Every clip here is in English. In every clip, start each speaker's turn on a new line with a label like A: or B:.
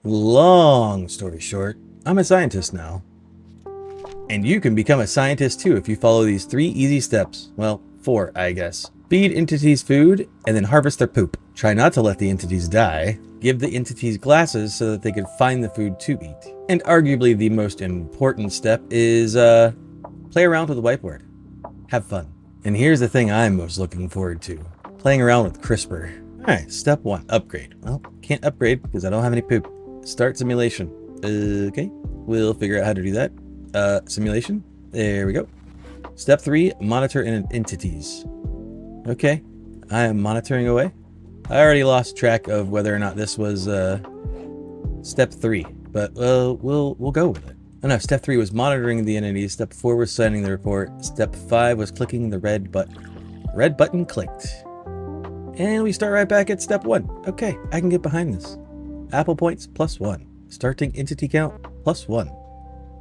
A: Long story short, I'm a scientist now. And you can become a scientist too if you follow these 3 easy steps. Well, 4, I guess. Feed entities food and then harvest their poop. Try not to let the entities die. Give the entities glasses so that they can find the food to eat. And arguably the most important step is play around with the whiteboard. Have fun. And here's the thing I'm most looking forward to. Playing around with CRISPR. Alright, step 1, upgrade. Well, can't upgrade because I don't have any poop. Start simulation. Okay, we'll figure out how to do that. Simulation. There we go. Step 3, monitor entities. Okay, I am monitoring away. I already lost track of whether or not this was step 3, but we'll go with it. Oh no, step 3 was monitoring the entities. Step 4 was signing the report. Step 5 was clicking the red button. Red button clicked. And we start right back at step 1. Okay, I can get behind this. Apple points +1. Starting entity count +1.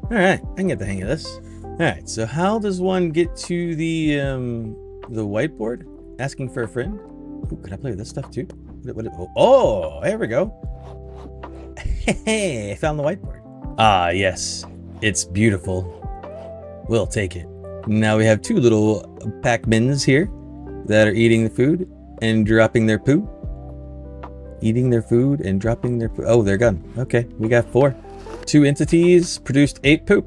A: Alright, I can get the hang of this. Alright, so how does one get to the whiteboard? Asking for a friend? Ooh, can I play with this stuff too? Oh, there we go. Hey, I found the whiteboard. Ah, yes. It's beautiful. We'll take it. Now we have 2 little Pac-Mans here that are eating the food and dropping their poo. Eating their food and dropping their poo. Oh, they're gone. Okay, we got 4. 2 entities produced 8 poop.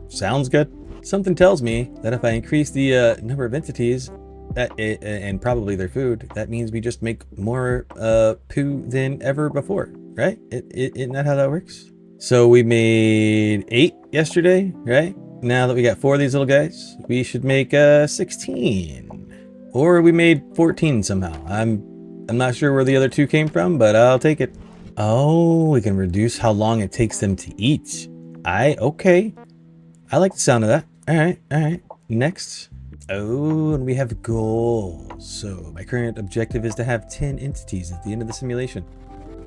A: Sounds good. Something tells me that if I increase the number of entities and probably their food, that means we just make more poo than ever before, right? Isn't that how that works? So we made 8 yesterday, right? Now that we got 4 of these little guys, we should make 16. Or we made 14 somehow. I'm not sure where the other 2 came from, but I'll take it. Oh, we can reduce how long it takes them to eat. Okay. I like the sound of that. All right. Next. Oh, and we have goals. So my current objective is to have 10 entities at the end of the simulation.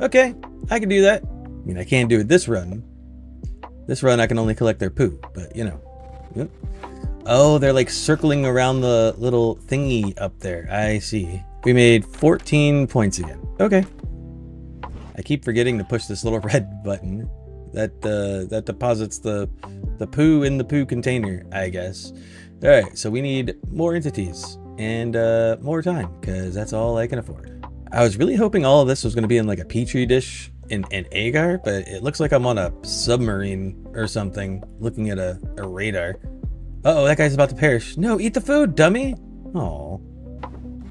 A: Okay, I can do that. I mean, I can't do it this run. This run, I can only collect their poo, but you know. Yep. Oh, they're like circling around the little thingy up there. I see. We made 14 points again. Okay. I keep forgetting to push this little red button that deposits the poo in the poo container, I guess. All right, so we need more entities and more time because that's all I can afford. I was really hoping all of this was going to be in like a petri dish in Agar, but it looks like I'm on a submarine or something looking at a radar. Uh-oh, that guy's about to perish. No, eat the food, dummy. Oh.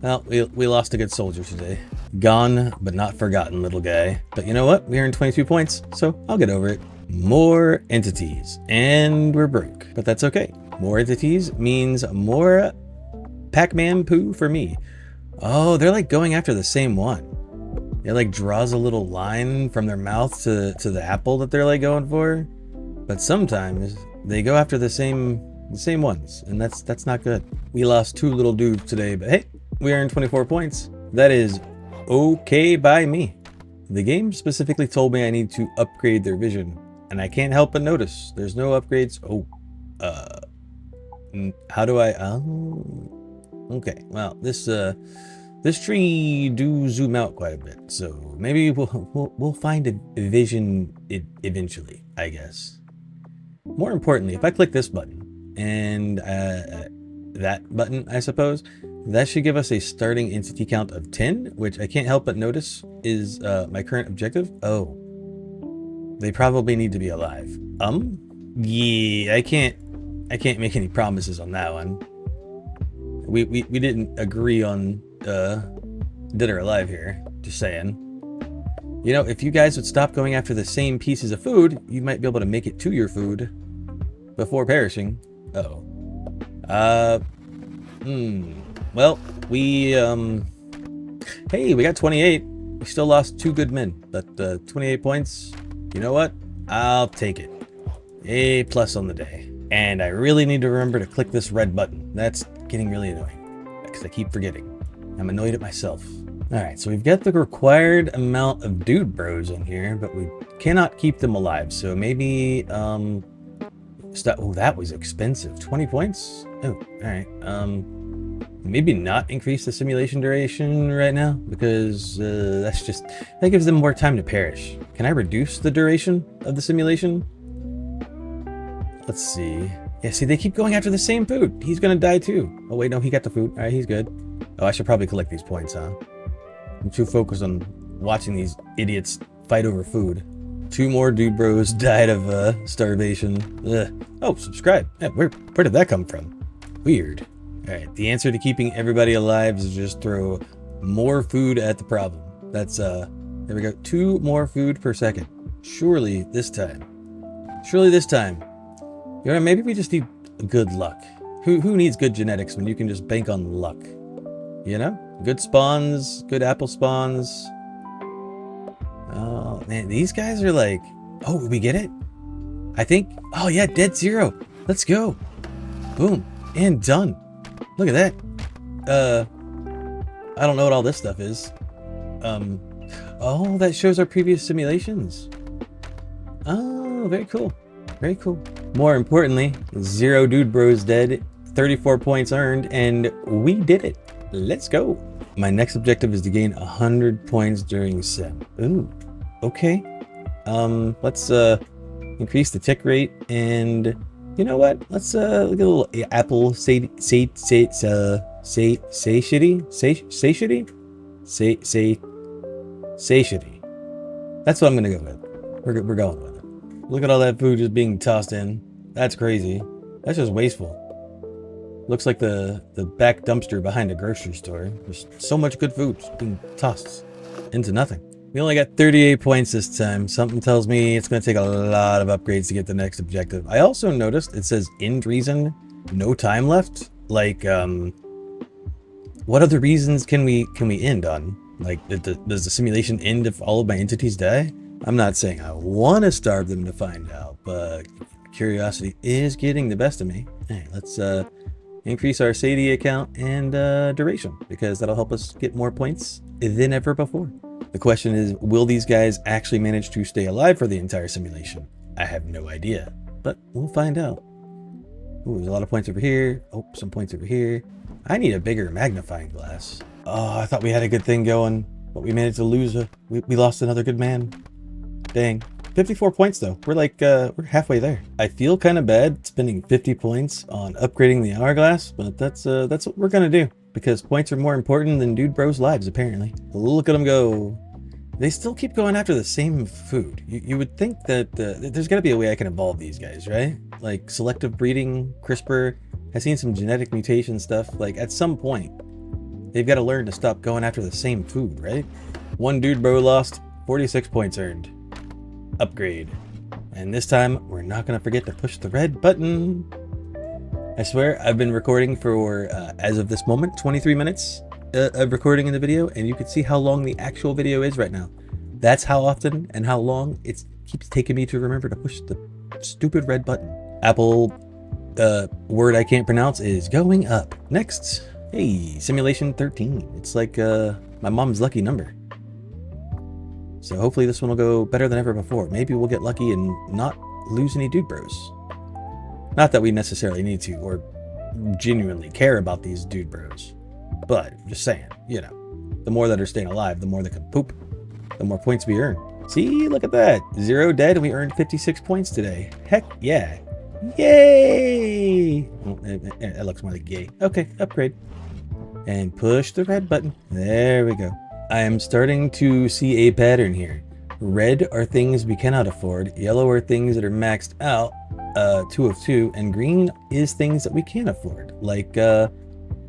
A: Well, we lost a good soldier today. Gone, but not forgotten, little guy. But you know what? We earned 22 points, so I'll get over it. More entities, and we're broke. But that's okay. More entities means more Pac-Man poo for me. Oh, they're like going after the same one. It like draws a little line from their mouth to the apple that they're like going for. But sometimes they go after the same ones, and that's not good. We lost 2 little dudes today, but hey, we earned 24 points. That is okay by me. The game specifically told me I need to upgrade their vision, and I can't help but notice there's no upgrades. How do I? Oh, okay. Well, this tree do zoom out quite a bit, so maybe we'll find a vision eventually, I guess. More importantly, if I click this button and that button, I suppose, that should give us a starting entity count of 10, which I can't help but notice is my current objective. Oh, they probably need to be alive. Yeah, I can't make any promises on that one. We didn't agree on dead or alive here. Just saying. You know, if you guys would stop going after the same pieces of food, you might be able to make it to your food before perishing. Uh-oh. Well, hey, we got 28. We still lost 2 good men, but 28 points. You know what? I'll take it. A+ on the day. And I really need to remember to click this red button. That's getting really annoying because I keep forgetting. I'm annoyed at myself. All right, so we've got the required amount of dude bros in here, but we cannot keep them alive. So maybe, oh, that was expensive. 20 points? Oh, all right. Maybe not increase the simulation duration right now, because that gives them more time to perish. Can I reduce the duration of the simulation? Let's see. Yeah, see, they keep going after the same food. He's gonna die too. Oh wait, no, he got the food. All right, he's good. Oh, I should probably collect these points, huh? I'm too focused on watching these idiots fight over food. 2 more dude bros died of starvation. Ugh. Oh, subscribe. Yeah, where did that come from? Weird. All right, the answer to keeping everybody alive is just throw more food at the problem. That's there we go. 2 more food per second. Surely this time. You know, maybe we just need good luck. Who needs good genetics when you can just bank on luck? You know? Good spawns, good apple spawns. Oh, man, these guys are like... Oh, we get it? I think... Oh, yeah, dead zero. Let's go. Boom. And done. Look at that. I don't know what all this stuff is. Oh, that shows our previous simulations. Oh, very cool. Very cool. More importantly, 0 dude bros dead, 34 points earned, and we did it. Let's go. My next objective is to gain 100 points during sim. Ooh, okay. Let's increase the tick rate, and you know what? Let's get a little apple satiety. That's what I'm gonna go with. We're going with it. Look at all that food just being tossed in. That's crazy. That's just wasteful. Looks like the back dumpster behind a grocery store. There's so much good food just being tossed into nothing. We only got 38 points this time. Something tells me it's going to take a lot of upgrades to get the next objective. I also noticed it says end reason, no time left. Like, what other reasons can we end on? Like, does the simulation end if all of my entities die? I'm not saying I want to starve them to find out, but curiosity is getting the best of me. Hey, let's increase our satiety account and duration, because that'll help us get more points than ever before. The question is, will these guys actually manage to stay alive for the entire simulation? I have no idea, but we'll find out. Ooh, there's a lot of points over here. Oh, some points over here. I need a bigger magnifying glass. Oh, I thought we had a good thing going, but we managed to lose. We lost another good man. Dang. 54 points though. We're like, we're halfway there. I feel kind of bad spending 50 points on upgrading the hourglass, but that's what we're gonna do, because points are more important than dude bros' lives, apparently. Look at them go. They still keep going after the same food. You would think that there's gotta be a way I can evolve these guys, right? Like selective breeding, CRISPR. I've seen some genetic mutation stuff. Like at some point, they've got to learn to stop going after the same food, right? 1 dude bro lost, 46 points earned. Upgrade. And this time, we're not going to forget to push the red button. I swear, I've been recording for, as of this moment, 23 minutes of recording in the video, and you can see how long the actual video is right now. That's how often and how long it keeps taking me to remember to push the stupid red button. Apple, word I can't pronounce is going up. Next. Hey, simulation 13. It's like my mom's lucky number. So hopefully this one will go better than ever before. Maybe we'll get lucky and not lose any dude bros. Not that we necessarily need to or genuinely care about these dude bros. But just saying, you know, the more that are staying alive, the more they can poop, the more points we earn. See, look at that. 0 dead and we earned 56 points today. Heck yeah. Yay! Oh, it looks more like gay. Okay, upgrade. And push the red button. There we go. I am starting to see a pattern here. Red are things we cannot afford. Yellow are things that are maxed out, 2 of 2. And green is things that we can afford. Like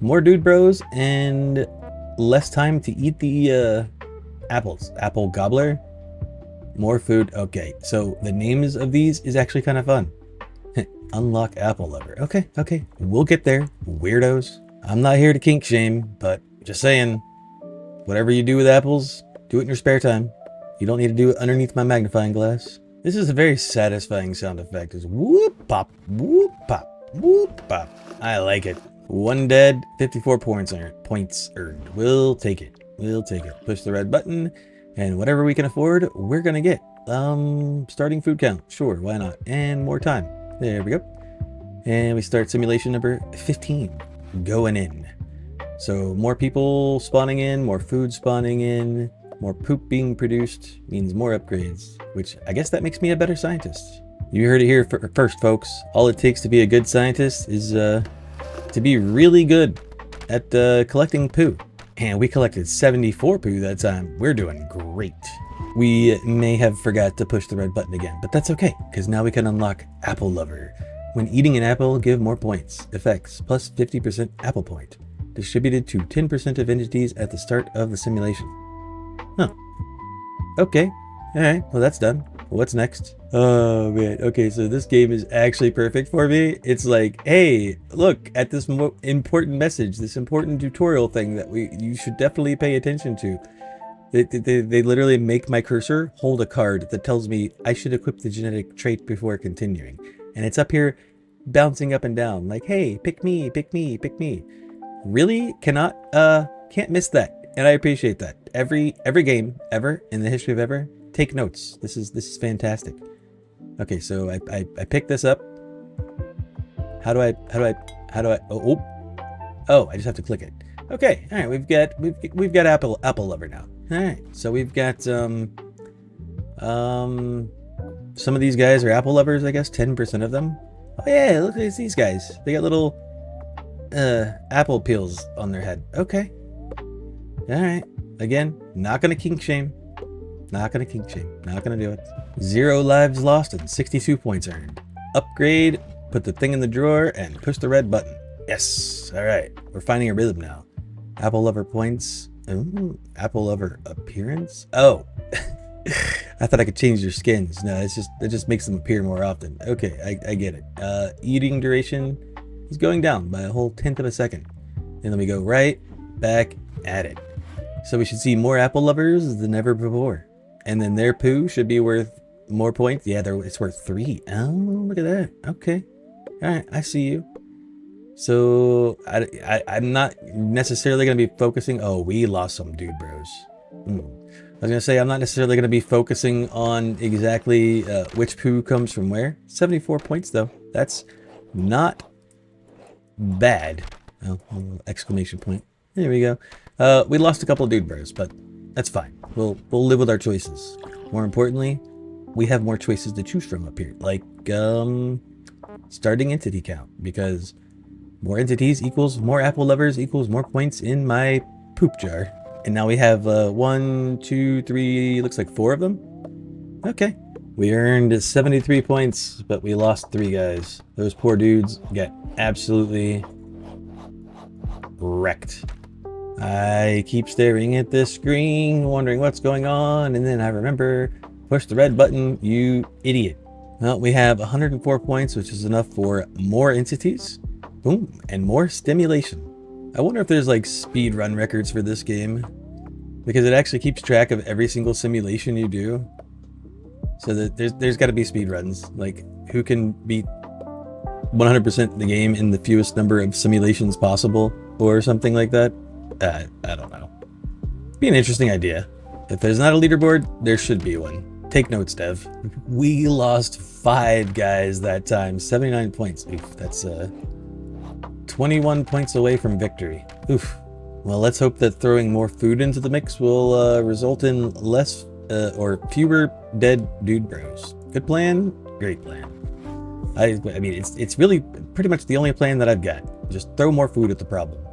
A: more dude bros and less time to eat the apples. Apple gobbler. More food. Okay, so the names of these is actually kind of fun. Unlock apple lover. Okay, okay. We'll get there, weirdos. I'm not here to kink shame, but just saying, whatever you do with apples, do it in your spare time. You don't need to do it underneath my magnifying glass. This is a very satisfying sound effect. It's whoop pop, whoop pop, whoop pop. I like it. 1 dead, 54 points earned. We'll take it. We'll take it. Push the red button, and whatever we can afford, we're gonna get. Starting food count. Sure, why not? And more time. There we go. And we start simulation number 15. Going in. So more people spawning in, more food spawning in, more poop being produced means more upgrades, which I guess that makes me a better scientist. You heard it here first, folks. All it takes to be a good scientist is to be really good at collecting poo. And we collected 74 poo that time. We're doing great. We may have forgot to push the red button again, but that's okay, because now we can unlock Apple Lover. When eating an apple, give more points. Effects, plus 50% apple point. Distributed to 10% of entities at the start of the simulation. Huh. Okay. Alright, well that's done. What's next? Oh man, okay, so this game is actually perfect for me. It's like, hey, look at this important message, this important tutorial thing that you should definitely pay attention to. They literally make my cursor hold a card that tells me I should equip the genetic trait before continuing. And it's up here bouncing up and down like, hey, pick me, pick me, pick me. Really? Can't miss that. And I appreciate that. Every game ever in the history of ever, take notes. This is fantastic. Okay, so I pick this up. How do I oh, I just have to click it. Okay, all right, we've got Apple Lover now. All right, so we've got some of these guys are Apple Lovers, I guess, 10% of them. Oh yeah, look at these guys. They got little apple peels on their head. Okay. All right. Again, not gonna kink shame. Not gonna kink shame. Not gonna do it. 0 lives lost and 62 points earned. Upgrade, put the thing in the drawer, and push the red button. Yes. All right. We're finding a rhythm now. Apple Lover points. Ooh, Apple Lover appearance. Oh. I thought I could change their skins. No, it just makes them appear more often. Okay, I get it. Eating duration is going down by a whole 1/10 of a second. And then we go right back at it. So we should see more Apple Lovers than ever before. And then their poo should be worth more points. Yeah, it's worth 3. Oh, look at that. Okay. All right, I see you. So I'm not necessarily going to be focusing. Oh, we lost some dude bros. I was going to say, I'm not necessarily going to be focusing on exactly which poo comes from where. 74 points, though. That's not bad. Oh, exclamation point. There we go. We lost a couple of dude bros, but that's fine. We'll live with our choices. More importantly, we have more choices to choose from up here. Like, starting entity count. Because more entities equals more Apple Lovers equals more points in my poop jar. And now we have 1, 2, 3, looks like 4 of them. Okay. We earned 73 points, but we lost 3 guys. Those poor dudes got absolutely wrecked. I keep staring at this screen, wondering what's going on, and then I remember, push the red button, you idiot. Well, we have 104 points, which is enough for more entities. Boom, and more stimulation. I wonder if there's like speed run records for this game, because it actually keeps track of every single simulation you do. So that there's got to be speed runs, like who can beat 100% the game in the fewest number of simulations possible, or something like that. I don't know. Be an interesting idea. If there's not a leaderboard, there should be one. Take notes, Dev. We lost 5 guys that time. 79 points. Oof, that's 21 points away from victory. Oof. Well, let's hope that throwing more food into the mix will result in less or fewer dead dude bros. Good plan? Great plan. I mean, it's really pretty much the only plan that I've got. Just throw more food at the problem.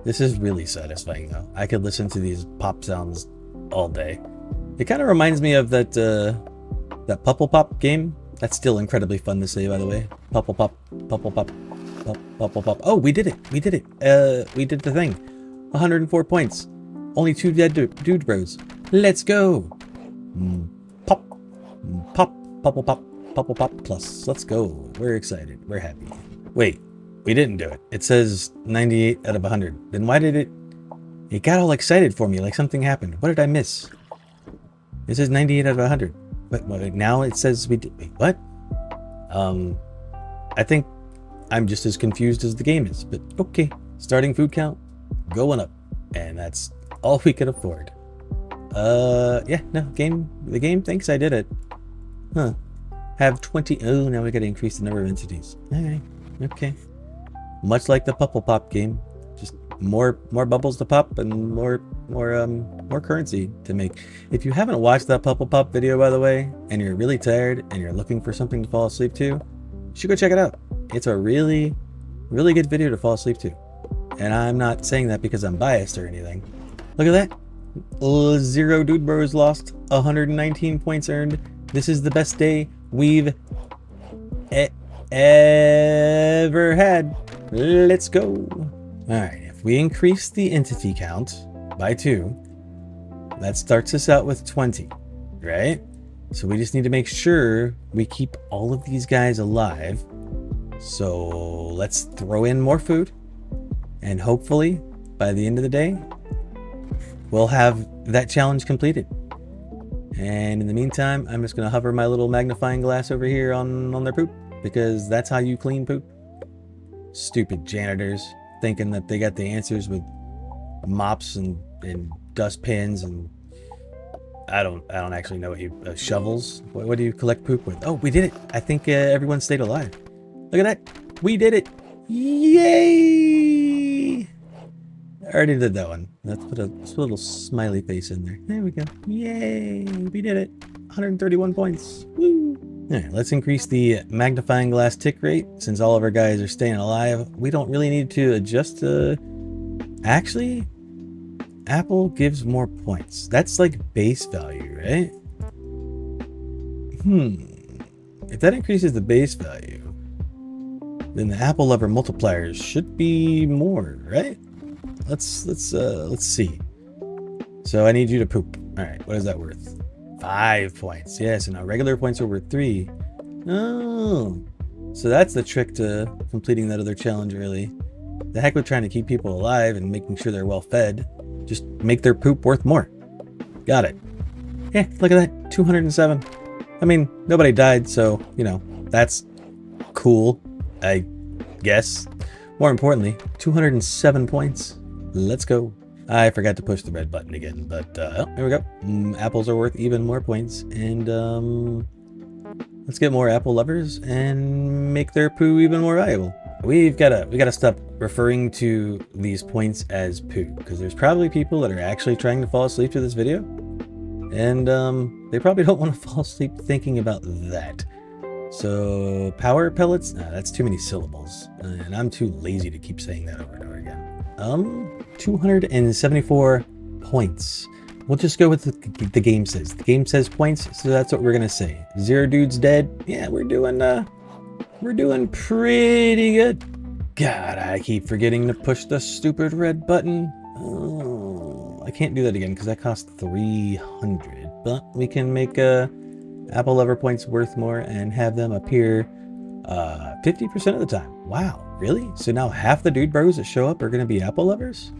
A: This is really satisfying, though. I could listen to these pop sounds all day. It kind of reminds me of that Pupple Pop game. That's still incredibly fun to say, by the way. Pupple Pop, Pupple Pop, Pupple Pop. Oh, we did it. We did it. We did the thing. 104 points. Only 2 dead dude bros. Let's go. Pop, pop, Pupple Pop, Pupple Pop plus. Let's go. We're excited. We're happy. Wait. We didn't do it. It says 98 out of 100. Then why did it got all excited for me like something happened. What did I miss? It says 98 out of 100. But now it says we did. Wait, what? I think I'm just as confused as the game is, but okay. Starting food count, going up. And that's all we can afford. Yeah, no, the game thinks I did it. Huh. Have 20, oh, now we gotta increase the number of entities. Alright, okay. much like the Bubble Pop game. Just more bubbles to pop and more currency to make. If you haven't watched that Bubble Pop video, by the way, and you're really tired and you're looking for something to fall asleep to, you should go check it out. It's a really good video to fall asleep to. And I'm not saying that because I'm biased or anything. Look at that. 0 dude bros lost, 119 points earned. This is the best day we've ever had. Let's go. Alright, if we increase the entity count by 2, that starts us out with 20, right? So we just need to make sure we keep all of these guys alive. So let's throw in more food, and hopefully by the end of the day we'll have that challenge completed. And in the meantime, I'm just gonna hover my little magnifying glass over here on their poop, because that's how you clean poop. Stupid janitors thinking that they got the answers with mops and dustpins and I don't actually know what you shovels. What do you collect poop with? Oh, we did it. I think everyone stayed alive. Look at that. We did it. Yay! I already did that one. Let's put a little smiley face in there. There we go. Yay! We did it. 131 points. Woo! Alright, let's increase the magnifying glass tick rate. Since all of our guys are staying alive, we don't really need to adjust actually, Apple gives more points. That's like base value, right? If that increases the base value, then the Apple lover multipliers should be more, right? Let's see. So I need you to poop. All right, what is that worth? 5 points. Yes, and now regular points are worth 3. Oh, so that's the trick to completing that other challenge, really. The heck with trying to keep people alive and making sure they're well fed. Just make their poop worth more. Got it. Yeah, look at that. 207. I mean, nobody died, so, you know, that's cool, I guess. More importantly, 207 points. Let's go. I forgot to push the red button again, but oh, here we go. Apples are worth even more points, and let's get more apple lovers and make their poo even more valuable. We gotta stop referring to these points as poo, because there's probably people that are actually trying to fall asleep to this video, and they probably don't want to fall asleep thinking about that. So power pellets, nah, that's too many syllables, and I'm too lazy to keep saying that over and over again. 274 points. We'll just go with the game says. The game says points, so that's what we're gonna say. 0 dudes dead. Yeah, we're doing pretty good. God, I keep forgetting to push the stupid red button. Oh, I can't do that again because that costs 300. But we can make Apple lover points worth more and have them appear 50% of the time. Wow, really? So now half the dude bros that show up are going to be Apple lovers?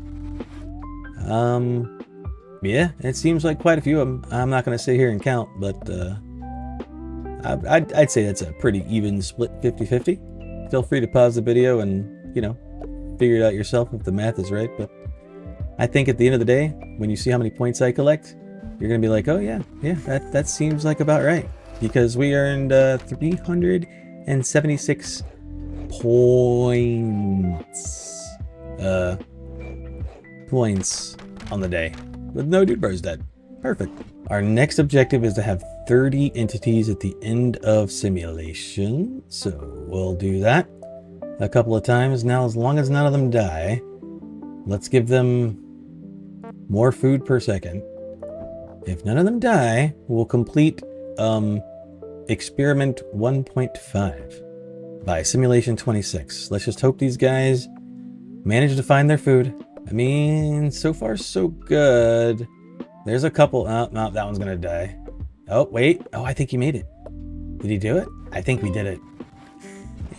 A: Yeah, it seems like quite a few of them. I'm not going to sit here and count, but I'd say that's a pretty even split 50-50. Feel free to pause the video and, you know, figure it out yourself if the math is right. But I think at the end of the day, when you see how many points I collect, you're going to be like, oh yeah, that seems like about right. Because we earned 376 points on the day with no dude bros dead. Perfect. Our next objective is to have 30 entities at the end of simulation. So we'll do that a couple of times. Now, as long as none of them die, let's give them more food per second. If none of them die, we'll complete experiment 1.5 by simulation 26. Let's just hope these guys manage to find their food. I mean, so far so good. There's a couple. Oh, no, that one's gonna die. Oh, wait. Oh, I think he made it. Did he do it? I think we did it.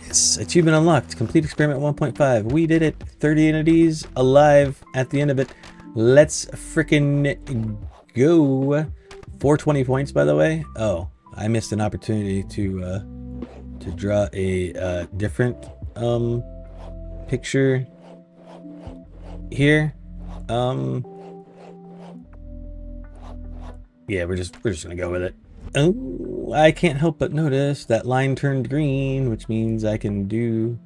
A: Yes, achievement unlocked. Complete experiment 1.5. We did it. 30 entities alive at the end of it. Let's frickin' go. 420 points, by the way. Oh, I missed an opportunity to draw a different picture here. Yeah, we're just gonna go with it. Oh, I can't help but notice that line turned green, which means I can do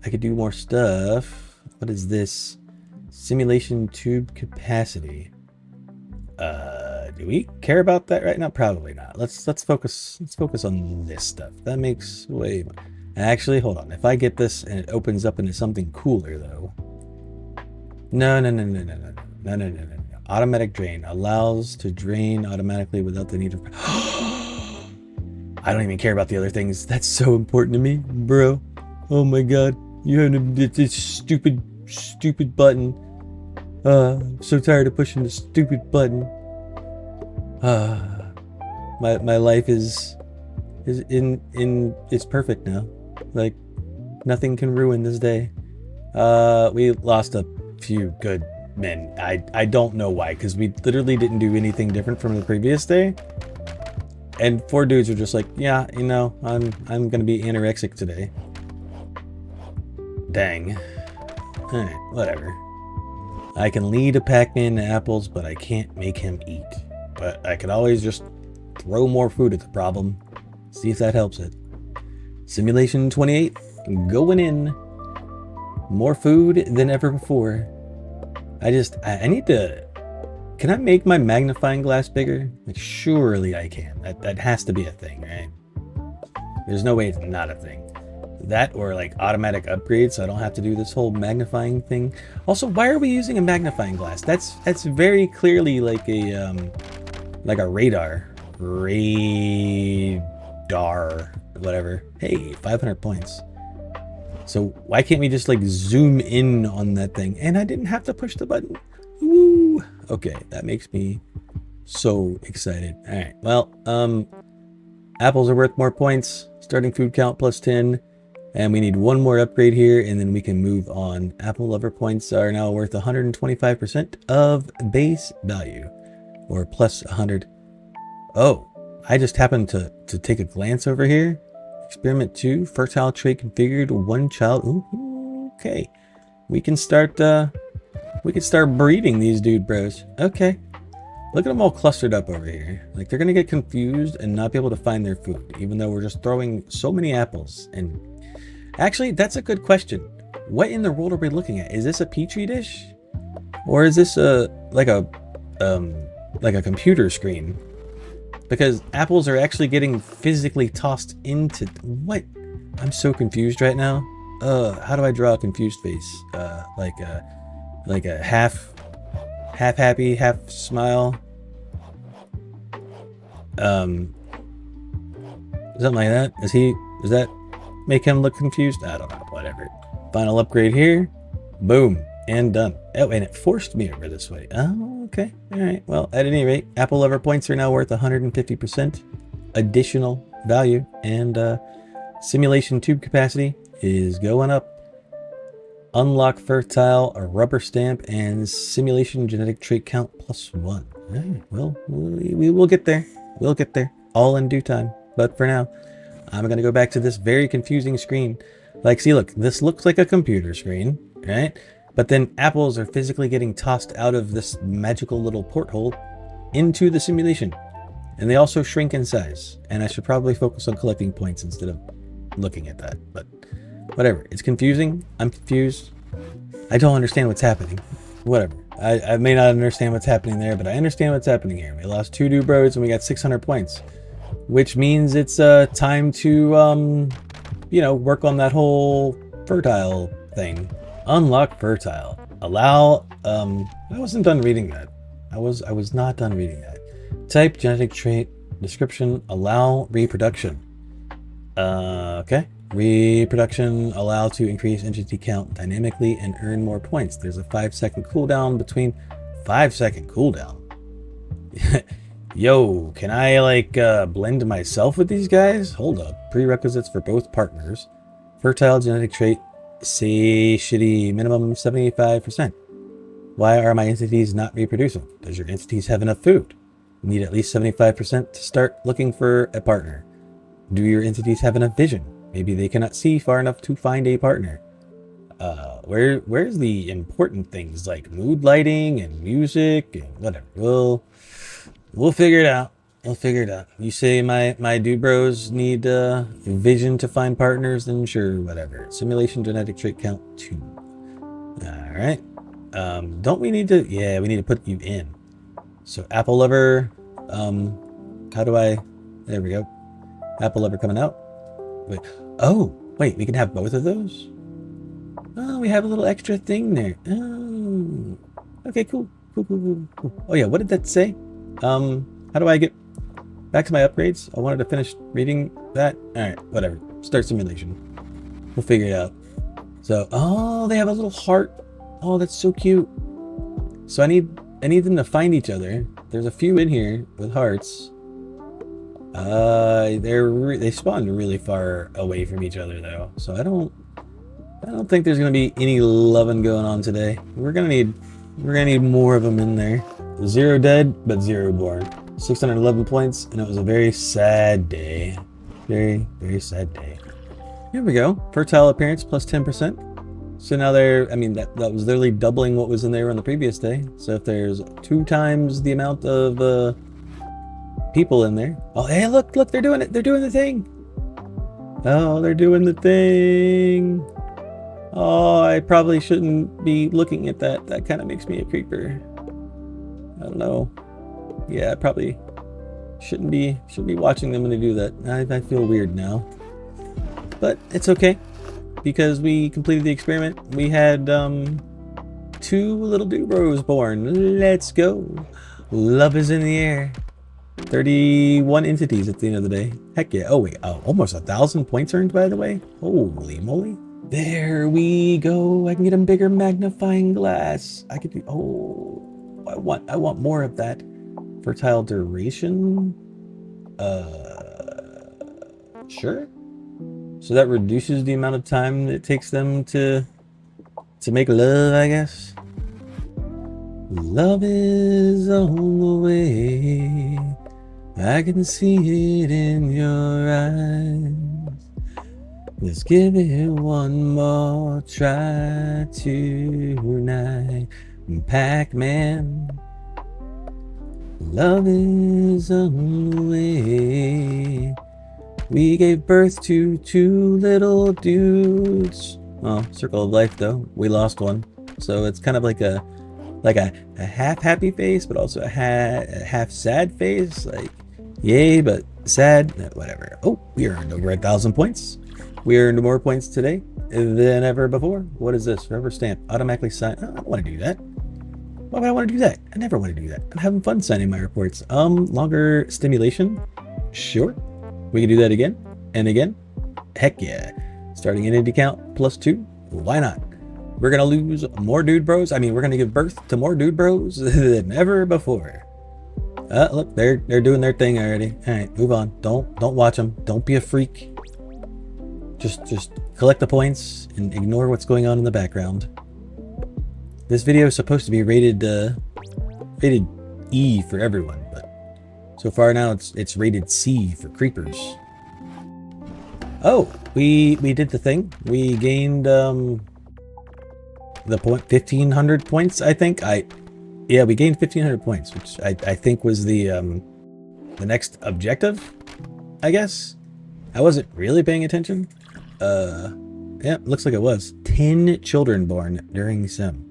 A: I could do more stuff. What is this? Simulation tube capacity. Do we care about that right now? Probably not. Let's focus on this stuff. That makes way more. Actually, hold on. If I get this and it opens up into something cooler though. No. Automatic drain allows to drain automatically without the need of I don't even care about the other things. That's so important to me, bro. Oh my god. You have this stupid button. I'm so tired of pushing the stupid button. My life is it's perfect now. Like nothing can ruin this day. We lost a few good men. I don't know why, because we literally didn't do anything different from the previous day. And 4 dudes are just like, yeah, you know, I'm gonna be anorexic today. Dang. Alright, whatever. I can lead a Pac-Man to apples, but I can't make him eat. But I could always just throw more food at the problem. See if that helps it. Simulation 28, going in. More food than ever before. I need to... Can I make my magnifying glass bigger? Like, surely I can. That has to be a thing, right? There's no way it's not a thing. That or like automatic upgrades, so I don't have to do this whole magnifying thing. Also, why are we using a magnifying glass? That's very clearly like a radar, whatever. Hey, 500 points. So why can't we just like zoom in on that thing? And I didn't have to push the button. Woo! Okay, that makes me so excited. All right, well, apples are worth more points. Starting food count plus 10. And we need one more upgrade here, and then we can move on. Apple lover points are now worth 125% of base value, or plus 100. Oh, I just happened to take a glance over here. Experiment 2, fertile trait configured, 1 child. Ooh, okay, we can start breeding these dude bros. Okay, look at them all clustered up over here. Like they're gonna get confused and not be able to find their food, even though we're just throwing so many apples. And actually, that's a good question. What in the world are we looking at? Is this a petri dish, or is this like a computer screen? Because apples are actually getting physically tossed into what? I'm so confused right now. How do I draw a confused face? Like a half happy, half smile. Something like that. Does that make him look confused? I don't know, whatever. Final upgrade here. Boom. And done. Oh, and it forced me over this way. Oh, okay. All right. Well, at any rate, apple lover points are now worth 150% additional value. And simulation tube capacity is going up. Unlock fertile, a rubber stamp, and simulation genetic trait count plus 1. All right. Well, we will get there. We'll get there. All in due time. But for now, I'm going to go back to this very confusing screen. Like, see, look, this looks like a computer screen, right? But then apples are physically getting tossed out of this magical little porthole into the simulation. And they also shrink in size. And I should probably focus on collecting points instead of looking at that. But whatever. It's confusing. I'm confused. I don't understand what's happening. Whatever. I may not understand what's happening there, but I understand what's happening here. We lost 2 new bros and we got 600 points. Which means it's time to, work on that whole fertile thing. Unlock fertile. Allow, I wasn't done reading that. I was not done reading that. Type, genetic trait, description, allow reproduction. Okay. Reproduction, allow to increase entity count dynamically and earn more points. There's a 5-second cooldown between 5-second cooldown. Yo, can I blend myself with these guys? Hold up. Prerequisites for both partners. Fertile genetic trait, satiety minimum 75%. Why are my entities not reproducing? Does your entities have enough food? You need at least 75% to start looking for a partner. Do your entities have enough vision? Maybe they cannot see far enough to find a partner. Where's the important things like mood lighting and music and whatever? We'll figure it out. We'll figure it out. You say my dude bros need vision to find partners, then sure, whatever. Simulation genetic trait count 2. All right. Don't we need to? Yeah, we need to put you in. So apple lover. How do I? There we go. Apple lover coming out. Wait. Oh, wait. We can have both of those. Oh, we have a little extra thing there. Oh. Okay, cool. Cool. Oh yeah, what did that say? How do I get back to my upgrades? I wanted to finish reading that. All right, whatever. Start simulation. We'll figure it out. So, oh, they have a little heart. Oh, that's so cute. So I need them to find each other. There's a few in here with hearts. They spawned really far away from each other though. So I don't think there's gonna be any loving going on today. We're gonna need more of them in there. 0 dead, but 0 born. 611 points, and it was a very sad day. Very, very sad day. Here we go. Fertile appearance plus 10%. So now that was literally doubling what was in there on the previous day. So if there's 2 times the amount of people in there. Oh, hey, look, they're doing it. They're doing the thing. Oh, they're doing the thing. Oh, I probably shouldn't be looking at that. That kind of makes me a creeper. I don't know. Yeah, I probably shouldn't be watching them when they do that. I feel weird now. But it's okay, because we completed the experiment. We had 2 little Dubros born. Let's go. Love is in the air. 31 entities at the end of the day. Heck yeah. Oh wait, almost 1,000 points earned, by the way. Holy moly. There we go. I can get a bigger magnifying glass. I could do, I want more of that. Fertile duration. Sure. So that reduces the amount of time that it takes them to make love, I guess. Love is on the way. I can see it in your eyes. Let's give it one more try tonight. Pac-Man. Love is on the way. We gave birth to 2 little dudes. Oh, circle of life though. We lost one. So it's kind of like a half happy face, but also a half sad face. Like, yay, but sad. Whatever. Oh, we earned over 1,000 points. We earned more points today than ever before. What is this? Rubber stamp. Automatically sign. Oh, I don't want to do that. Why would I want to do that? I never want to do that. I'm having fun signing my reports. Longer stimulation. Sure. We can do that again and again. Heck yeah. Starting entity count plus 2. Why not? We're going to lose more dude bros. I mean, we're going to give birth to more dude bros than ever before. Look, they're doing their thing already. All right, move on. Don't watch them. Don't be a freak. Just collect the points and ignore what's going on in the background. This video is supposed to be rated E for everyone, but so far now it's rated C for creepers. Oh, we did the thing. We gained the 1,500 points, I think. Yeah, we gained 1,500 points, which I think was the next objective, I guess. I wasn't really paying attention. Yeah, looks like it was. 10 children born during sim.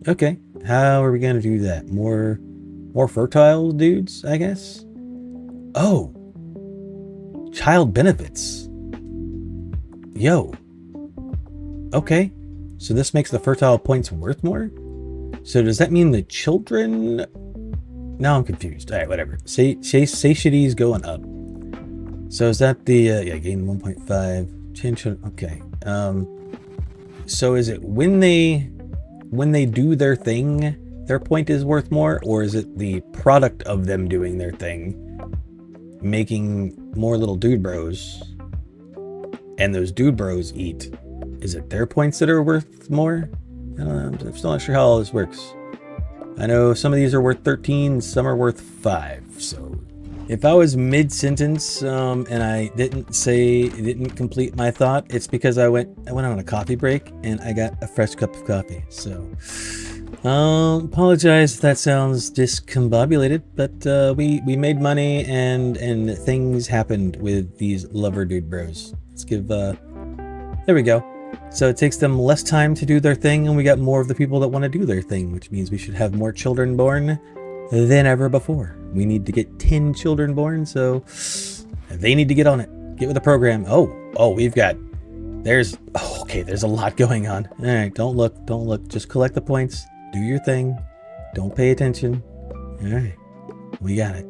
A: Okay, how are we gonna do that? More fertile dudes, I guess? Oh, child benefits. Yo. Okay, so this makes the fertile points worth more? So does that mean the children? Now I'm confused. All right, whatever. Satiety is going up. So is that the, yeah, gain 1.5, 10 children, okay. So is it when they do their thing, their point is worth more, or is it the product of them doing their thing, making more little dude bros, and those dude bros eat? Is it their points that are worth more? I don't know, I'm still not sure how all this works. I know some of these are worth 13, some are worth 5, so if I was mid-sentence and I didn't complete my thought, it's because I went on a coffee break and I got a fresh cup of coffee. So Apologize if that sounds discombobulated, but we made money and things happened with these lover dude bros. Let's give there we go. So it takes them less time to do their thing, and we got more of the people that want to do their thing, which means we should have more children born than ever before. We need to get 10 children born, so they need to get on it. Get with the program. Oh, we've got there's a lot going on. All right, don't look. Just collect the points. Do your thing. Don't pay attention. All right, we got it.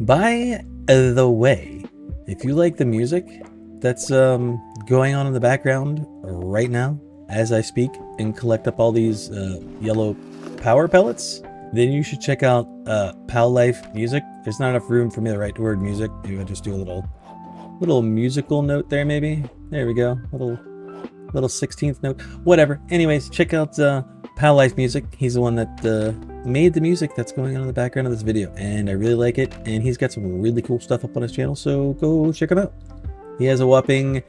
A: By the way, if you like the music that's going on in the background right now as I speak and collect up all these yellow power pellets, then you should check out Pal Life Music. There's not enough room for me to write the word music. Maybe I'll just do a little musical note there, maybe. There we go. Little 16th note. Whatever. Anyways, check out Pal Life Music. He's the one that made the music that's going on in the background of this video, and I really like it, and he's got some really cool stuff up on his channel, so go check him out. He has a whopping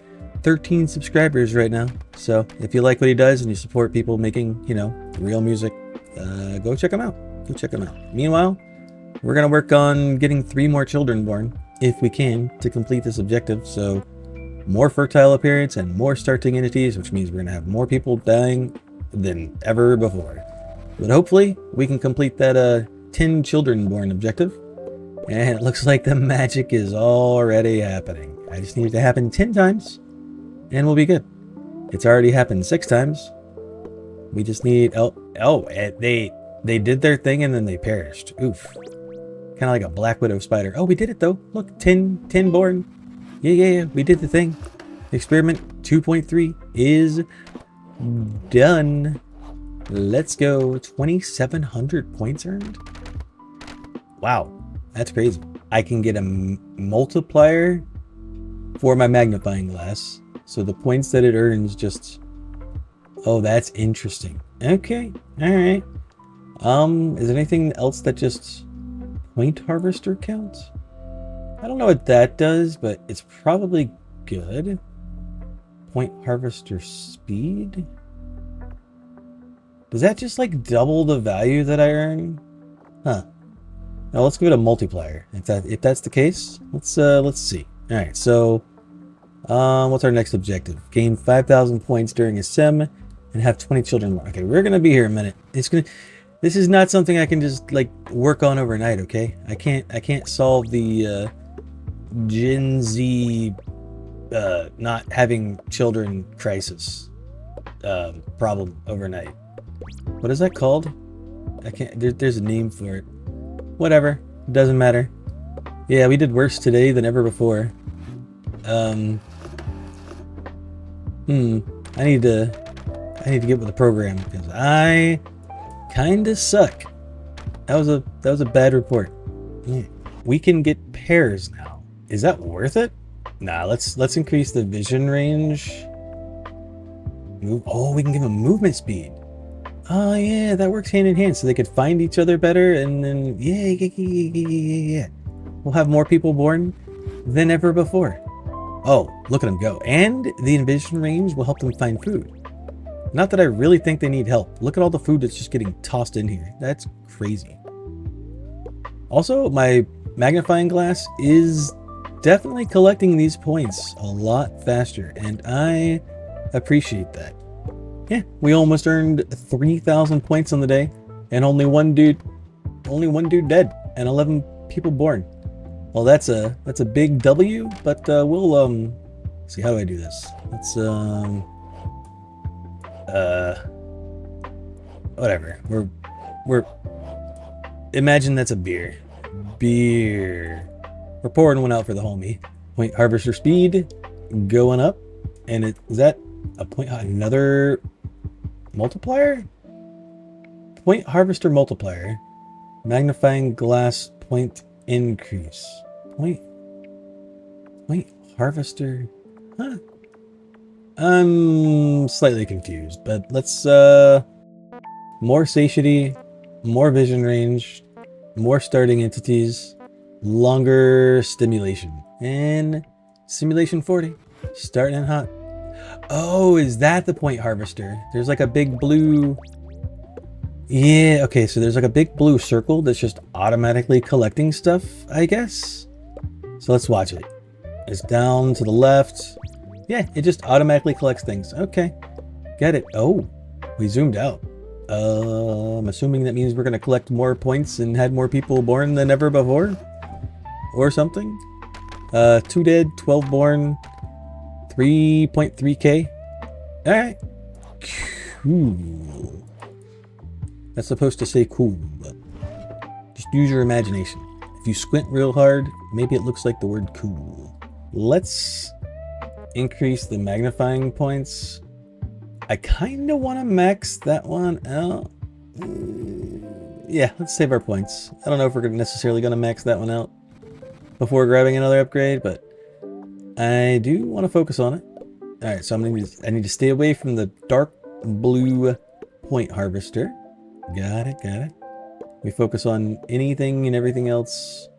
A: 13 subscribers right now, so if you like what he does and you support people making, real music, go check him out. Meanwhile, we're gonna work on getting 3 more children born, if we can, to complete this objective. So more fertile appearance and more starting entities, which means we're gonna have more people dying than ever before. But hopefully we can complete that 10 children born objective, and it looks like the magic is already happening. I just need it to happen 10 times and we'll be good. It's already happened 6 times. We just need they did their thing and then they perished. Oof. Kind of like a Black Widow spider. Oh, we did it though. Look, 10 born. Yeah, we did the thing. Experiment 2.3 is done. Let's go. 2,700 points earned. Wow, that's crazy. I can get a multiplier for my magnifying glass, so the points that it earns just... Oh, that's interesting. Okay, all right. Is there anything else that just point harvester counts? I don't know what that does, but it's probably good. Point harvester speed? Does that just like double the value that I earn? Huh. Now let's give it a multiplier. If that's the case, let's see. All right, so what's our next objective? Gain 5,000 points during a sim and have 20 children more. Okay, we're gonna be here a minute. This is not something I can just like work on overnight. Okay, I can't solve the Gen Z not having children crisis problem overnight. What is that called? I can't. There's a name for it. Whatever. Doesn't matter. Yeah, we did worse today than ever before. I need to get with the program because I kinda suck. That was a bad report. Yeah. We can get pairs now. Is that worth it? Nah, let's increase the vision range. Oh, we can give them movement speed. Oh yeah, that works hand in hand, so they could find each other better, and then yeah. We'll have more people born than ever before. Oh, look at them go. And the envision range will help them find food. Not that I really think they need help. Look at all the food that's just getting tossed in here. That's crazy. Also, my magnifying glass is definitely collecting these points a lot faster, and I appreciate that. Yeah, we almost earned 3,000 points on the day, and only one dude dead, and 11 people born. Well, that's a big W, but we'll see, how do I do this? Let's whatever. We're imagine that's a beer. We're pouring one out for the homie. Point harvester speed going up, and is that a point, another multiplier? Point harvester multiplier. Magnifying glass point increase. Point harvester. Huh? I'm slightly confused, but let's more satiety, more vision range, more starting entities, longer stimulation, and simulation 40. Starting in hot. Oh, is that the point harvester? There's like a big blue... Yeah, okay, so there's like a big blue circle that's just automatically collecting stuff, I guess. So let's watch it. It's down to the left. Yeah, it just automatically collects things. Okay, get it. Oh, we zoomed out. I'm assuming that means we're going to collect more points and had more people born than ever before? Or something? 2 dead, 12 born, 3.3k. Alright. Cool. That's supposed to say cool, but just use your imagination. If you squint real hard, maybe it looks like the word cool. Let's increase the magnifying points. I kind of want to max that one out. Yeah, let's save our points. I don't know if we're necessarily going to max that one out before grabbing another upgrade, but I do want to focus on it. Alright, so I need to stay away from the dark blue point harvester. Got it, got it. We focus on anything and everything else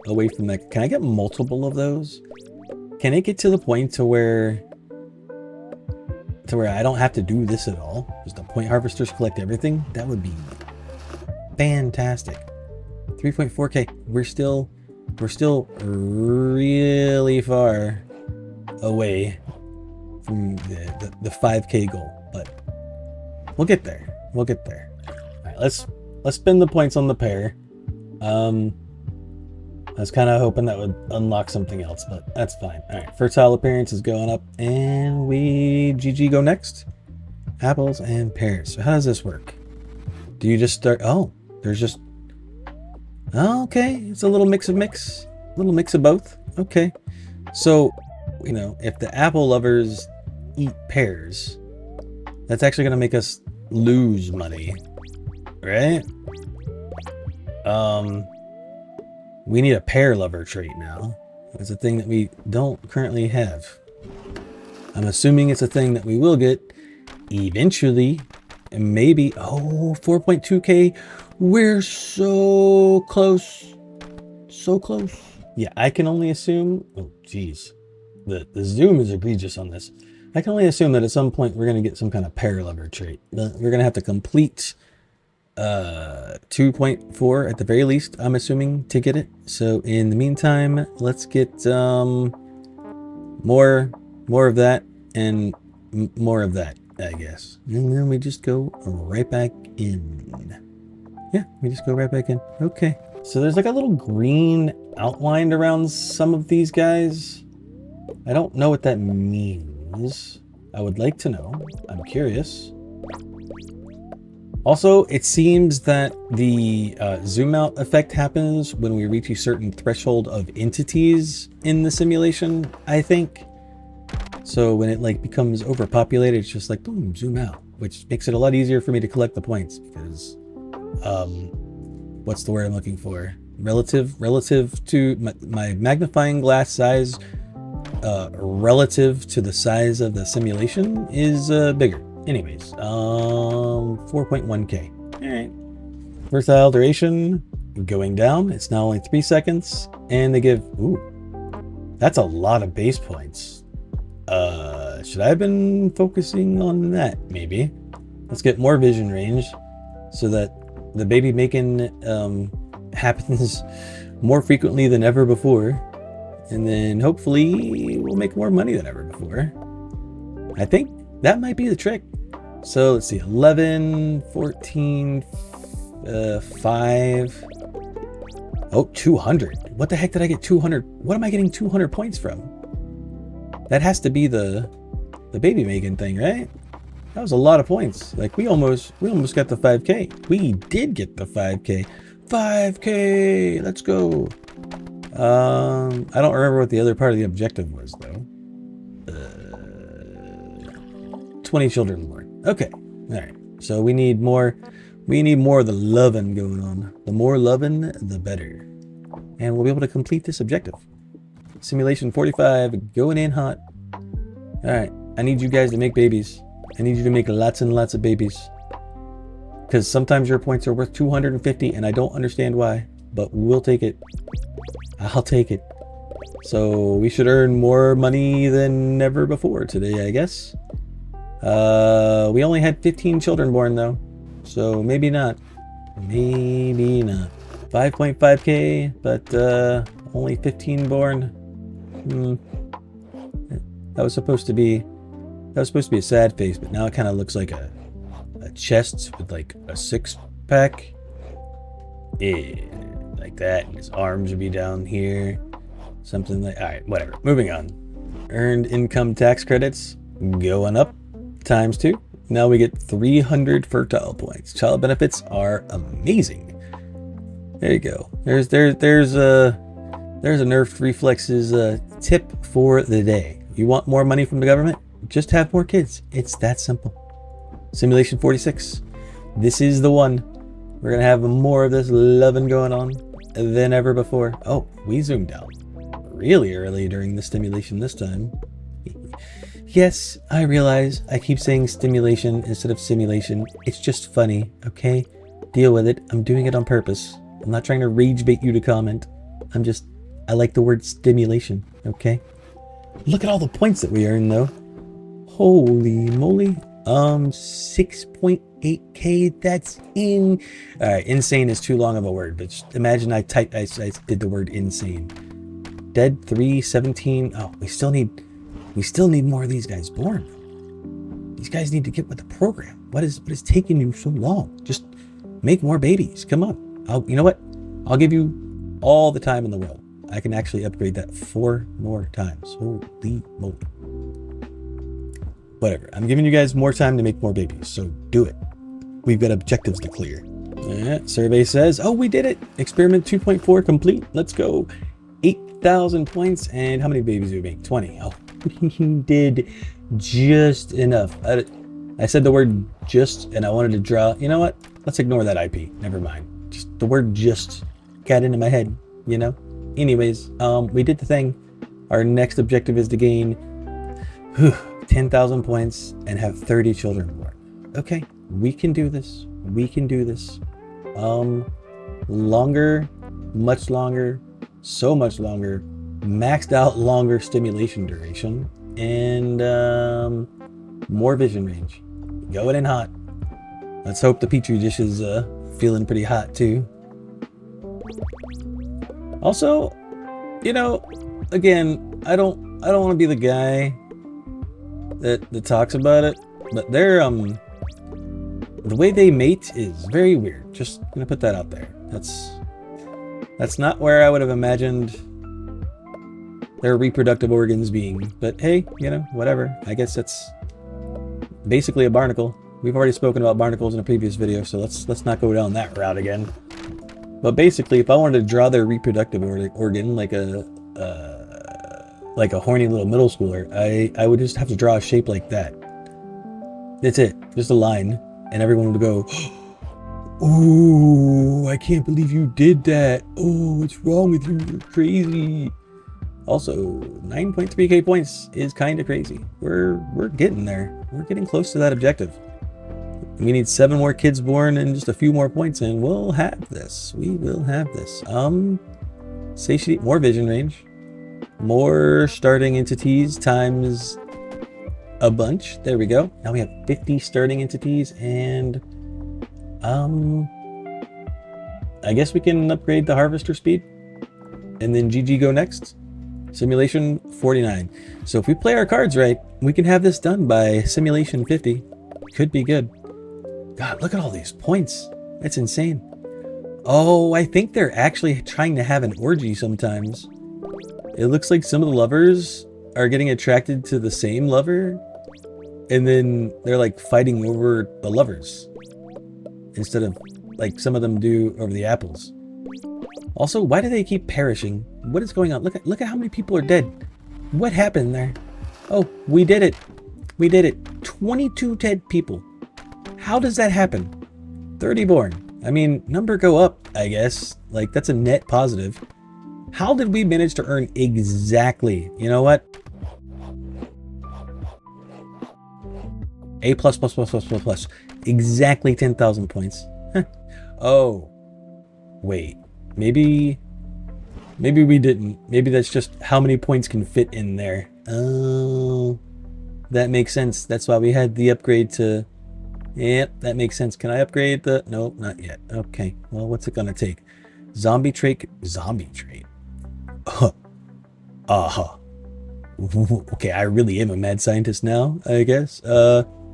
A: away from that. Can I get multiple of those? Can it get to the point to where I don't have to do this at all? Just the point harvesters collect everything? That would be fantastic. 3.4k. We're still really far away from the 5k goal, but we'll get there. We'll get there. All right, let's spend the points on the pair. I was kind of hoping that would unlock something else, but that's fine. All right, fertile appearance is going up, and we GG go next. Apples and pears. So how does this work? Do you just start? Oh, there's just. Oh, okay, it's a little mix of both. Okay, so you know, if the apple lovers eat pears, that's actually going to make us lose money, right? We need a pear lover trait now. It's a thing that we don't currently have. I'm assuming it's a thing that we will get eventually, and maybe, oh, 4.2k. We're so close. So close. Yeah, I can only assume, oh geez, the zoom is egregious on this. I can only assume that at some point we're going to get some kind of pear lover trait. But we're going to have to complete 2.4 at the very least, I'm assuming, to get it. So in the meantime, let's get more of that and more of that, I guess. And then we just go right back in. Yeah, we just go right back in. Okay. So there's like a little green outlined around some of these guys. I don't know what that means. I would like to know. I'm curious. Also, it seems that the zoom out effect happens when we reach a certain threshold of entities in the simulation, I think. So when it like becomes overpopulated, it's just like, boom, zoom out, which makes it a lot easier for me to collect the points because, what's the word I'm looking for? Relative to my magnifying glass size, relative to the size of the simulation is bigger. Anyways, 4.1k. All right. Fertile duration going down. It's now only 3 seconds, and they give. Ooh, that's a lot of base points. Should I have been focusing on that? Maybe. Let's get more vision range, so that the baby making happens more frequently than ever before, and then hopefully we'll make more money than ever before. I think that might be the trick. So let's see, 11, 14, 5. Oh, 200. What the heck did I get 200? What am I getting 200 points from? That has to be the baby making thing, right? That was a lot of points. Like we almost got the 5k. We did get the 5k. 5k, let's go. I don't remember what the other part of the objective was though. 20 children born. Okay. All right. So we need more of the loving going on. The more loving, the better. And we'll be able to complete this objective. Simulation 45 going in hot. All right. I need you guys to make babies. I need you to make lots and lots of babies. Because sometimes your points are worth 250 and I don't understand why, but we'll take it. I'll take it. So we should earn more money than ever before today, I guess. We only had 15 children born though. So maybe not. Maybe not. 5.5k, but only 15 born. That was supposed to be a sad face, but now it kind of looks like a chest with like a 6-pack. Yeah, like that. And his arms would be down here. Something like, all right, whatever. Moving on. Earned income tax credits going up ×2. Now we get 300 fertile points. Child benefits are amazing. There you go. There's a Nerfed Reflexes tip for the day. You want more money from the government? Just have more kids. It's that simple. Simulation 46. This is the one. We're gonna have more of this loving going on than ever before. Oh, we zoomed out really early during the stimulation this time. Yes, I realize I keep saying stimulation instead of simulation. It's just funny, okay? Deal with it. I'm doing it on purpose. I'm not trying to rage bait you to comment. I like the word stimulation, okay? Look at all the points that we earn though. Holy moly. 6.8k, that's alright, insane is too long of a word, but just imagine I did the word insane. Dead 317. Oh, we still need more of these guys born. These guys need to get with the program. What is taking you so long? Just make more babies. Come on. You know what? I'll give you all the time in the world. I can actually upgrade that 4 more times. Holy moly. Whatever. I'm giving you guys more time to make more babies, so do it. We've got objectives to clear. Survey says, oh, we did it. Experiment 2.4 complete. Let's go. 8,000 points. And how many babies do we make? 20. Oh, we did just enough. I said the word just, and I wanted to draw. You know what? Let's ignore that IP. Never mind. Just the word just got into my head, you know? Anyways, we did the thing. Our next objective is to gain 10,000 points and have 30 children born. Okay, we can do this. We can do this. Longer, much longer, so much longer, maxed out longer stimulation duration, and more vision range. Going in hot. Let's hope the petri dish is feeling pretty hot too. Also, you know, again, I don't want to be the guy that talks about it, but they're the way they mate is very weird. Just gonna put that out there. That's not where I would have imagined their reproductive organs being. But hey, you know, whatever. I guess that's basically a barnacle. We've already spoken about barnacles in a previous video, so let's not go down that route again. But basically, if I wanted to draw their reproductive organ like a horny little middle schooler, I would just have to draw a shape like that. That's it. Just a line. And everyone would go, oh, I can't believe you did that. Oh, what's wrong with you? You're crazy. Also, 9.3k points is kind of crazy. We're getting there. We're getting close to that objective. We need 7 more kids born and just a few more points, and we'll have this. We will have this. Satiate, more vision range. More starting entities times a bunch. There we go. Now we have 50 starting entities, and I guess we can upgrade the harvester speed and then GG go next. Simulation 49. So if we play our cards right, we can have this done by simulation 50. Could be good. God, look at all these points. That's insane. Oh, I think they're actually trying to have an orgy sometimes. It looks like some of the lovers are getting attracted to the same lover, and then they're like fighting over the lovers instead of like some of them do over the apples. Also, why do they keep perishing? What is going on? Look at how many people are dead. What happened there? Oh, we did it. We did it. 22 dead people. How does that happen? 30 born. I mean, number go up, I guess. Like, that's a net positive. How did we manage to earn exactly, you know what? A++++++. Exactly 10,000 points. Oh. Wait. Maybe we didn't. Maybe that's just how many points can fit in there. Oh. That makes sense. That's why we had the upgrade to... Yep, that makes sense. Can I upgrade the... No, not yet. Okay, well, what's it gonna take? Zombie trait. Zombie trait. Uh-huh. Okay, I really am a mad scientist now, I guess.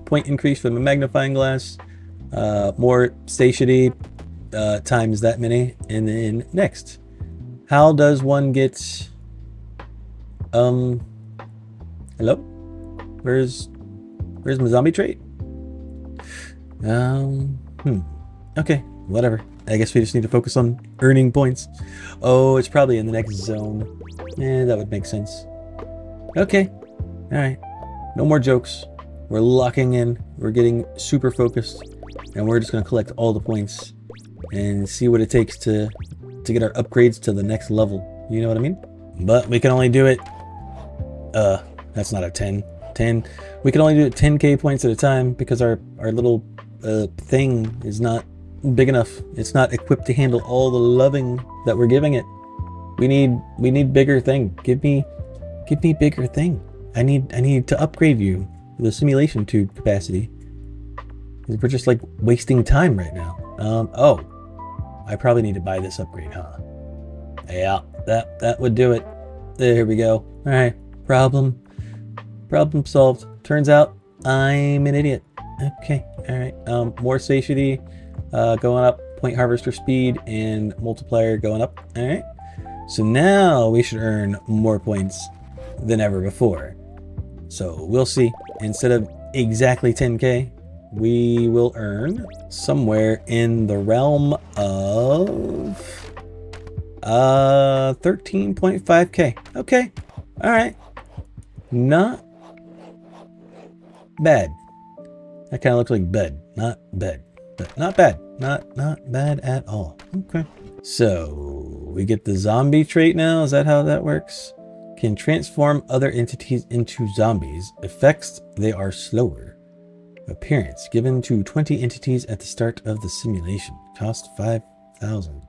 A: Point increase from a magnifying glass. More satiety times that many. And then next. How does one get... Hello? Where's my zombie trait? Okay, whatever. I guess we just need to focus on earning points. Oh, it's probably in the next zone. That would make sense. Okay. Alright. No more jokes. We're locking in. We're getting super focused. And we're just going to collect all the points. And see what it takes to get our upgrades to the next level. You know what I mean? But we can only do it... that's not a 10. 10. We can only do it 10k points at a time because our little thing is not big enough. It's not equipped to handle all the loving that we're giving it. We need bigger thing. Give me bigger thing. I need to upgrade you the simulation tube capacity. We're just like wasting time right now. Oh, I probably need to buy this upgrade, huh? Yeah, that would do it. There we go. All right, problem solved. Turns out I'm an idiot. Okay, all right. More satiety going up, point harvester speed, and multiplier going up. All right. So now we should earn more points than ever before. So we'll see. Instead of exactly 10k, we will earn somewhere in the realm of 13.5k. Okay. All right. Not bad. That kind of looks like bed, not bed, but not bad. Not bad at all. Okay. So we get the zombie trait now. Is that how that works? Can transform other entities into zombies. Effects, they are slower. Appearance, given to 20 entities at the start of the simulation. Cost 5,000.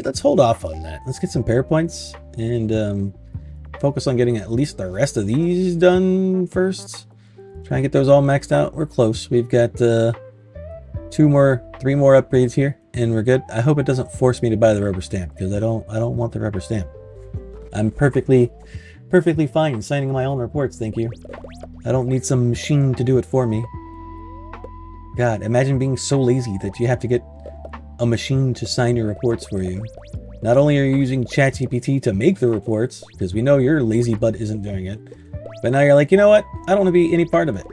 A: Let's hold off on that. Let's get some pair points and focus on getting at least the rest of these done first. Try and get those all maxed out. We're close. We've got 3 more upgrades here, and we're good. I hope it doesn't force me to buy the rubber stamp because I don't want the rubber stamp. I'm perfectly fine signing my own reports, thank you. I don't need some machine to do it for me. God, imagine being so lazy that you have to get a machine to sign your reports for you. Not only are you using ChatGPT to make the reports, because we know your lazy butt isn't doing it, but now you're like, you know what? I don't want to be any part of it.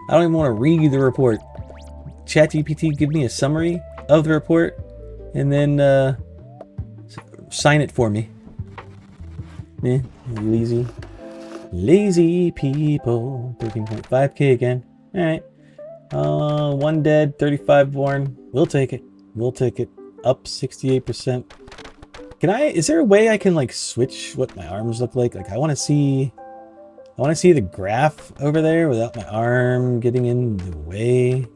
A: I don't even want to read the report. ChatGPT, give me a summary of the report, and then sign it for me. Lazy people. 13.5k again. All right. 1 dead, 35 born. We'll take it. Up 68%. Is there a way I can like switch what my arms look like? Like I want to see the graph over there without my arm getting in the way.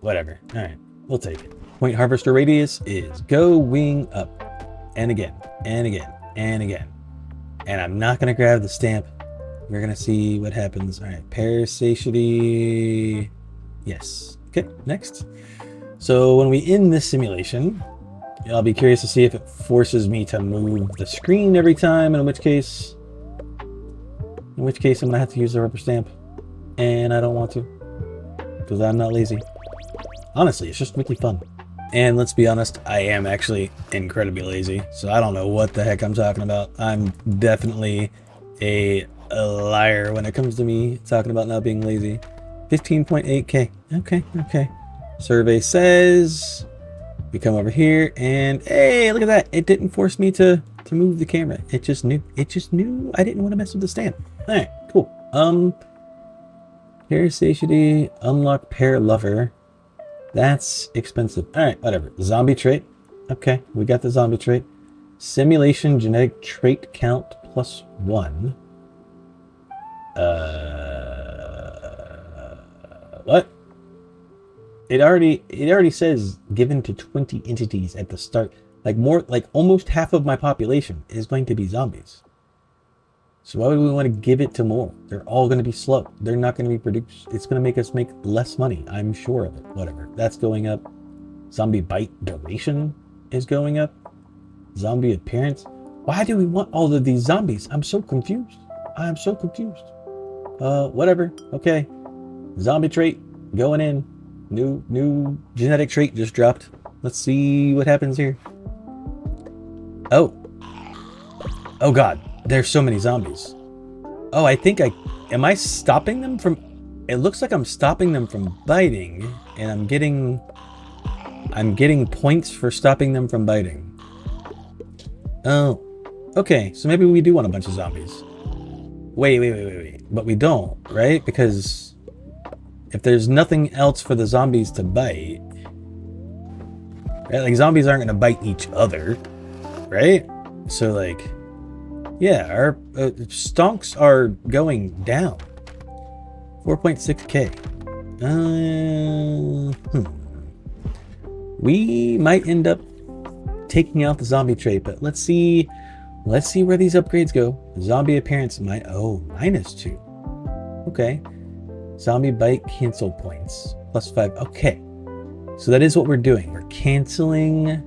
A: Whatever. All right, we'll take it. Point harvester radius is going up, and again, and again, and again. And I'm not gonna grab the stamp. We're gonna see what happens. All right, pair satiety. Yes. Okay. Next. So when we end this simulation, I'll be curious to see if it forces me to move the screen every time. In which case I'm gonna have to use the rubber stamp, and I don't want to. Because I'm not lazy. Honestly, it's just really fun. And let's be honest, I am actually incredibly lazy, so I don't know what the heck I'm talking about. I'm definitely a liar when it comes to me talking about not being lazy. 15.8k. Okay. Survey says we come over here and hey, look at that. It didn't force me to move the camera. It just knew I didn't want to mess with the stamp. All right, cool. Pair satiety, unlock pair lover. That's expensive. All right, whatever. Zombie trait. Okay, we got the zombie trait. Simulation genetic trait count +1. What? It already says given to 20 entities at the start. Like almost half of my population is going to be zombies. So why would we want to give it to more? They're all going to be slow. They're not going to be produced. It's going to make us make less money. I'm sure of it. Whatever. That's going up. Zombie bite duration is going up. Zombie appearance. Why do we want all of these zombies? I'm so confused. I'm so confused. Whatever. Okay. Zombie trait going in. New genetic trait just dropped. Let's see what happens here. Oh. Oh God. There's so many zombies. Oh, I think am I stopping them from, it looks like I'm stopping them from biting, and I'm getting points for stopping them from biting. Oh, okay. So maybe we do want a bunch of zombies. Wait. But we don't, right? Because if there's nothing else for the zombies to bite, right? Like zombies aren't going to bite each other, right? So like, yeah, our stonks are going down. 4.6k. We might end up taking out the zombie trait, but let's see where these upgrades go. Zombie appearance -2. Okay. Zombie bite cancel points +5. Okay. So that is what we're doing. We're canceling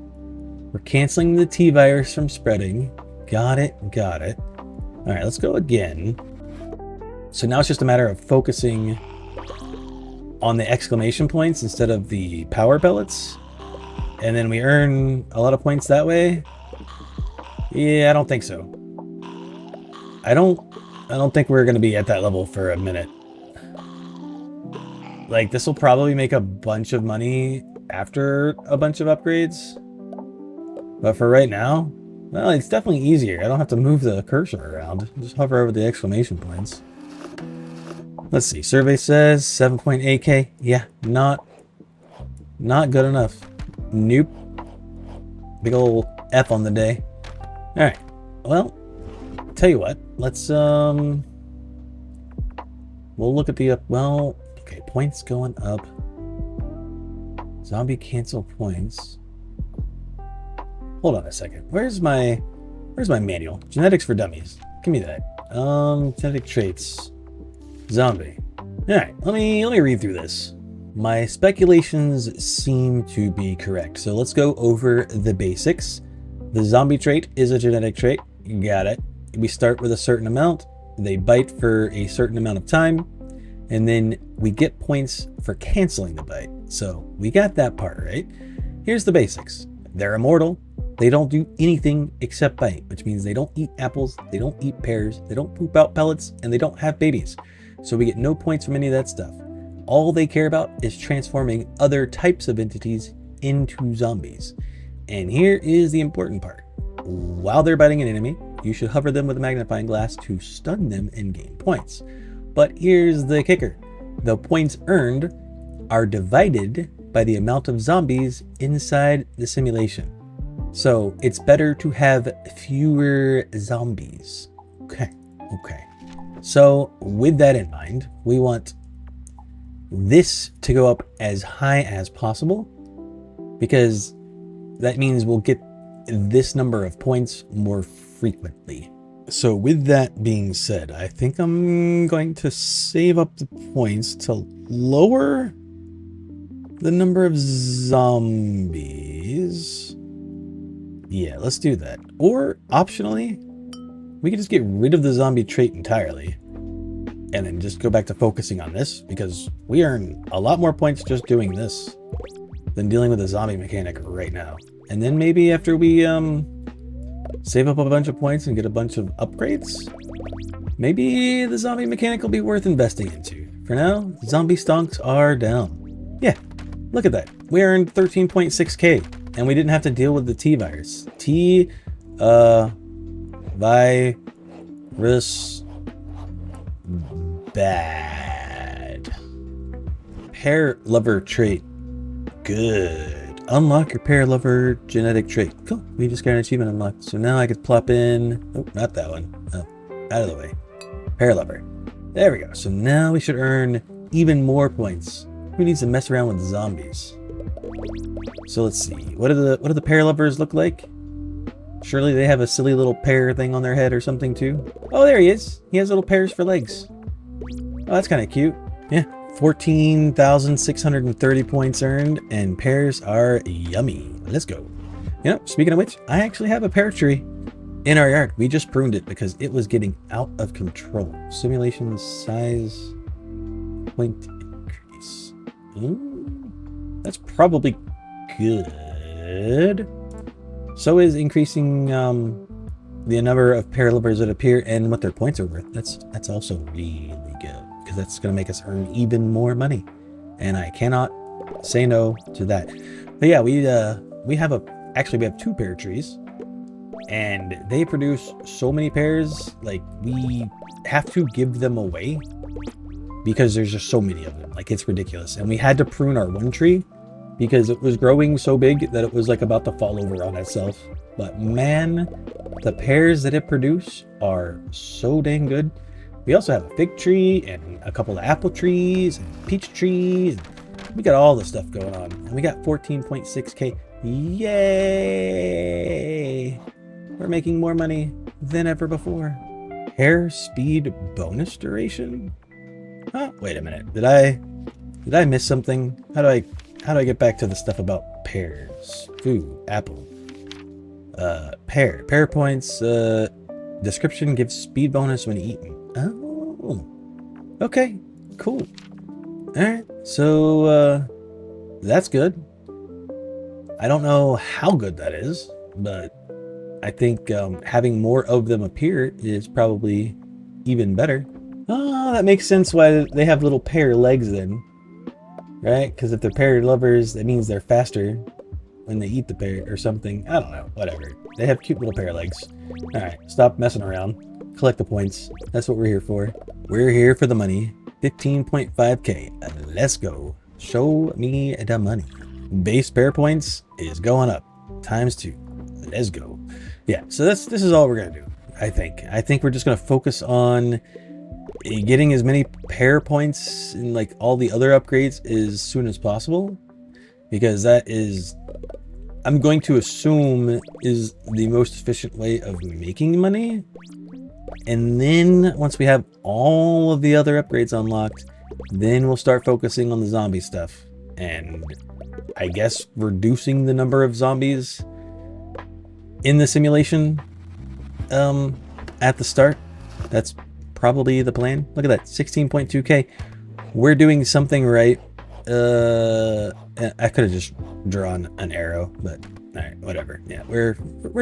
A: the T virus from spreading. Got it. All right, let's go again. So now it's just a matter of focusing on the exclamation points instead of the power pellets. And then we earn a lot of points that way. Yeah, I don't think so. I don't think we're going to be at that level for a minute. Like, this will probably make a bunch of money after a bunch of upgrades. But for right now, well, it's definitely easier. I don't have to move the cursor around. Just hover over the exclamation points. Let's see. Survey says 7.8k. Yeah, not good enough. Nope. Big ol' F on the day. All right. Well, tell you what. Let's we'll look at the okay, points going up. Zombie cancel points. Hold on a second. Where's my manual? Genetics for dummies. Give me that. Genetic traits. Zombie. All right, let me read through this. My speculations seem to be correct. So let's go over the basics. The zombie trait is a genetic trait. Got it. We start with a certain amount. They bite for a certain amount of time, and then we get points for canceling the bite. So we got that part, right? Here's the basics. They're immortal. They don't do anything except bite, which means they don't eat apples, they don't eat pears, they don't poop out pellets, and they don't have babies. So we get no points from any of that stuff. All they care about is transforming other types of entities into zombies. And here is the important part. While they're biting an enemy, you should hover them with a magnifying glass to stun them and gain points. But here's the kicker. The points earned are divided by the amount of zombies inside the simulation. So it's better to have fewer zombies. Okay. So with that in mind, we want this to go up as high as possible, because that means we'll get this number of points more frequently. So with that being said, I think I'm going to save up the points to lower the number of zombies. Yeah, let's do that. Or optionally, we could just get rid of the zombie trait entirely and then just go back to focusing on this, because we earn a lot more points just doing this than dealing with the zombie mechanic right now. And then maybe after we save up a bunch of points and get a bunch of upgrades, maybe the zombie mechanic will be worth investing into. For now, zombie stonks are down. Yeah, look at that. We earned 13.6k. And we didn't have to deal with the T virus. Virus bad. Pair lover trait. Good. Unlock your pair lover genetic trait. Cool. We just got an achievement unlocked. So now I could plop in. Oh, not that one. Oh, out of the way. Pair lover. There we go. So now we should earn even more points. Who needs to mess around with zombies? So let's see. What do the pair lovers look like? Surely they have a silly little pear thing on their head or something too. Oh, there he is. He has little pears for legs. Oh, that's kind of cute. Yeah, 14,630 points earned, and pears are yummy. Let's go. You know, speaking of which, I actually have a pear tree in our yard. We just pruned it because it was getting out of control. Simulation size point increase. Ooh, that's probably good. So is increasing the number of pear lovers that appear and what their points are worth. That's also really good because that's going to make us earn even more money, and I cannot say no to that. But yeah, we have two pear trees, and they produce so many pears. Like, we have to give them away because there's just so many of them. Like, it's ridiculous. And we had to prune our one tree because it was growing so big that it was like about to fall over on itself. But man, the pears that it produces are so dang good. We also have a fig tree and a couple of apple trees and peach trees. We got all the stuff going on, and we got 14.6k. Yay! We're making more money than ever before. Hair speed bonus duration? Oh, wait a minute. Did I miss something? How do I get back to the stuff about pears? Food, apple. Pear points. Description gives speed bonus when eaten. Oh, okay, cool. All right, so that's good. I don't know how good that is, but I think having more of them appear is probably even better. Oh, that makes sense why they have little pear legs then, right? Because if they're pear lovers, that means they're faster when they eat the pear or something. I don't know, whatever. They have cute little pear legs. All right, stop messing around. Collect the points. That's what we're here for. We're here for the money. 15.5k. Let's go. Show me the money. Base pear points is going up ×2. Let's go. Yeah, so this is all we're gonna do. I think we're just gonna focus on getting as many pear points and like all the other upgrades as soon as possible, because that is, I'm going to assume, is the most efficient way of making money. And then once we have all of the other upgrades unlocked, then we'll start focusing on the zombie stuff, and I guess reducing the number of zombies in the simulation at the start. That's probably the plan. Look at that, 16.2k. We're doing something right. I could have just drawn an arrow, but all right, whatever. Yeah, we're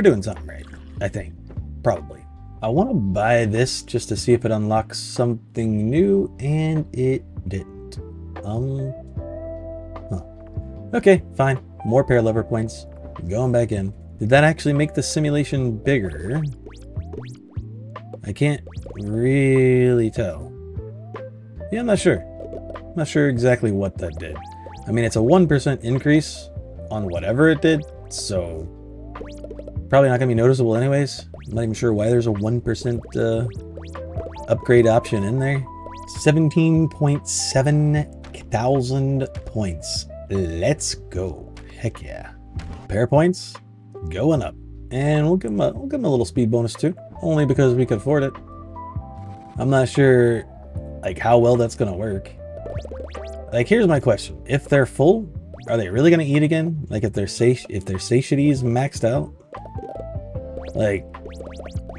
A: doing something right, I think. Probably. I want to buy this just to see if it unlocks something new, and it didn't. Okay, fine. More pear lover points. Going back in. Did that actually make the simulation bigger? I can't really tell. Yeah, I'm not sure. I'm not sure exactly what that did. I mean, it's a 1% increase on whatever it did, so probably not gonna be noticeable anyways. I'm not even sure why there's a 1% upgrade option in there. 17.7 thousand points. Let's go. Heck yeah. Pear points going up. And we'll give them a little speed bonus too, only because we could afford it. I'm not sure like how well that's gonna work. Like, here's my question. If they're full, are they really gonna eat again? Like, if their satiety is maxed out? Like,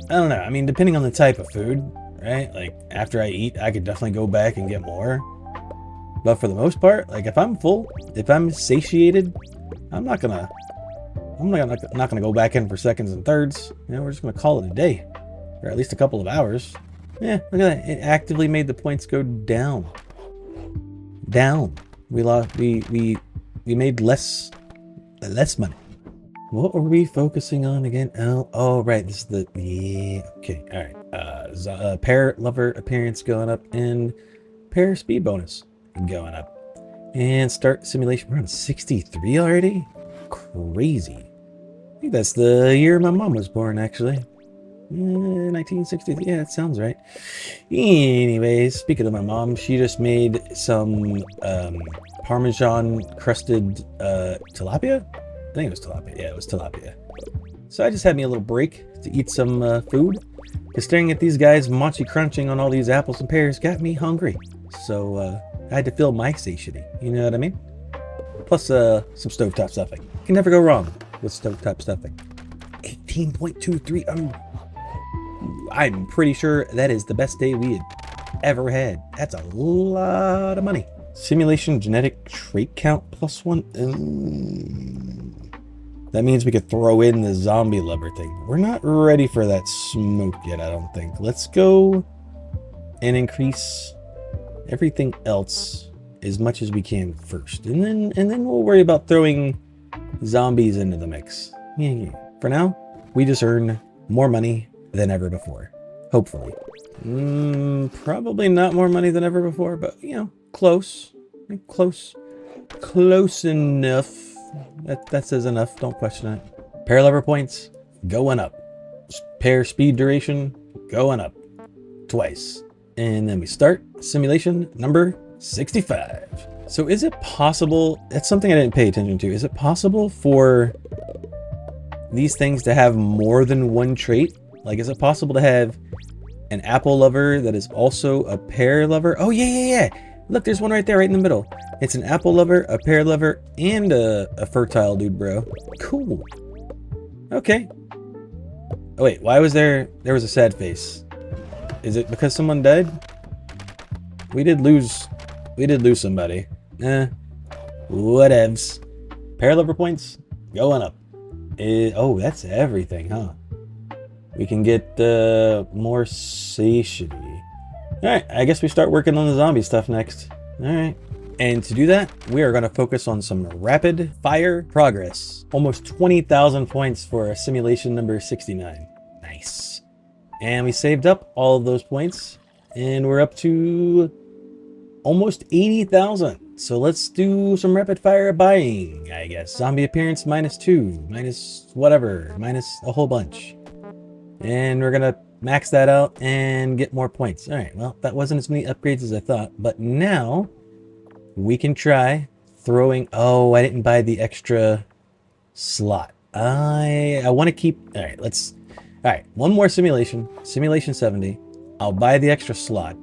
A: I don't know. I mean, depending on the type of food, right? Like, after I eat, I could definitely go back and get more. But for the most part, like, if I'm full, if I'm satiated, I'm not gonna go back in for seconds and thirds. You know, we're just gonna call it a day, or at least a couple of hours. Yeah, look at that. It actively made the points go down. We made less money. What were we focusing on again? Oh, right. This is okay. All right. Pear lover appearance going up, and pear speed bonus going up. And start simulation. We're on 63 already? Crazy. I think that's the year my mom was born, actually. 1963. Yeah, that sounds right. Anyways, speaking of my mom, she just made some Parmesan crusted tilapia. I think it was tilapia. Yeah, it was tilapia. So I just had me a little break to eat some food. Because staring at these guys mochi crunching on all these apples and pears got me hungry. So I had to fill my satiety, you know what I mean? Plus some stovetop stuffing. Can never go wrong with stovetop stuffing. 18.230. I'm pretty sure that is the best day we had ever had. That's a lot of money. Simulation genetic trait count +1. That means we could throw in the zombie lover thing. We're not ready for that smoke yet, I don't think. Let's go and increase everything else as much as we can first. And then we'll worry about throwing zombies into the mix. Yeah. For now, we just earn more money than ever before. Hopefully. Probably not more money than ever before, but you know, close. Close enough. That says enough. Don't question it. Pair lever points going up. Pair speed duration going up twice. And then we start simulation number 65. So is it possible, that's something I didn't pay attention to. Is it possible for these things to have more than one trait? Like, is it possible to have an apple lover that is also a pear lover? Oh, yeah. Look, there's one right there, right in the middle. It's an apple lover, a pear lover, and a fertile dude, bro. Cool. Okay. Oh, wait, why was there was a sad face? Is it because someone died? We did lose somebody. Whatevs. Pair lover points going up. Oh, that's everything, huh? We can get more satiety. Alright, I guess we start working on the zombie stuff next. Alright. And to do that, we are going to focus on some rapid fire progress. Almost 20,000 points for simulation number 69. Nice. And we saved up all of those points. And we're up to almost 80,000. So let's do some rapid fire buying, I guess. Zombie appearance -2, minus whatever, minus a whole bunch. And we're going to max that out and get more points. All right, well, that wasn't as many upgrades as I thought. But now we can try throwing... Oh, I didn't buy the extra slot. I want to keep... All right, let's... All right, one more simulation. Simulation 70. I'll buy the extra slot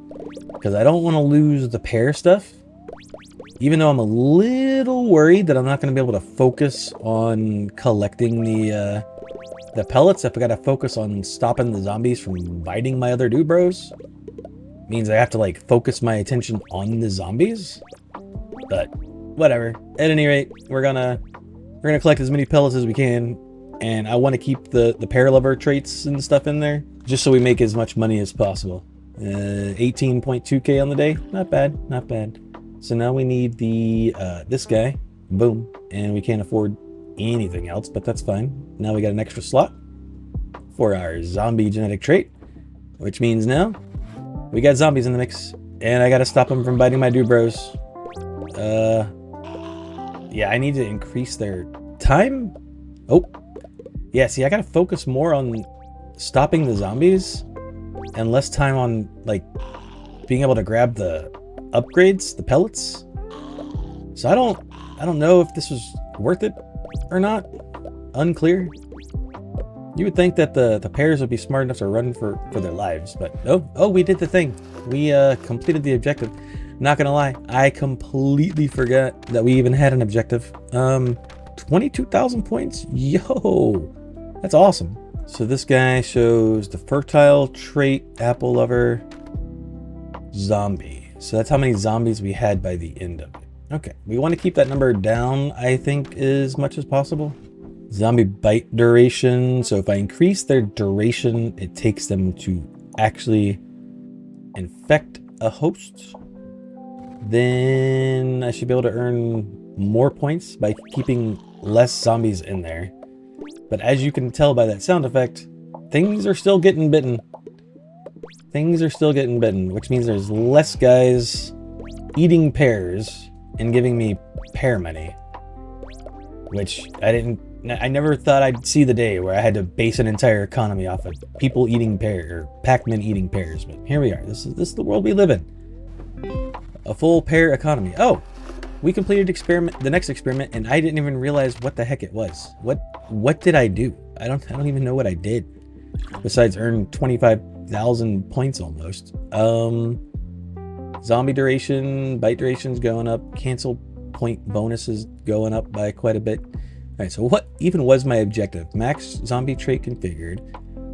A: because I don't want to lose the pear stuff. Even though I'm a little worried that I'm not going to be able to focus on collecting the pellets. If I got to focus on stopping the zombies from biting my other dude bros, means I have to like focus my attention on the zombies. But whatever. At any rate, we're gonna collect as many pellets as we can, and I want to keep the pear lover traits and stuff in there just so we make as much money as possible. 18.2k on the day. Not bad. Not bad. So now we need the this guy. Boom. And we can't afford anything else, but that's fine. Now we got an extra slot for our zombie genetic trait, which means now we got zombies in the mix, and I gotta stop them from biting my dude bros. Yeah, I need to increase their time. Oh, yeah. See, I gotta focus more on stopping the zombies and less time on like being able to grab the upgrades, the pellets. So I don't know if this was worth it or not. Unclear. You would think that the pears would be smart enough to run for their lives, but oh, we did the thing. We completed the objective. Not gonna lie, I completely forgot that we even had an objective. 22,000 points. Yo, that's awesome. So this guy shows the fertile trait, apple lover, zombie. So that's how many zombies we had by the end of it. Okay, we want to keep that number down, I think, as much as possible. Zombie bite duration. So if I increase their duration, it takes them to actually infect a host. Then I should be able to earn more points by keeping less zombies in there. But as you can tell by that sound effect, things are still getting bitten. Things are still getting bitten, which means there's less guys eating pears and giving me pear money. Which I never thought I'd see the day where I had to base an entire economy off of people eating pear, or Pac-Man eating pears. But here we are. This is the world we live in. A full pear economy. Oh, we completed the next experiment, and I didn't even realize what the heck it was. What did I do? I don't even know what I did besides earn 25,000 points almost. Zombie duration, bite duration's going up, cancel point bonuses going up by quite a bit. All right, so what even was my objective? Max zombie trait configured,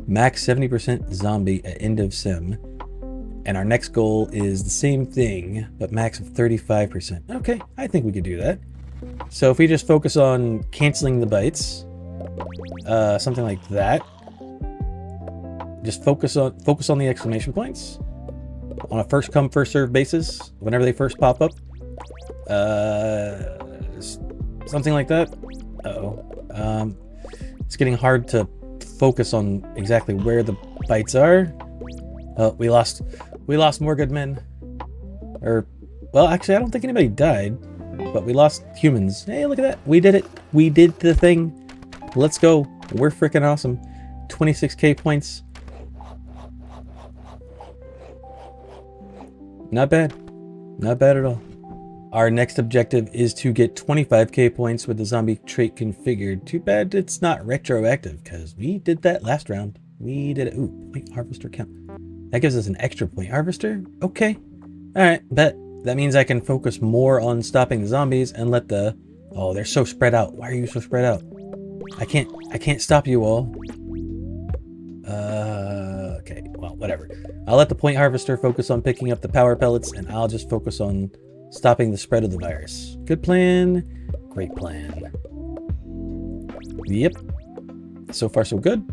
A: max 70% zombie at end of sim, and our next goal is the same thing, but max of 35%. Okay, I think we could do that. So if we just focus on canceling the bites, something like that, just focus on the exclamation points on a first come first serve basis whenever they first pop up, something like that. It's getting hard to focus on exactly where the bites are. We lost more good men, or well, actually I don't think anybody died, but we lost humans. Hey, look at that, we did it, we did the thing. Let's go, we're freaking awesome. 26k points. Not bad. Not bad at all. Our next objective is to get 25k points with the zombie trait configured. Too bad it's not retroactive, because we did that last round. We did it. Ooh, point harvester count. That gives us an extra point harvester? Okay. Alright, bet. That means I can focus more on stopping the zombies and let the... Oh, they're so spread out. Why are you so spread out? I can't stop you all. Okay, well, whatever. I'll let the point harvester focus on picking up the power pellets, and I'll just focus on stopping the spread of the virus. Good plan. Great plan. Yep. So far, so good.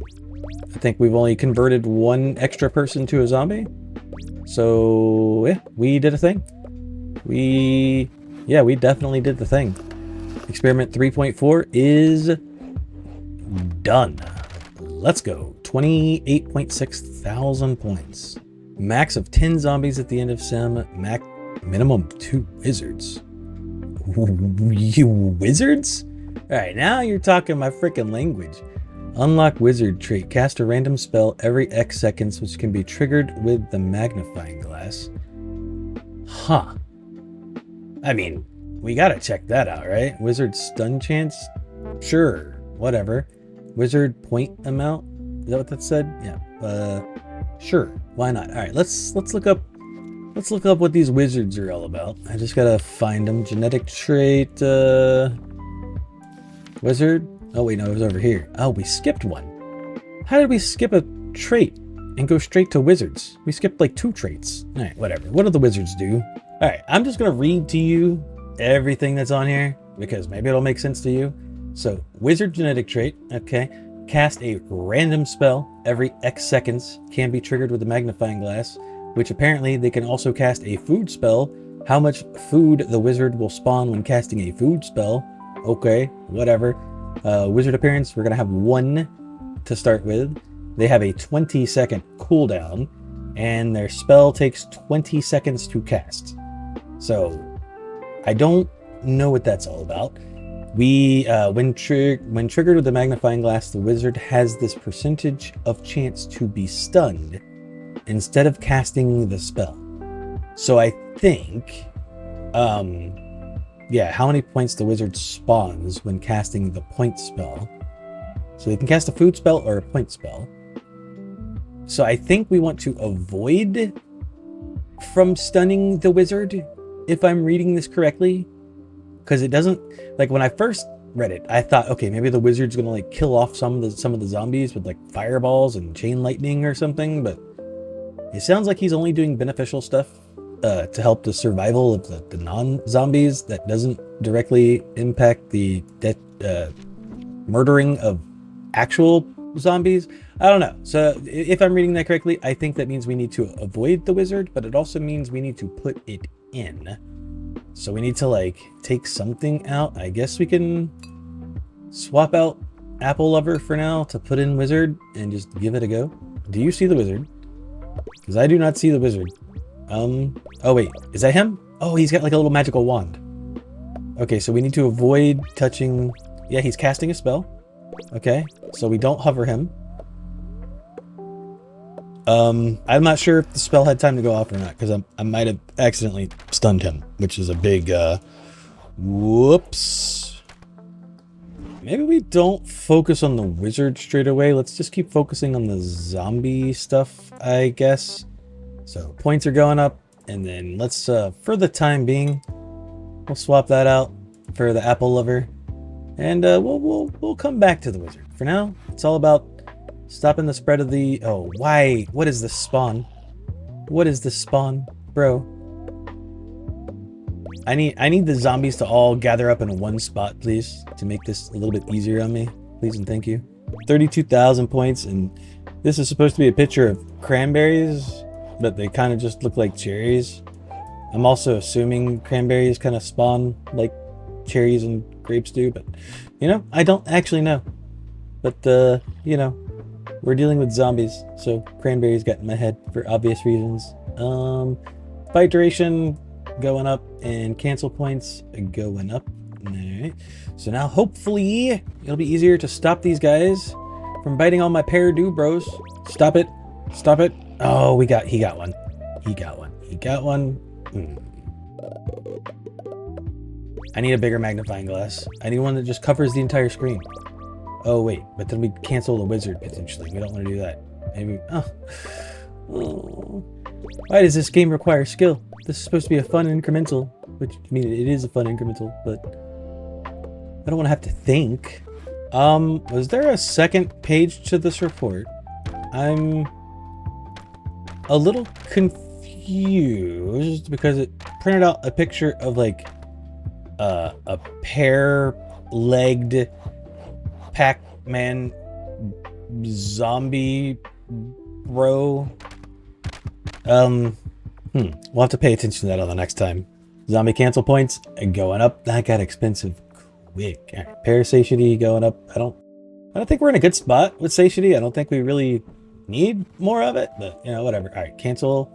A: I think we've only converted one extra person to a zombie. So, yeah, we did a thing. We definitely did the thing. Experiment 3.4 is done. Let's go. 28.6 thousand points. Max of 10 zombies at the end of sim. Minimum 2 wizards. You wizards? Alright, now you're talking my freaking language. Unlock wizard trait. Cast a random spell every X seconds, which can be triggered with the magnifying glass. Huh. I mean, we gotta check that out, right? Wizard stun chance? Sure. Whatever. Wizard point amount? Is that what that said? Yeah. Sure. Why not? Alright, let's look up what these wizards are all about. I just gotta find them. Genetic trait, wizard. Oh wait, no, it was over here. Oh, we skipped one. How did we skip a trait and go straight to wizards? We skipped like 2 traits. All right, whatever. What do the wizards do? All right, I'm just gonna read to you everything that's on here because maybe it'll make sense to you. So, wizard genetic trait, okay. Cast a random spell every X seconds, can be triggered with a magnifying glass, which apparently they can also cast a food spell. How much food the wizard will spawn when casting a food spell. Okay, whatever. Wizard appearance, we're gonna have 1 to start with. They have a 20-second cooldown, and their spell takes 20 seconds to cast. So, I don't know what that's all about. When triggered with the magnifying glass, the wizard has this percentage of chance to be stunned instead of casting the spell. So I think, how many points the wizard spawns when casting the point spell. So they can cast a food spell or a point spell. So I think we want to avoid from stunning the wizard, if I'm reading this correctly. Because it doesn't, like when I first read it, I thought, okay, maybe the wizard's gonna like kill off some of the zombies with like fireballs and chain lightning or something, but it sounds like he's only doing beneficial stuff to help the survival of the non-zombies that doesn't directly impact the murdering of actual zombies. I don't know. So if I'm reading that correctly, I think that means we need to avoid the wizard, but it also means we need to put it in. So we need to like take something out. I guess we can swap out Apple Lover for now to put in wizard and just give it a go. Do you see the wizard? Because I do not see the wizard. Oh wait, is that him? Oh, he's got like a little magical wand. Okay, so we need to avoid touching... Yeah, he's casting a spell. Okay, so we don't hover him. I'm not sure if the spell had time to go off or not, because I might have accidentally stunned him, which is a big, whoops. Maybe we don't focus on the wizard straight away. Let's just keep focusing on the zombie stuff, I guess. So points are going up, and then let's, for the time being, we'll swap that out for the apple lover, and we'll come back to the wizard. For now, it's all about stopping the spread of the. Oh, why? What is this spawn? What is this spawn, bro? I need the zombies to all gather up in one spot, please, to make this a little bit easier on me. Please and thank you. 32,000 points, and this is supposed to be a picture of cranberries, but they kind of just look like cherries. I'm also assuming cranberries kind of spawn like cherries and grapes do, but, you know, I don't actually know. But, you know, we're dealing with zombies, so cranberries got in my head for obvious reasons. Fight duration going up, and cancel points going up. Alright, so now hopefully it'll be easier to stop these guys from biting all my pear-do bros. Stop it. Stop it. Oh, he got one. He got one. I need a bigger magnifying glass. I need one that just covers the entire screen. Oh wait, but then we cancel the wizard potentially. We don't want to do that. Maybe. Oh. Why does this game require skill? This is supposed to be a fun incremental, which, I mean, it is a fun incremental, but I don't want to have to think. Was there a second page to this report? I'm a little confused because it printed out a picture of like a pear-legged Pac-Man zombie bro. We'll have to pay attention to that on the next time. Zombie cancel points going up. That got expensive quick. All right, pear satiety going up. I don't think we're in a good spot with satiety. I don't think we really need more of it, but you know, whatever. All right, cancel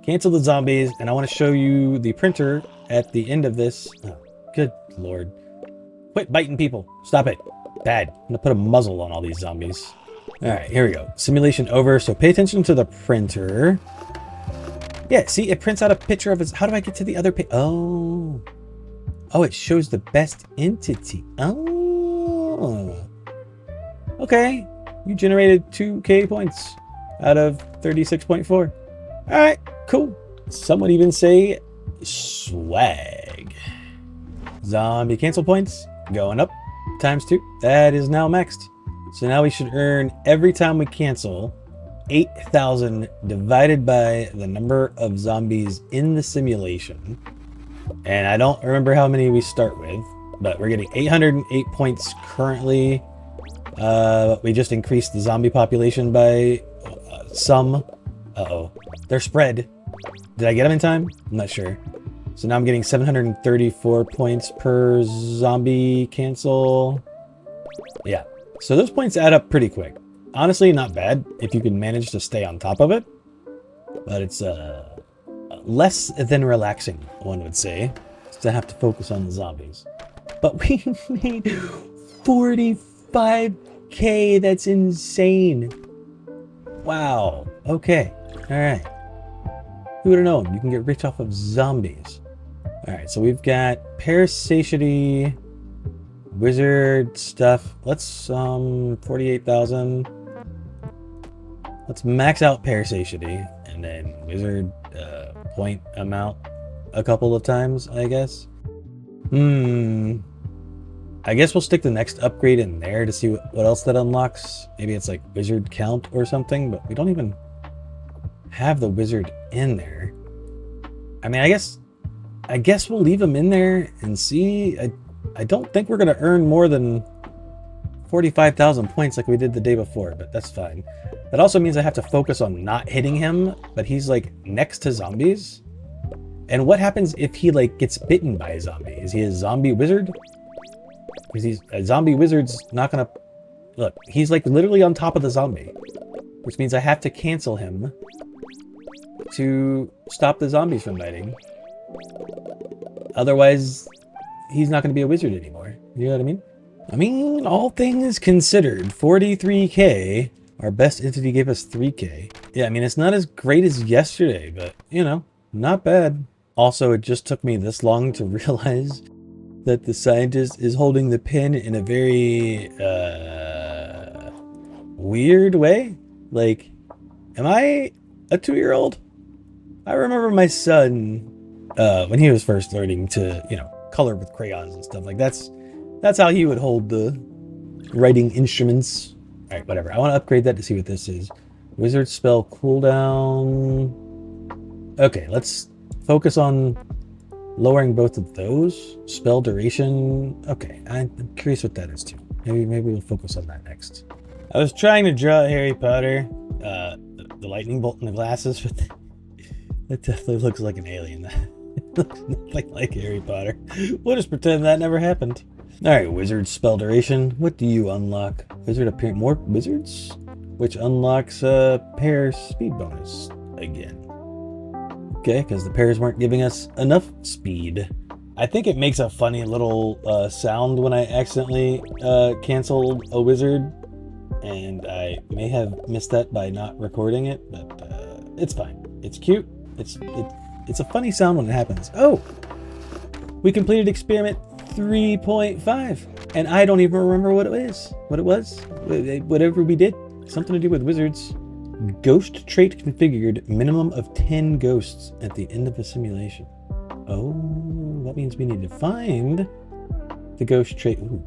A: the zombies, and I want to show you the printer at the end of this. Oh, good lord. Quit biting people. Stop it. Bad. I'm gonna put a muzzle on all these zombies. All right, here we go. Simulation over. So pay attention to the printer. Yeah, see, it prints out a picture of his. How do I get to the other page? Oh, it shows the best entity. Oh, okay. You generated 2K points out of 36.4. All right, cool. Some would even say swag. Zombie cancel points going up ×2. That is now maxed. So now we should earn every time we cancel 8,000 divided by the number of zombies in the simulation. And I don't remember how many we start with, but we're getting 808 points currently. We just increased the zombie population by some. Uh-oh. They're spread. Did I get them in time? I'm not sure. So now I'm getting 734 points per zombie cancel. Yeah. So those points add up pretty quick. Honestly, not bad if you can manage to stay on top of it. But it's less than relaxing, one would say, to have to focus on the zombies. But we made 45K. That's insane. Wow. Okay. All right. Who would have known? You can get rich off of zombies. All right. So we've got pear satiety, wizard stuff. Let's 48,000. Let's max out pear satiety and then wizard point amount a couple of times, I guess. I guess we'll stick the next upgrade in there to see what else that unlocks. Maybe it's like wizard count or something, but we don't even have the wizard in there. I mean, I guess we'll leave them in there and see. I don't think we're gonna earn more than 45,000 points like we did the day before, but that's fine. That also means I have to focus on not hitting him, but he's like next to zombies. And what happens if he like gets bitten by a zombie? Is he a zombie wizard? Because he's a zombie wizard's not gonna look. He's like literally on top of the zombie, which means I have to cancel him to stop the zombies from biting. Otherwise, he's not going to be a wizard anymore. You know what I mean? I mean, all things considered, 43K. Our best entity gave us 3K. Yeah, I mean, it's not as great as yesterday, but, you know, not bad. Also, it just took me this long to realize that the scientist is holding the pen in a very weird way. Like, am I a 2-year-old? I remember my son when he was first learning to, color with crayons and stuff. Like that's how he would hold the writing instruments. All right, whatever. I want to upgrade that to see what this is. Wizard spell cooldown. Okay, let's focus on lowering both of those. Spell duration. Okay, I'm curious what that is too. Maybe we'll focus on that next. I was trying to draw Harry Potter, the lightning bolt in the glasses, but that definitely looks like an alien. It looks nothing like Harry Potter. We'll just pretend that never happened. Alright, wizard spell duration. What do you unlock? Wizard appearance. More wizards? Which unlocks a pair speed bonus again. Okay, because the pairs weren't giving us enough speed. I think it makes a funny little sound when I accidentally cancel a wizard. And I may have missed that by not recording it, but it's fine. It's cute. It's a funny sound when it happens. Oh! We completed experiment 3.5, and I don't even remember what it was. Whatever we did. Something to do with wizards. Ghost trait configured. Minimum of 10 ghosts at the end of a simulation. Oh, that means we need to find the ghost trait. Ooh.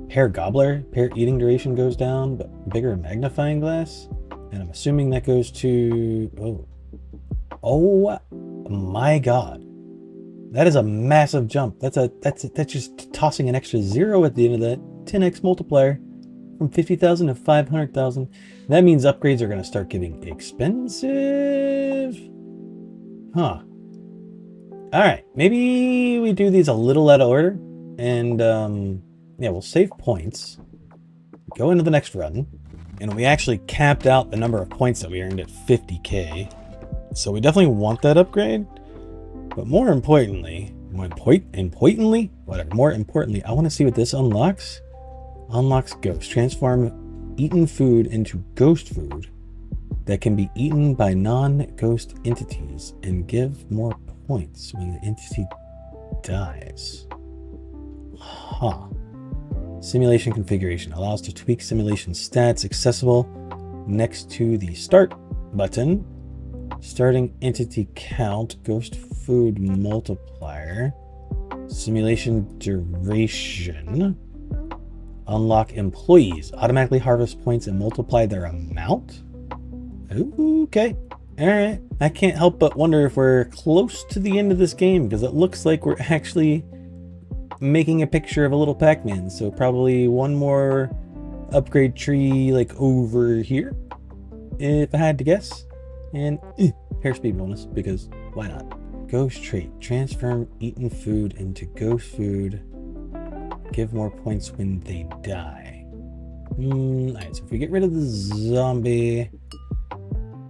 A: Pear gobbler. Pear eating duration goes down, but bigger magnifying glass. And I'm assuming that goes to... Oh my god. That is a massive jump. That's just tossing an extra 0 at the end of that 10x multiplier from 50,000 to 500,000. That means upgrades are going to start getting expensive. Huh. All right, maybe we do these a little out of order, and yeah, we'll save points, go into the next run, and we actually capped out the number of points that we earned at 50k. So we definitely want that upgrade. But more importantly, I want to see what this unlocks. Unlocks ghost. Transform eaten food into ghost food that can be eaten by non-ghost entities and give more points when the entity dies. Huh. Simulation configuration allows to tweak simulation stats accessible next to the start button. Starting entity count, ghost food multiplier, simulation duration, unlock employees, automatically harvest points and multiply their amount. Ooh, okay, all right. I can't help but wonder if we're close to the end of this game, because it looks like we're actually making a picture of a little Pac-Man. So probably one more upgrade tree like over here, if I had to guess. And hair speed bonus, because why not? Ghost trait. Transform eaten food into ghost food. Give more points when they die. Alright, so if we get rid of the zombie,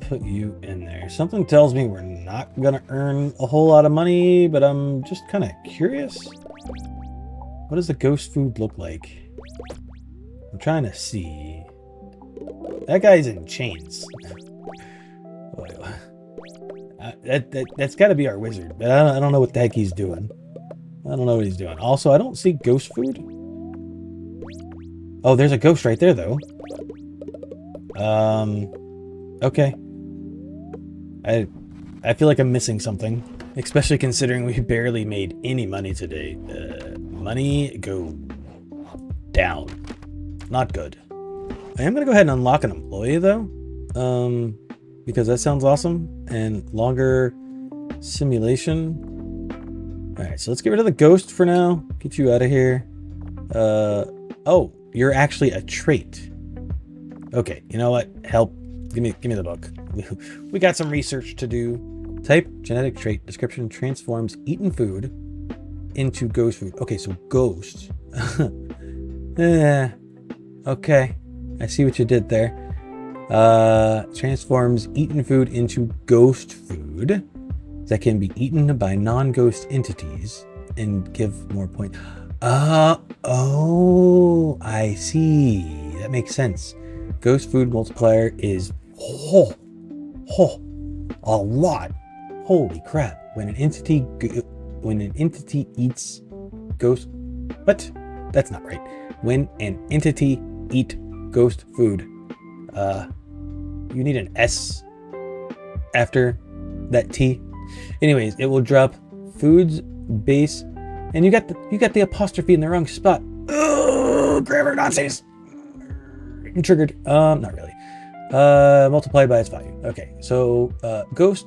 A: put you in there. Something tells me we're not gonna earn a whole lot of money, but I'm just kind of curious. What does the ghost food look like? I'm trying to see. That guy's in chains. That's got to be our wizard, but I don't know what the heck he's doing. I don't know what he's doing. Also, I don't see ghost food. Oh, there's a ghost right there, though. Okay. I feel like I'm missing something, especially considering we barely made any money today. Money go down. Not good. I am gonna go ahead and unlock an employee, though. Because that sounds awesome. And longer simulation. Alright, so let's get rid of the ghost for now. Get you out of here. Oh, you're actually a trait. Okay, you know what? Help. Give me the book. We got some research to do. Type genetic trait. Description transforms eaten food into ghost food. Okay, so ghost. Okay. I see what you did there. Transforms eaten food into ghost food that can be eaten by non-ghost entities and give more points. Oh, I see. That makes sense. Ghost food multiplier is a lot. Holy crap. When an entity eats ghost... What? That's not right. When an entity eat ghost food. You need an S after that T. Anyways, it will drop foods base, and you got the apostrophe in the wrong spot. Oh, grammar Nazis. I'm triggered. Not really. Multiplied by its value. Okay, so ghost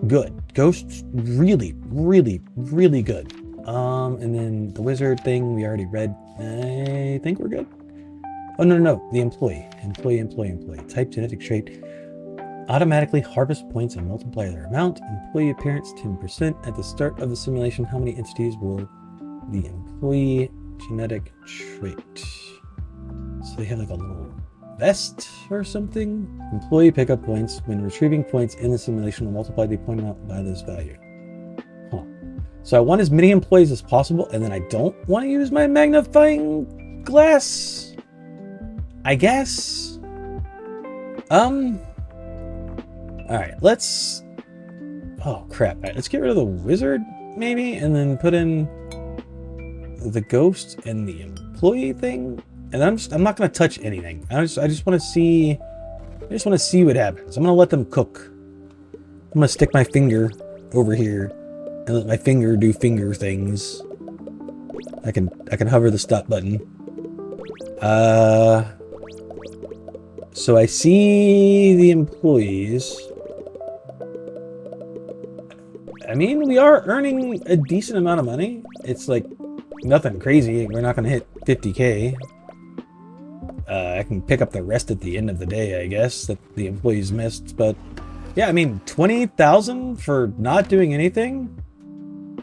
A: good. Ghosts really, really, really good. And then the wizard thing we already read. I think we're good. Oh no, the employee. Type genetic trait. Automatically harvest points and multiply their amount. Employee appearance 10%. At the start of the simulation, how many entities will the employee genetic trait? So they have like a little vest or something. Employee pickup points. When retrieving points in the simulation, will multiply the point amount by this value. Huh. So I want as many employees as possible, and then I don't want to use my magnifying glass, I guess. All right, let's... Oh, crap. All right, let's get rid of the wizard, maybe, and then put in the ghost and the employee thing. And I'm not going to touch anything. I just want to see... I just want to see what happens. I'm going to let them cook. I'm going to stick my finger over here and let my finger do finger things. I can hover the stop button. So I see the employees. I mean, we are earning a decent amount of money. It's like nothing crazy. We're not going to hit 50K. I can pick up the rest at the end of the day, I guess, that the employees missed. But yeah, I mean, 20,000 for not doing anything,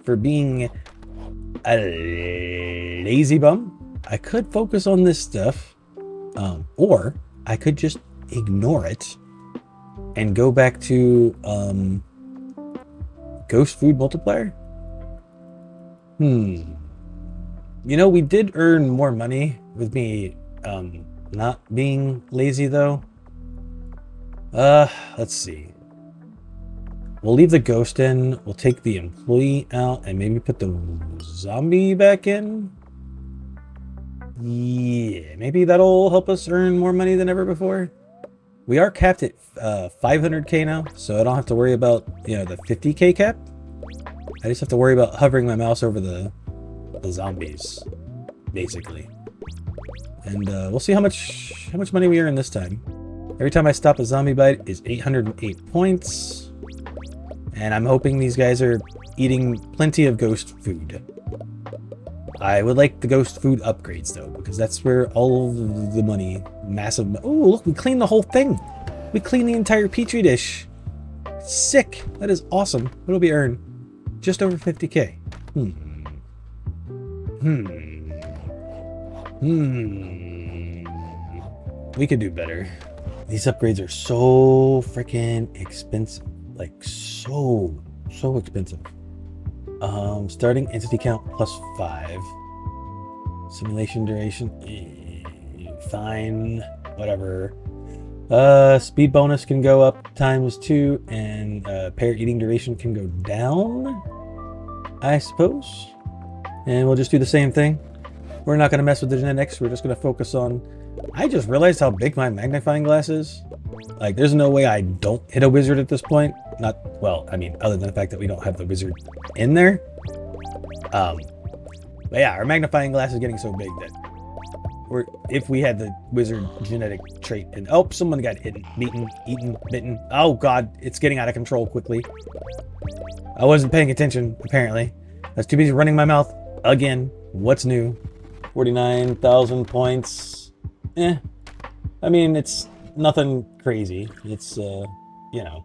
A: for being a lazy bum. I could focus on this stuff, or I could just ignore it and go back to ghost food multiplier. You know, we did earn more money with me not being lazy, though. Let's see. We'll leave the ghost in. We'll take the employee out and maybe put the zombie back in. Yeah, maybe that'll help us earn more money than ever before. We are capped at 500K now, so I don't have to worry about, you know, the 50K cap. I just have to worry about hovering my mouse over the zombies, basically. And we'll see how much money we earn this time. Every time I stop a zombie bite is 808 points. And I'm hoping these guys are eating plenty of ghost food. I would like the ghost food upgrades, though, because that's where all of the money, massive... Oh, look, we cleaned the whole thing. We cleaned the entire petri dish. Sick. That is awesome. What will we earn? Just over 50K. We could do better. These upgrades are so freaking expensive. Like, so expensive. Starting entity count +5. Simulation duration, fine, whatever. Speed bonus can go up ×2, and pair eating duration can go down, I suppose. And we'll just do the same thing. We're not going to mess with the genetics. We're just going to focus on... I just realized how big my magnifying glass is. Like, there's no way I don't hit a wizard at this point. Not, well, I mean, other than the fact that we don't have the wizard in there. But yeah, our magnifying glass is getting so big that if we had the wizard genetic trait, and oh, someone got hidden, eaten, bitten. Oh god, it's getting out of control quickly. I wasn't paying attention, apparently. I was too busy running my mouth again. What's new? 49,000 points. I mean, it's nothing crazy. It's, you know,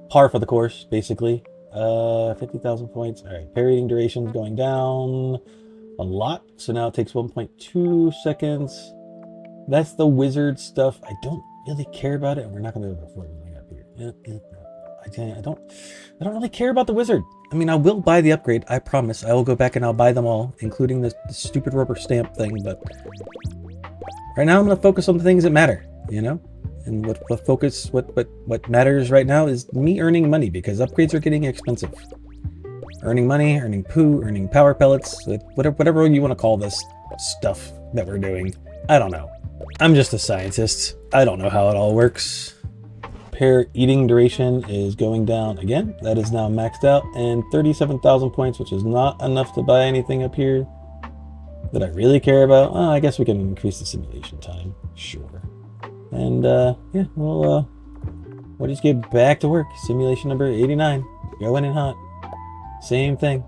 A: par for the course, basically. 50,000 points. All right, parrying duration's going down a lot. So now it takes 1.2 seconds. That's the wizard stuff. I don't really care about it, and we're not going to be able to afford anything up here. I don't really care about the wizard. I mean, I will buy the upgrade. I promise. I will go back and I'll buy them all, including the stupid rubber stamp thing. But right now, I'm going to focus on the things that matter. You know. And what matters right now is me earning money, because upgrades are getting expensive. Earning money, earning poo, earning power pellets, whatever you want to call this stuff that we're doing. I don't know. I'm just a scientist. I don't know how it all works. Pair eating duration is going down again. That is now maxed out, and 37,000 points, which is not enough to buy anything up here that I really care about. I guess we can increase the simulation time. Sure. And yeah, we'll just get back to work. Simulation number 89. Going in hot. Same thing.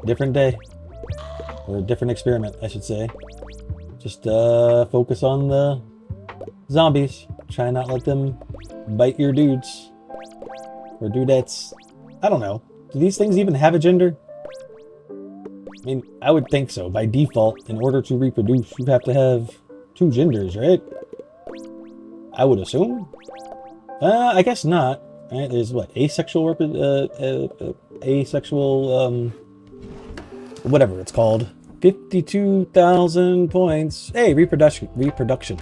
A: Different day. Or a different experiment, I should say. Just focus on the zombies. Try not let them bite your dudes. Or dudettes. I don't know. Do these things even have a gender? I mean, I would think so. By default, in order to reproduce, you have to have 2 genders, right? I would assume. I guess not. Right? There's what? Asexual, whatever it's called. 52,000 points. Hey, reproduction.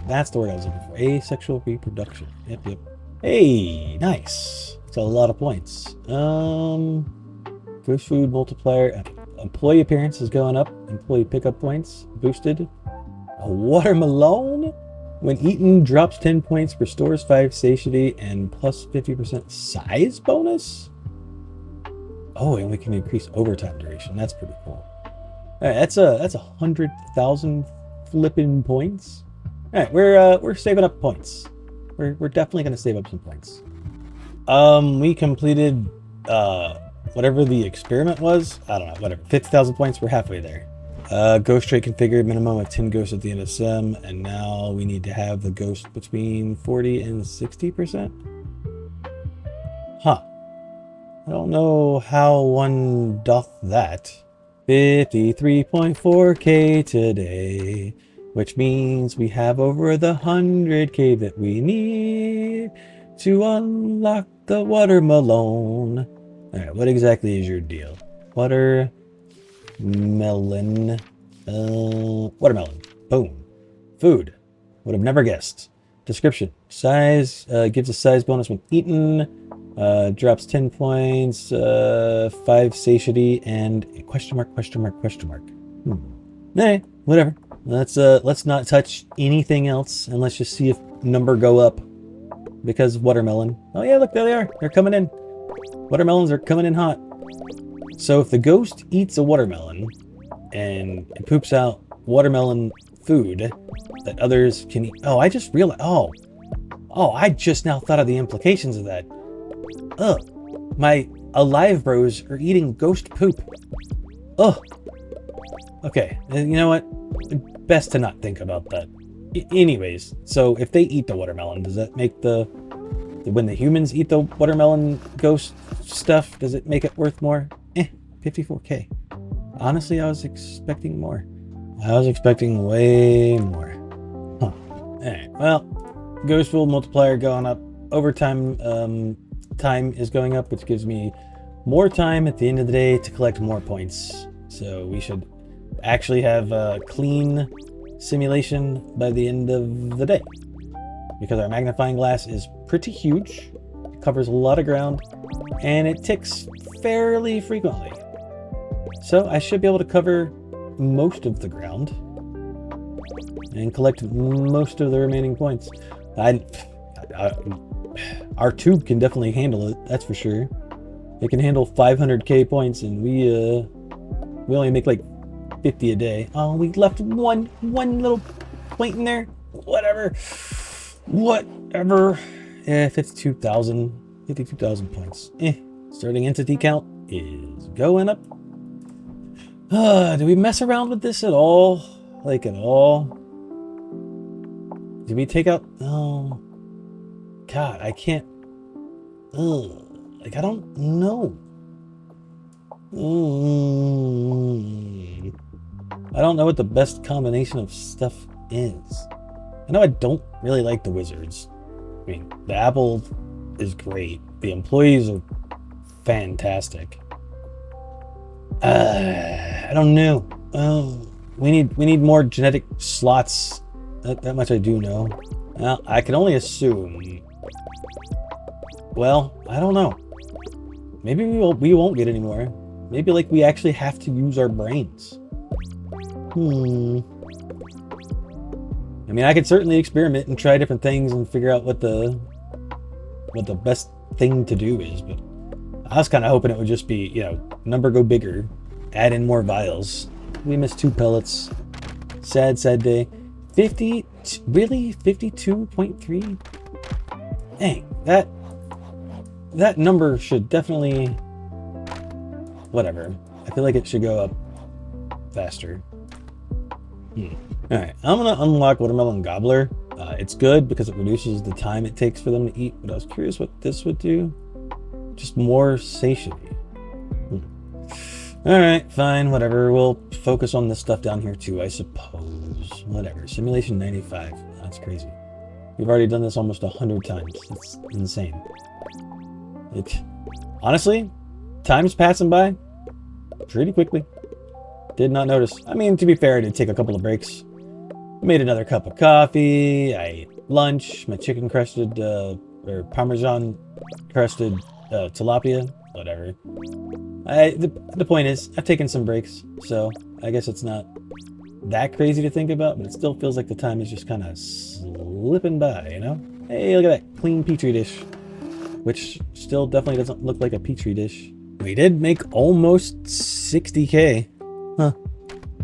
A: That's the word I was looking for. Asexual reproduction. Yep. Hey, nice. It's a lot of points. Gross food multiplier. Employee appearance is going up. Employee pickup points boosted. A watermelon, when eaten, drops 10 points, restores 5 satiety, and plus 50% size bonus. Oh, and we can increase overtime duration. That's pretty cool. All right, that's 100,000 flipping points. All right, we're saving up points. We're definitely gonna save up some points. We completed whatever the experiment was. I don't know, whatever. 50,000 points. We're halfway there. Ghost trait configured, minimum of 10 ghosts at the end of sim, and now we need to have the ghost between 40 and 60%. Huh. I don't know how one doth that. 53.4k today, which means we have over the 100k that we need to unlock the watermelon. Alright, what exactly is your deal? Watermelon. Watermelon. Boom. Food. Would have never guessed. Description. Size. Gives a size bonus when eaten. Drops 10 points. 5 satiety and question mark. Alright, whatever. Let's not touch anything else and let's just see if number go up. Because watermelon. Oh yeah, look, there they are. They're coming in. Watermelons are coming in hot. So if the ghost eats a watermelon and it poops out watermelon food that others can eat. Oh, I just realized. Oh, I just now thought of the implications of that. Ugh. My alive bros are eating ghost poop. Ugh. Okay, you know what? Best to not think about that. Anyways, so if they eat the watermelon, does that make when the humans eat the watermelon ghost stuff, does it make it worth more? 54k. Honestly, I was expecting more. I was expecting way more. Huh. Alright, well, ghost fuel multiplier going up. Overtime time is going up, which gives me more time at the end of the day to collect more points. So we should actually have a clean simulation by the end of the day. Because our magnifying glass is pretty huge, it covers a lot of ground, and it ticks fairly frequently. So I should be able to cover most of the ground and collect most of the remaining points. Our tube can definitely handle it, that's for sure. It can handle 500k points, and we only make like 50 a day. Oh, we left one little point in there. Whatever. Yeah, 52,000 points. Starting entity count is going up. Do we mess around with this at all? Like, at all? Did we take out... Oh... God, I can't... Like, I don't know. I don't know what the best combination of stuff is. I know I don't really like the wizards. I mean, the apple is great. The employees are fantastic. I don't know. We need more genetic slots. That much I do know. Well, I can only assume. Well, I don't know. Maybe we won't get any more. Maybe like we actually have to use our brains. I mean, I could certainly experiment and try different things and figure out what the best thing to do is, but I was kind of hoping it would just be, you know, number go bigger, add in more vials. We missed 2 pellets. Sad, sad day. 50, really? 52.3? Dang, that number should definitely, whatever. I feel like it should go up faster. Alright, I'm gonna unlock Watermelon Gobbler. It's good because it reduces the time it takes for them to eat, but I was curious what this would do. Just more satiety. Alright, fine, whatever. We'll focus on this stuff down here too, I suppose. Whatever. Simulation 95. That's crazy. We've already done this almost 100 times. It's insane. Honestly, time's passing by pretty quickly. Did not notice. I mean, to be fair, I did take a couple of breaks. Made another cup of coffee. I ate lunch. My chicken crusted, or Parmesan crusted tilapia. Whatever. The point is, I've taken some breaks, so I guess it's not that crazy to think about, but it still feels like the time is just kind of slipping by, you know? Hey, look at that clean petri dish, which still definitely doesn't look like a petri dish. We did make almost 60K. Huh.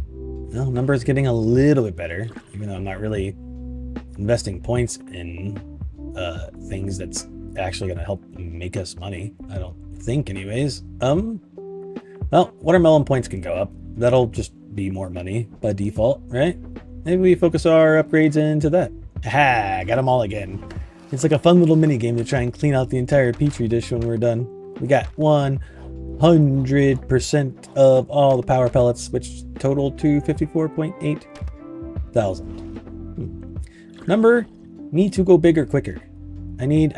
A: Well, number's getting a little bit better, even though I'm not really investing points in things that's actually going to help make us money. I don't think anyways. Well, watermelon points can go up. That'll just be more money by default, right? Maybe we focus our upgrades into that. Ha! Got them all again. It's like a fun little mini game to try and clean out the entire petri dish when we're done. We got 100% of all the power pellets, which total to 54.8 thousand. Number need to go bigger quicker. I need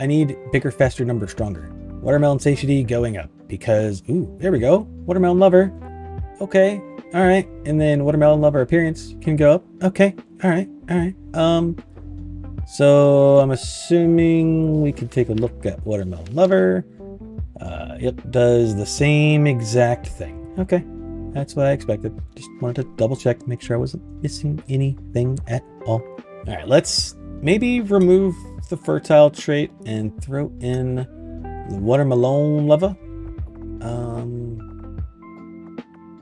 A: bigger, faster, number stronger. Watermelon satiety going up because, ooh, there we go. Watermelon lover. Okay. All right. And then watermelon lover appearance can go up. Okay. All right. All right. So I'm assuming we can take a look at watermelon lover. Yep. Does the same exact thing. Okay. That's what I expected. Just wanted to double check, make sure I wasn't missing anything at all. All right. Let's maybe remove the fertile trait and throw in the watermelon lover.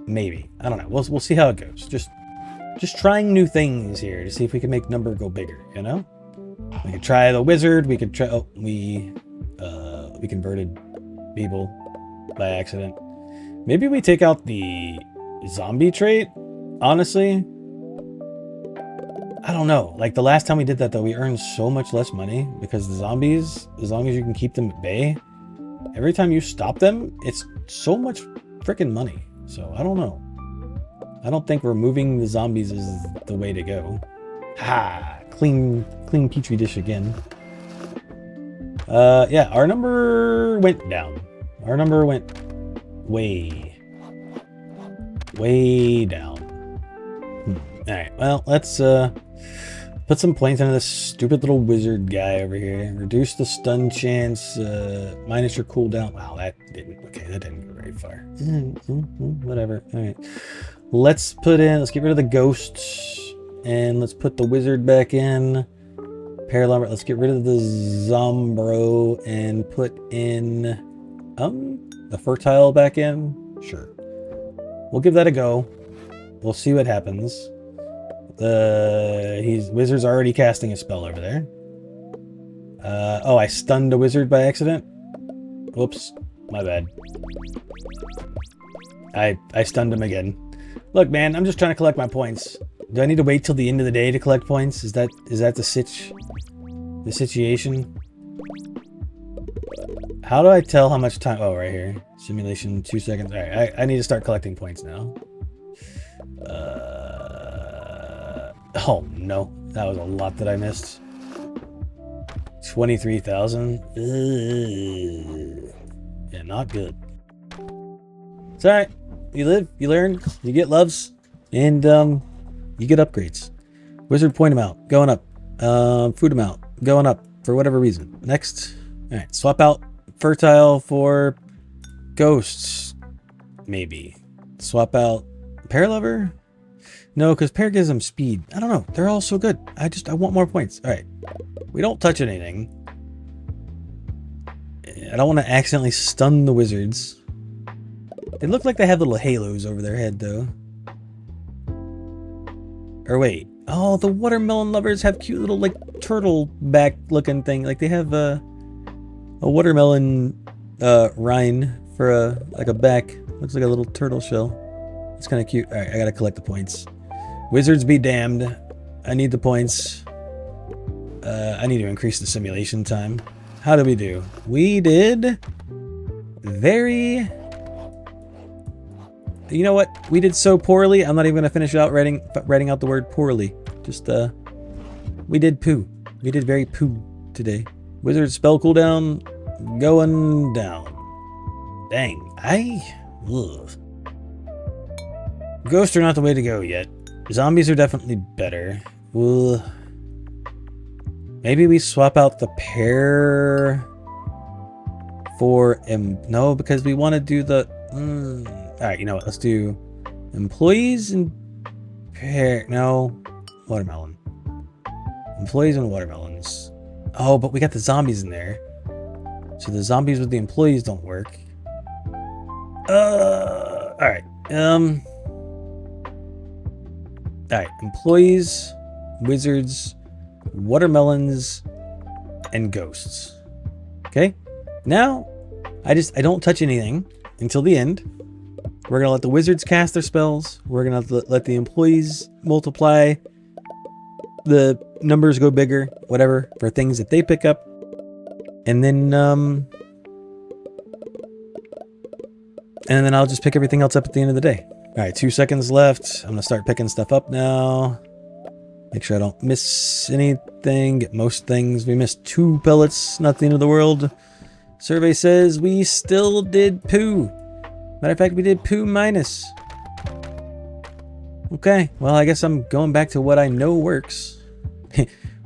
A: Maybe. I don't know. We'll see how it goes. Just trying new things here to see if we can make number go bigger, you know? We could try the wizard, we could try we converted people by accident. Maybe we take out the zombie trait, honestly. I don't know. Like the last time we did that though, we earned so much less money because the zombies, as long as you can keep them at bay, every time you stop them, it's so much freaking money. So I don't know. I don't think removing the zombies is the way to go. Ha! Clean petri dish again. Yeah, our number went down. Our number went way down. Alright, well, let's put some points into this stupid little wizard guy over here. Reduce the stun chance, minus your cooldown. Wow, that didn't go very far. Whatever. Alright. Let's get rid of the ghosts. And let's put the wizard back in. Paralumber. Let's get rid of the Zombro and put in the fertile back in. Sure. We'll give that a go. We'll see what happens. Wizard's already casting a spell over there. Oh, I stunned a wizard by accident. Whoops, my bad. I stunned him again. Look, man, I'm just trying to collect my points. Do I need to wait till the end of the day to collect points? Is that the situation? How do I tell how much time? Oh, right here. Simulation 2 seconds. All right, I need to start collecting points now. Oh no, that was a lot that I missed. 23,000. Yeah, not good. It's all right. You live, you learn, you get loves, and you get upgrades. Wizard point amount going up. Food amount going up for whatever reason. Next. All right, swap out fertile for ghosts. Maybe. Swap out Pear Lover? No, because Pear gives them speed. I don't know. They're all so good. I want more points. All right. We don't touch anything. I don't want to accidentally stun the wizards. They look like they have little halos over their head, though. Or wait. Oh, the watermelon lovers have cute little, like, turtle back looking thing. Like, they have a watermelon rind for a back. Looks like a little turtle shell. It's kind of cute. All right, I got to collect the points. Wizards be damned. I need the points. I need to increase the simulation time. How did we do? We did very... You know what? We did so poorly. I'm not even going to finish out writing out the word poorly. Just, we did poo. We did very poo today. Wizard spell cooldown going down. Dang. Ugh. Ghosts are not the way to go yet. Zombies are definitely better. Ugh. Maybe we swap out the pair for... no, because we want to do the... Alright, you know what? Let's do employees and pair... No. Watermelon. Employees and watermelons. Oh, but we got the zombies in there. So the zombies with the employees don't work. Alright. Alright. Employees, wizards, watermelons, and ghosts. Okay? Now, I don't touch anything until the end. We're gonna let the wizards cast their spells. We're gonna let the employees multiply. The numbers go bigger, whatever, for things that they pick up. And then I'll just pick everything else up at the end of the day. Alright, 2 seconds left. I'm gonna start picking stuff up now. Make sure I don't miss anything. Get most things. We missed 2 pellets. Not the end of the world. Survey says we still did poo. Matter of fact, we did poo minus. Okay, well, I guess I'm going back to what I know works.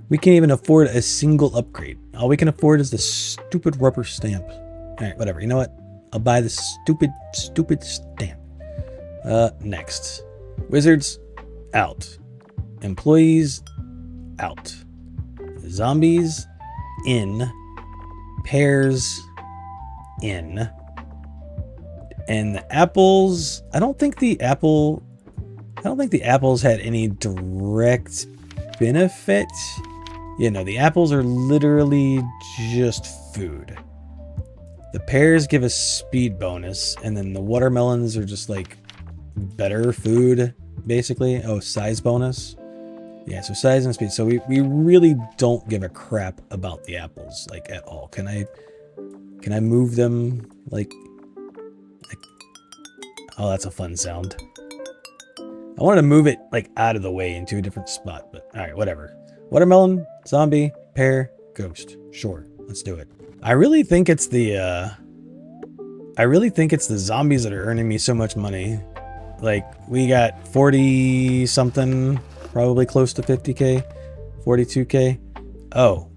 A: We can't even afford a single upgrade. All we can afford is the stupid rubber stamp. Alright, whatever. You know what? I'll buy the stupid stamp. Next. Wizards, out. Employees, out. Zombies, in. Pears, in. And the apples, I don't think the apples had any direct benefit. You know, the apples are literally just food. The pears give a speed bonus, and then the watermelons are just like better food, basically. Oh, size bonus. Yeah, so size and speed. So we really don't give a crap about the apples, like, at all. Can I move them, like... Oh, that's a fun sound. I wanted to move it, like, out of the way into a different spot, but alright, whatever. Watermelon, zombie, pear, ghost. Sure, let's do it. I really think it's the zombies that are earning me so much money. Like, we got 40 something, probably close to 50k, 42k. Oh,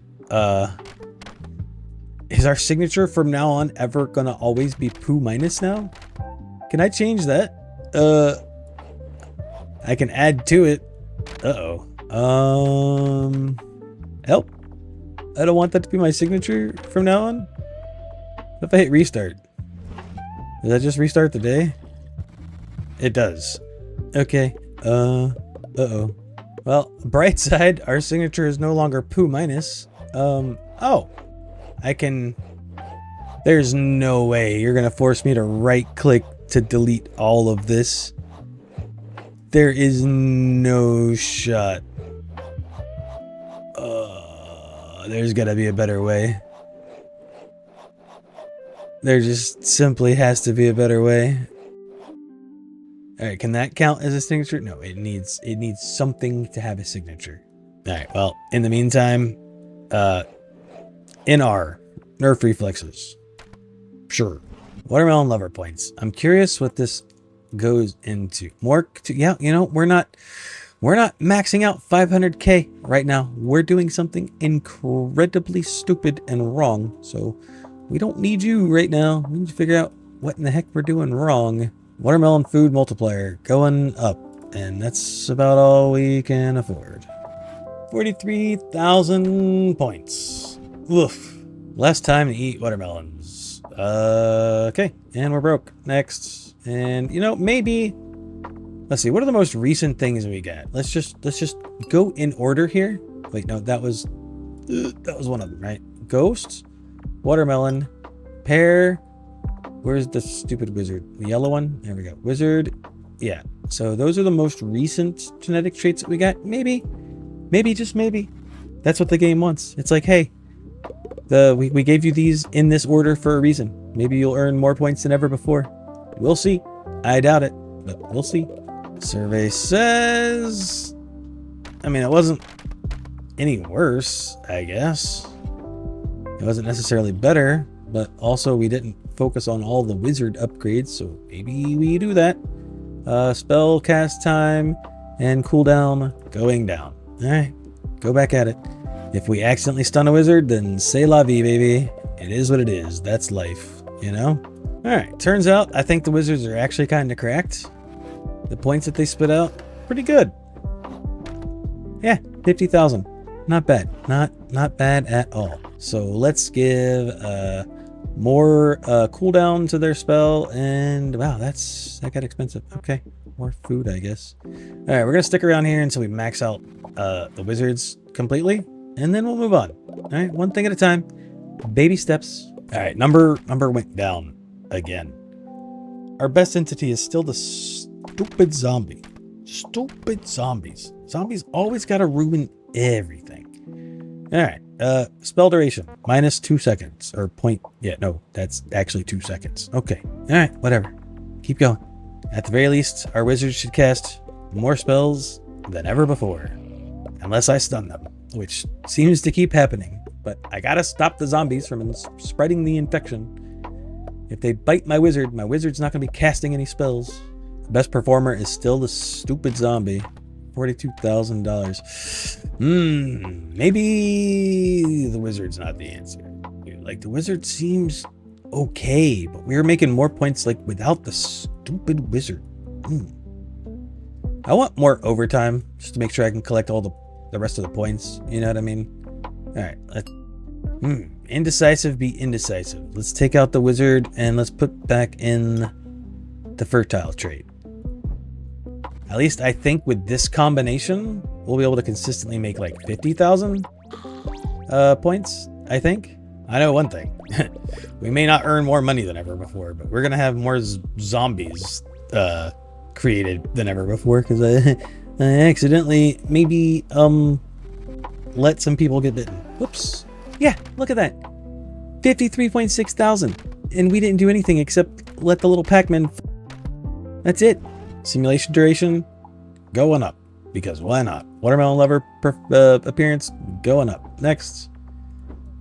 A: is our signature from now on ever gonna always be poo minus now? Can I change that? I can add to it. Help. I don't want that to be my signature from now on. What if I hit restart? Does that just restart the day? It does. Okay. Uh-oh. Well, bright side, our signature is no longer poo minus. Oh. I can... There's no way you're gonna force me to right click to delete all of this. There is no shot. There's gotta be a better way. There just simply has to be a better way. Alright, can that count as a signature? No, it needs something to have a signature. Alright, well, in the meantime, NR, Nerfed Reflexes. Sure. Watermelon lover points. I'm curious what this goes into. Yeah, you know, we're not maxing out 500k right now. We're doing something incredibly stupid and wrong. So we don't need you right now. We need to figure out what in the heck we're doing wrong. Watermelon food multiplier going up. And that's about all we can afford. 43,000 points. Woof. Less time to eat watermelons. Okay. And we're broke. Next. And, you know, maybe... Let's see. What are the most recent things we got? Let's just go in order here. Wait, no, that was one of them, right? Ghost, watermelon, pear. Where's the stupid wizard? The yellow one? There we go. Wizard. Yeah. So those are the most recent genetic traits that we got. Maybe, just maybe. That's what the game wants. It's like, hey, we gave you these in this order for a reason. Maybe you'll earn more points than ever before. We'll see. I doubt it, but we'll see. Survey says... I mean, it wasn't any worse, I guess. It wasn't necessarily better, but also we didn't focus on all the wizard upgrades, so maybe we do that. Spell cast time and cooldown going down. Alright, go back at it. If we accidentally stun a wizard, then c'est la vie, baby. It is what it is. That's life, you know? Alright, turns out I think the wizards are actually kind of cracked. The points that they spit out, pretty good. Yeah, 50,000. Not bad. Not bad at all. So let's give more cooldown to their spell, and wow, that got expensive. Okay, more food, I guess. All right, we're gonna stick around here until we max out the wizards completely, and then we'll move on. All right, one thing at a time, baby steps. All right, number went down again. Our best entity is still the stupid zombie. Stupid zombies. Zombies always gotta ruin everything. All right, spell duration, -2 seconds, or point, yeah, no, that's actually 2 seconds. Okay, all right, whatever. Keep going. At the very least, our wizards should cast more spells than ever before. Unless I stun them, which seems to keep happening. But I gotta stop the zombies from spreading the infection. If they bite my wizard's not gonna be casting any spells. The best performer is still the stupid zombie. $42,000. Maybe the wizard's not the answer. Like, the wizard seems okay, but we're making more points like without the stupid wizard. I want more overtime just to make sure I can collect all the rest of the points. You know what I mean? All right. Indecisive be indecisive. Let's take out the wizard and let's put back in the fertile trait. At least I think with this combination, we'll be able to consistently make like 50,000 points, I think. I know one thing. We may not earn more money than ever before, but we're going to have more zombies created than ever before because I accidentally maybe let some people get bitten. Whoops. Yeah, look at that. 53.6 thousand. And we didn't do anything except let the little Pac-Man. That's it. Simulation duration going up because why not? Watermelon lover appearance going up. Next,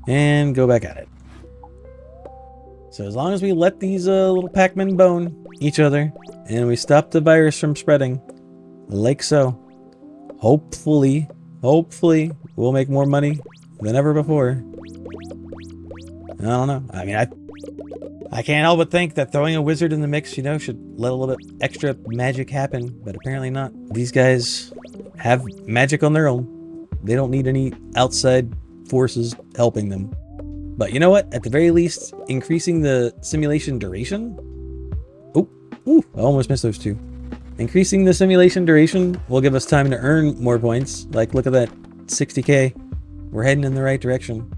A: and go back at it. So as long as we let these little Pac-Men bone each other and we stop the virus from spreading like so, hopefully we'll make more money than ever before. I don't know. I mean, I can't help but think that throwing a wizard in the mix, you know, should let a little bit extra magic happen, but apparently not. These guys have magic on their own. They don't need any outside forces helping them. But you know what? At the very least, increasing the simulation duration. Ooh, I almost missed those two. Increasing the simulation duration will give us time to earn more points. Like, look at that, 60K. We're heading in the right direction.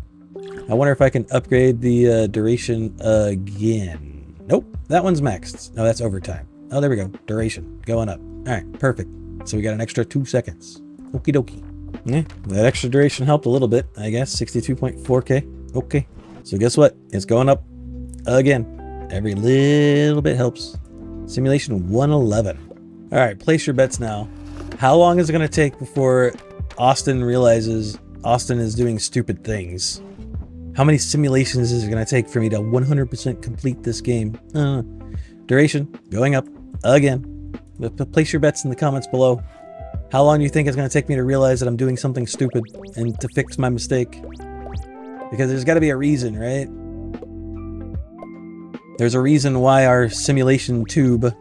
A: I wonder if I can upgrade the duration again. Nope, that one's maxed. No, that's overtime. Oh, there we go. Duration going up. All right, perfect. So we got an extra 2 seconds. Okie dokie. Yeah, that extra duration helped a little bit, I guess. 62.4K. Okay. So guess what? It's going up again. Every little bit helps. Simulation 111. All right, place your bets now. How long is it going to take before Austin realizes Austin is doing stupid things? How many simulations is it going to take for me to 100% complete this game? Duration going up again. Place your bets in the comments below. How long do you think it's going to take me to realize that I'm doing something stupid and to fix my mistake? Because there's got to be a reason, right? There's a reason why our simulation tube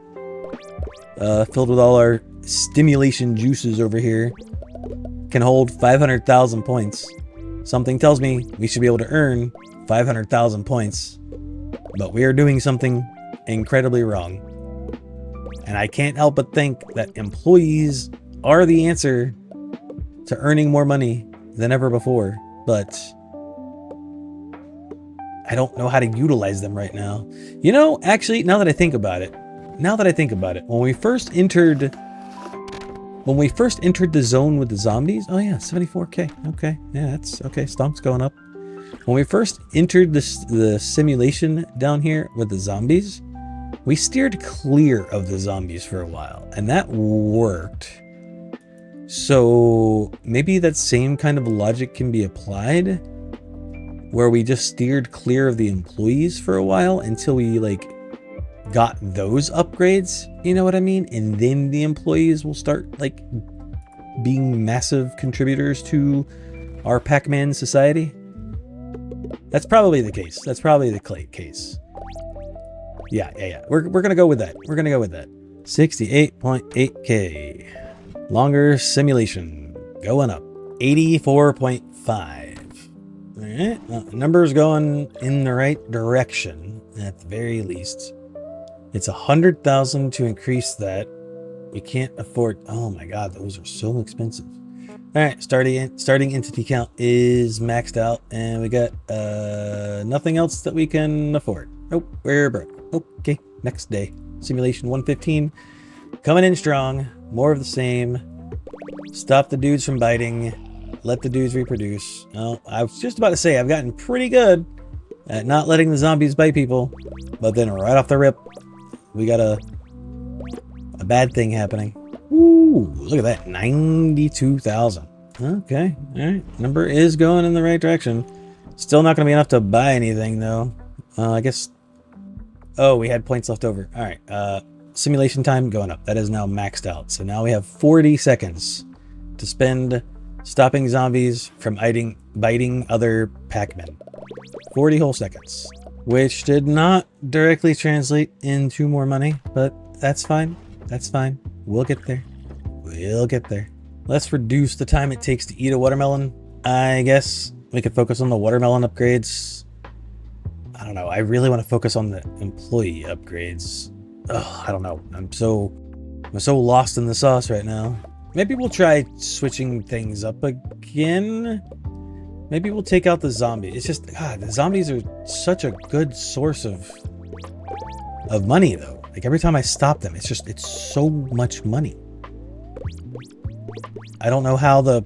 A: filled with all our stimulation juices over here, can hold 500,000 points. Something tells me we should be able to earn 500,000 points, but we are doing something incredibly wrong. And I can't help but think that employees are the answer to earning more money than ever before, but I don't know how to utilize them right now. You know, actually, now that I think about it, when we first entered the zone with the zombies, oh yeah, 74k. Okay, yeah, that's okay. Stonk's going up. When we first entered the simulation down here with the zombies, we steered clear of the zombies for a while, and that worked. So maybe that same kind of logic can be applied, where we just steered clear of the employees for a while until we like got those upgrades, you know what I mean? And then the employees will start like being massive contributors to our Pac-Man society. That's probably the case. That's probably the case. Yeah. We're gonna go with that. 68.8k. Longer simulation going up. 84.5. All right, well, numbers going in the right direction at the very least. It's 100,000 to increase that. We can't afford. Oh my God, those are so expensive. All right, starting entity count is maxed out, and we got nothing else that we can afford. Nope, we're broke. Okay, next day. Simulation 115, coming in strong. More of the same. Stop the dudes from biting. Let the dudes reproduce. Oh, I was just about to say I've gotten pretty good at not letting the zombies bite people, but then right off the rip, we got a bad thing happening. Ooh, look at that, 92,000. Okay, all right, number is going in the right direction. Still not going to be enough to buy anything though. I guess. Oh, we had points left over. All right, simulation time going up. That is now maxed out. So now we have 40 seconds to spend stopping zombies from biting other Pac-Men. 40 whole seconds, which did not directly translate into more money, but that's fine. That's fine. We'll get there. Let's reduce the time it takes to eat a watermelon. I guess we could focus on the watermelon upgrades. I don't know. I really want to focus on the employee upgrades. Ugh, I don't know. I'm so lost in the sauce right now. Maybe we'll try switching things up again. Maybe we'll take out the zombie. It's just, God, the zombies are such a good source of money though. Like every time I stop them, it's so much money. I don't know how the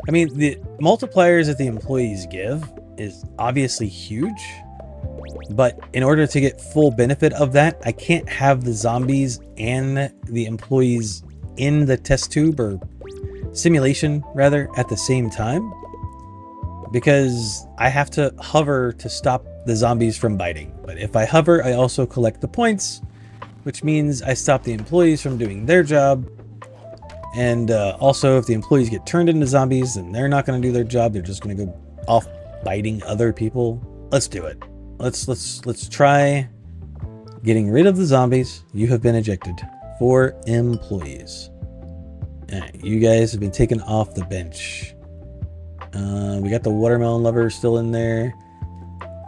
A: multipliers that the employees give is obviously huge, but in order to get full benefit of that, I can't have the zombies and the employees in the test tube or simulation rather at the same time, because I have to hover to stop the zombies from biting. But if I hover, I also collect the points, which means I stop the employees from doing their job. And also, if the employees get turned into zombies, then they're not going to do their job. They're just going to go off biting other people. Let's do it. Let's try getting rid of the zombies. You have been ejected. 4 employees. All right, you guys have been taken off the bench. We got the watermelon lover still in there.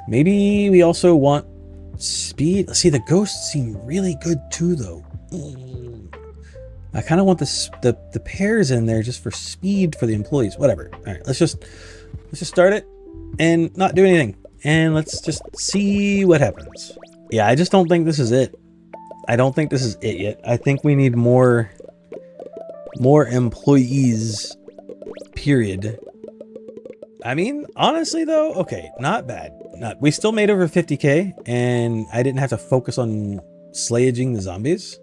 A: Maybe we also want speed. Let's see, the ghosts seem really good too, though. I kind of want the pairs in there just for speed for the employees. Whatever. All right, let's just start it and not do anything, and let's just see what happens. Yeah, I just don't think this is it. I don't think this is it yet. I think we need more employees. Period. I mean, honestly though, okay, not bad. We still made over 50k, and I didn't have to focus on slayaging the zombies.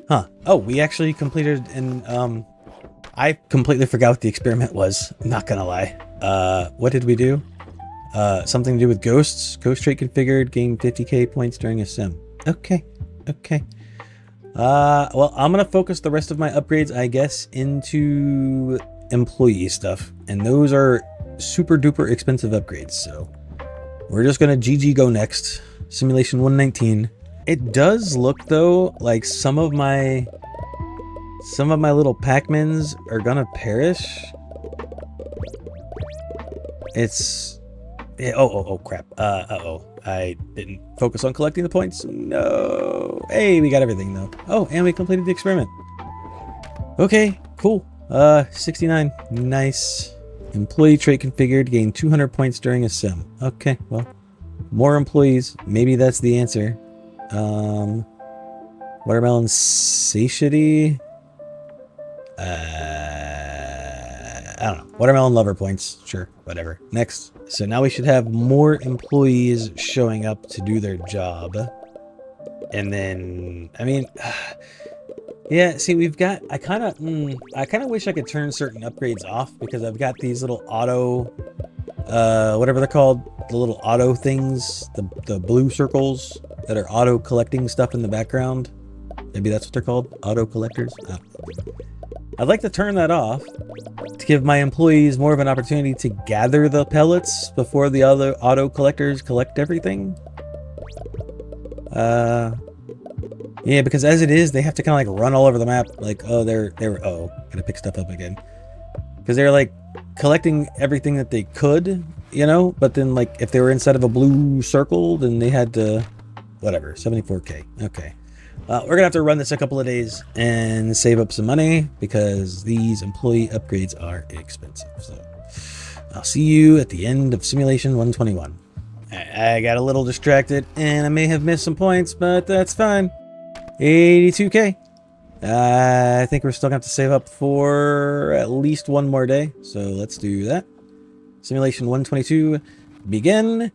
A: Huh. Oh, we actually completed an I completely forgot what the experiment was, not gonna lie. What did we do? Something to do with ghosts. Ghost trait configured, gain 50k points during a sim. Okay. Well, I'm gonna focus the rest of my upgrades, I guess, into employee stuff, and those are super duper expensive upgrades, so we're just gonna GG go next. Simulation 119. It does look though like some of my little Pac-Mans are gonna perish. It's oh crap. Uh-oh. I didn't focus on collecting the points. No. Hey, we got everything though. Oh, and we completed the experiment. Okay, cool. 69. Nice. Employee trait configured, gain 200 points during a sim. Okay, well, more employees. Maybe that's the answer. Watermelon satiety. I don't know. Watermelon lover points. Sure, whatever. Next. So now we should have more employees showing up to do their job. And then, I mean, yeah, see, we've got, I kind of wish I could turn certain upgrades off because I've got these little auto, whatever they're called, the little auto things, the blue circles that are auto collecting stuff in the background. Maybe that's what they're called, auto collectors. I'd like to turn that off to give my employees more of an opportunity to gather the pellets before the other auto collectors collect everything. Yeah, because as it is, they have to kind of like run all over the map. Like, oh, gotta pick stuff up again. Because they're like collecting everything that they could, you know, but then like if they were inside of a blue circle, then they had to, whatever, 74K. Okay. We're gonna have to run this a couple of days and save up some money because these employee upgrades are expensive. So I'll see you at the end of simulation 121. I got a little distracted and I may have missed some points, but that's fine. 82K. I think we're still gonna have to save up for at least one more day. So let's do that. Simulation 122, begin.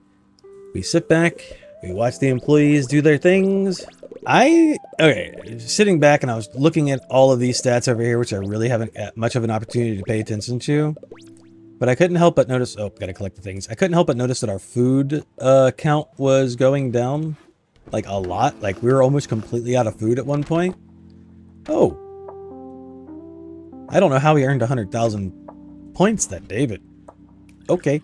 A: We sit back, we watch the employees do their things. Okay, sitting back and I was looking at all of these stats over here, which I really haven't had much of an opportunity to pay attention to. But I couldn't help but notice, oh, gotta collect the things. I couldn't help but notice that our food count was going down, like a lot. Like we were almost completely out of food at one point. Oh. I don't know how we earned 100,000 points that day, but okay.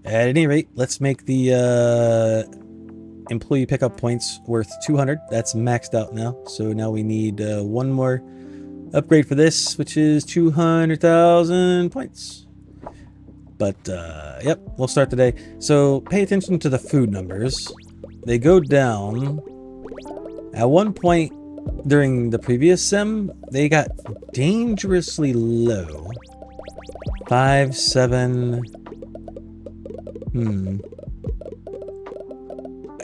A: At any rate, let's make the employee pickup points worth 200. That's maxed out now. So now we need one more upgrade for this, which is 200,000 points. But yep, we'll start today. So pay attention to the food numbers. They go down. At one point during the previous sim, they got dangerously low. 5, 7.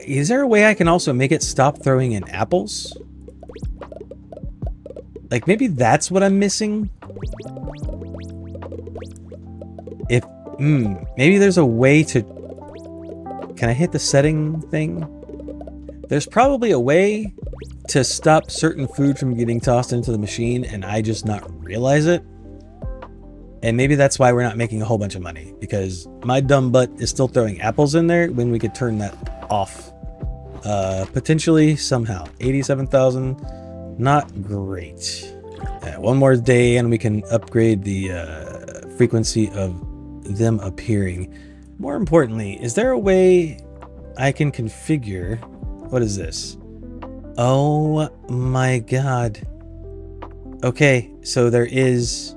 A: Is there a way I can also make it stop throwing in apples? Like maybe that's what I'm missing? If, maybe there's a way to... Can I hit the setting thing? There's probably a way to stop certain food from getting tossed into the machine and I just not realize it. And maybe that's why we're not making a whole bunch of money, because my dumb butt is still throwing apples in there when we could turn that off. Potentially somehow. 87,000. Not great. One more day and we can upgrade the frequency of them appearing. More importantly, is there a way I can configure... What is this? Oh my god. Okay, so there is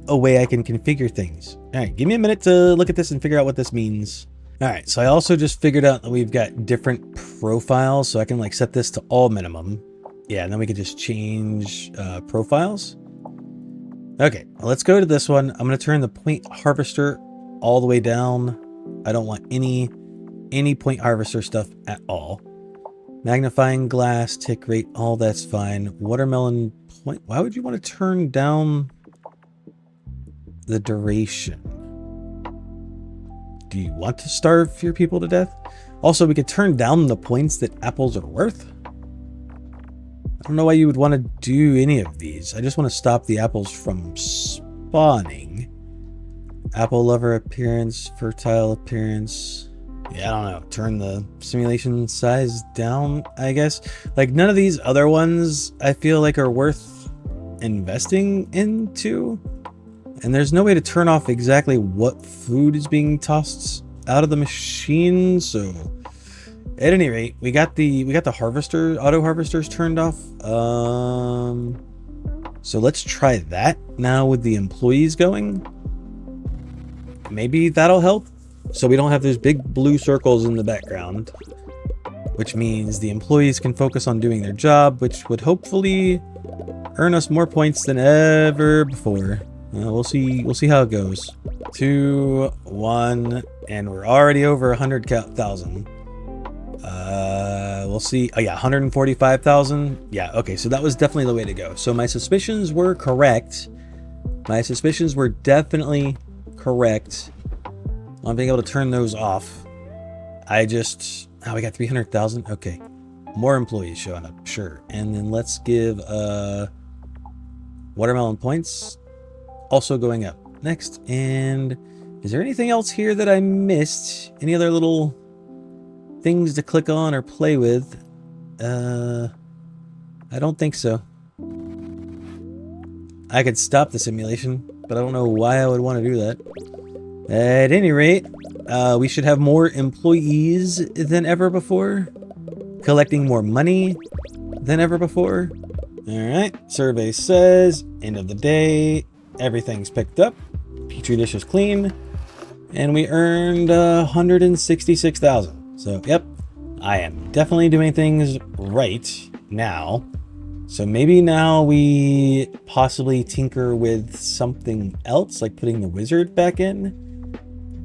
A: a way I can configure things. Alright, give me a minute to look at this and figure out what this means. Alright, so I also just figured out that we've got different profiles, so I can like set this to all minimum. Yeah, and then we can just change profiles. Okay, well, let's go to this one. I'm going to turn the point harvester all the way down. I don't want any point harvester stuff at all. Magnifying glass, tick rate, all that's fine. Watermelon point. Why would you want to turn down the duration? Do you want to starve your people to death? Also, we could turn down the points that apples are worth. I don't know why you would want to do any of these. I just want to stop the apples from spawning. Apple lover appearance, fertile appearance. Yeah, I don't know. Turn the simulation size down, I guess. Like, none of these other ones I feel like are worth investing into. And there's no way to turn off exactly what food is being tossed out of the machine, so At any rate, we got the auto harvesters turned off. So let's try that now with the employees going. Maybe that'll help. So we don't have those big blue circles in the background, which means the employees can focus on doing their job, which would hopefully earn us more points than ever before. We'll see how it goes. 2, 1, and we're already over 100,000. We'll see. Oh yeah, 145,000. Yeah, okay, so that was definitely the way to go. So my suspicions were correct. My suspicions were definitely correct on being able to turn those off. I just... Oh, we got 300,000. Okay. More employees showing up. Sure. And then let's give watermelon points also going up. Next. And is there anything else here that I missed? Any other little things to click on or play with? I don't think so. I could stop the simulation, but I don't know why I would want to do that. At any rate, we should have more employees than ever before, collecting more money than ever before. Alright, survey says, end of the day, everything's picked up, petri dish is clean, and we earned 166,000. So, yep, I am definitely doing things right now. So maybe now we possibly tinker with something else, like putting the wizard back in.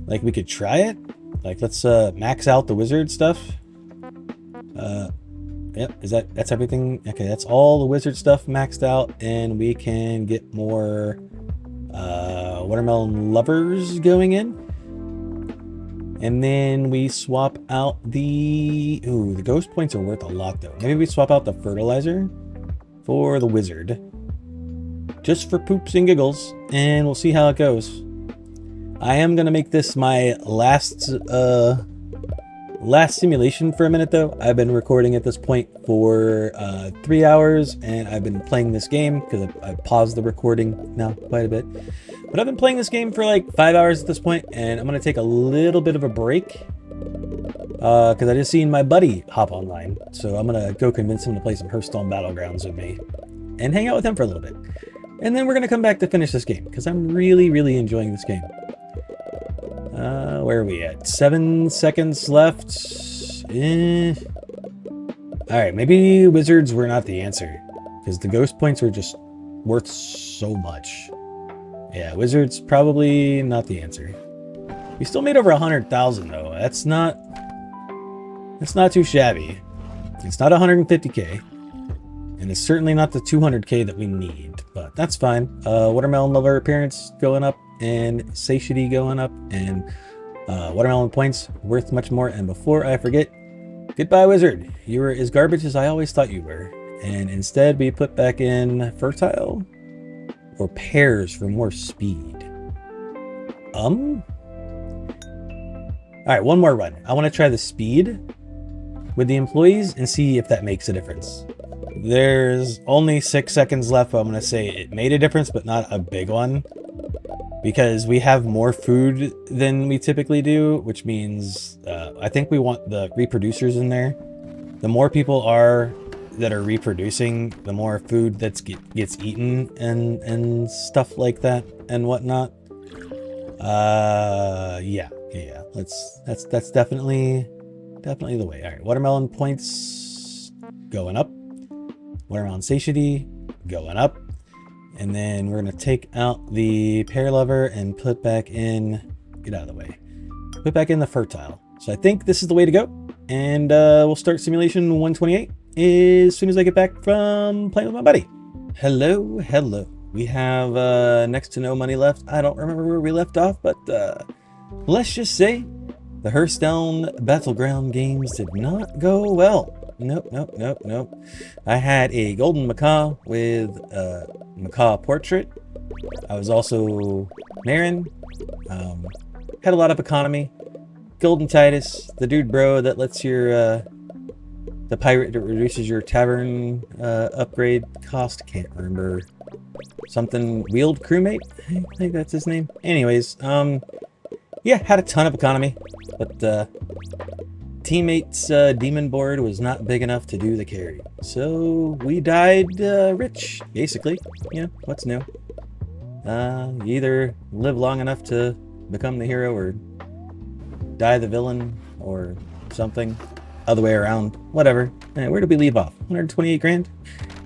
A: Like we could try it. Like let's max out the wizard stuff. Yep, that's everything? Okay, that's all the wizard stuff maxed out, and we can get more watermelon lovers going in. And then we swap out the... Ooh, the ghost points are worth a lot, though. Maybe we swap out the fertilizer for the wizard. Just for poops and giggles. And we'll see how it goes. I am going to make this my last simulation for a minute, though. I've been recording at this point for 3 hours. And I've been playing this game because I paused the recording now quite a bit. But I've been playing this game for like 5 hours at this point, and I'm going to take a little bit of a break because I just seen my buddy hop online. So I'm going to go convince him to play some Hearthstone Battlegrounds with me and hang out with him for a little bit. And then we're going to come back to finish this game because I'm really, really enjoying this game. Where are we at? 7 seconds left. All right, maybe wizards were not the answer because the ghost points were just worth so much. Yeah, wizards probably not the answer. We still made over 100,000 though. That's not too shabby. It's not 150k, and it's certainly not the 200k that we need. But that's fine. Watermelon lover appearance going up, and satiety going up, and watermelon points worth much more. And before I forget, goodbye wizard. You were as garbage as I always thought you were. And instead we put back in fertile. Or pears for more speed. All right, one more run. I want to try the speed with the employees and see if that makes a difference. There's only 6 seconds left, but I'm going to say it made a difference, but not a big one. Because we have more food than we typically do, which means I think we want the reproducers in there. The more people that are reproducing, the more food that gets eaten and stuff like that and whatnot. Yeah. That's definitely the way. All right, watermelon points going up. Watermelon satiety going up. And then we're gonna take out the pear lover and put back in, get out of the way, put back in the fertile. So I think this is the way to go. And we'll start simulation 128 as soon as I get back from playing with my buddy. Hello. We have next to no money left. I don't remember where we left off, but let's just say the Hearthstone Battleground games did not go well. Nope. I had a golden macaw with a macaw portrait. I was also Marin. Had a lot of economy. Golden Titus, the dude bro that lets your the pirate that reduces your tavern upgrade cost. Can't remember. Something wheeled crewmate? I think that's his name. Anyways, yeah, had a ton of economy, but teammate's demon board was not big enough to do the carry. So we died rich, basically. You know, what's new? You either live long enough to become the hero or die the villain or something. Other way around, whatever. Where did we leave off? 128 grand?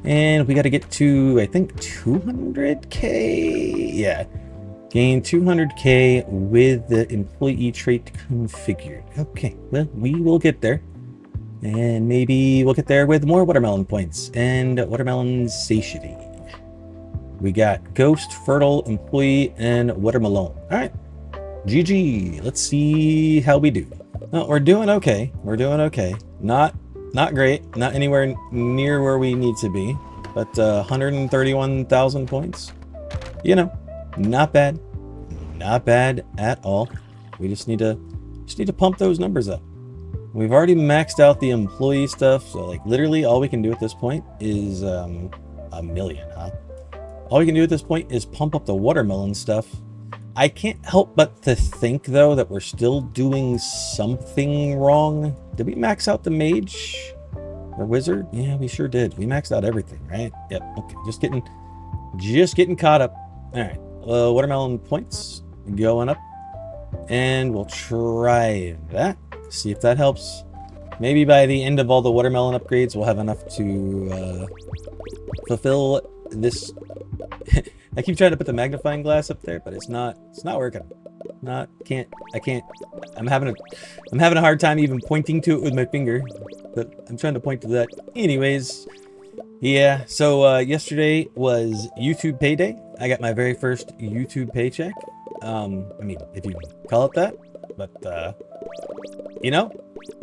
A: And we got to get to, I think, 200k? Yeah. Gain 200k with the employee trait configured. Okay, well, we will get there. And maybe we'll get there with more watermelon points and watermelon satiety. We got Ghost, Fertile, Employee, and Watermelon. All right. GG. Let's see how we do. Well, we're doing okay. We're doing okay. Not great. Not anywhere near where we need to be. But 131,000 points. You know, not bad. Not bad at all. We just need to pump those numbers up. We've already maxed out the employee stuff. So like literally all we can do at this point is a million, huh? All we can do at this point is pump up the watermelon stuff. I can't help but to think, though, that we're still doing something wrong. Did we max out the mage or wizard? Yeah, we sure did. We maxed out everything, right? Yep. Okay. Just getting caught up. All right. Watermelon points going up, and we'll try that. See if that helps. Maybe by the end of all the watermelon upgrades, we'll have enough to fulfill this. I keep trying to put the magnifying glass up there, but it's not working. I can't. I'm having a hard time even pointing to it with my finger, but I'm trying to point to that. Anyways, yeah, so yesterday was YouTube payday. I got my very first YouTube paycheck. I mean, if you call it that, but you know,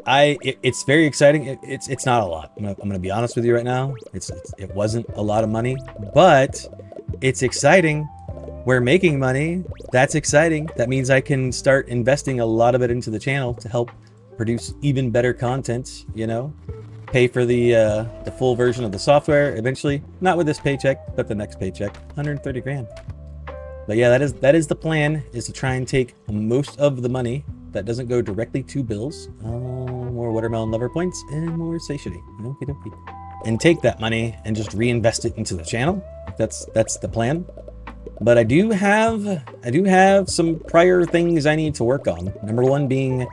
A: it's very exciting. It's not a lot. I'm gonna be honest with you right now. It wasn't a lot of money, but it's exciting. We're making money. That's exciting. That means I can start investing a lot of it into the channel to help produce even better content, you know, pay for the full version of the software eventually, not with this paycheck, but the next paycheck, 130 grand. But yeah, that is the plan, is to try and take most of the money that doesn't go directly to bills, more watermelon lover points and more satiety. Okie dokie. And take that money and just reinvest it into the channel. That's the plan. But I do have some prior things I need to work on. Number one being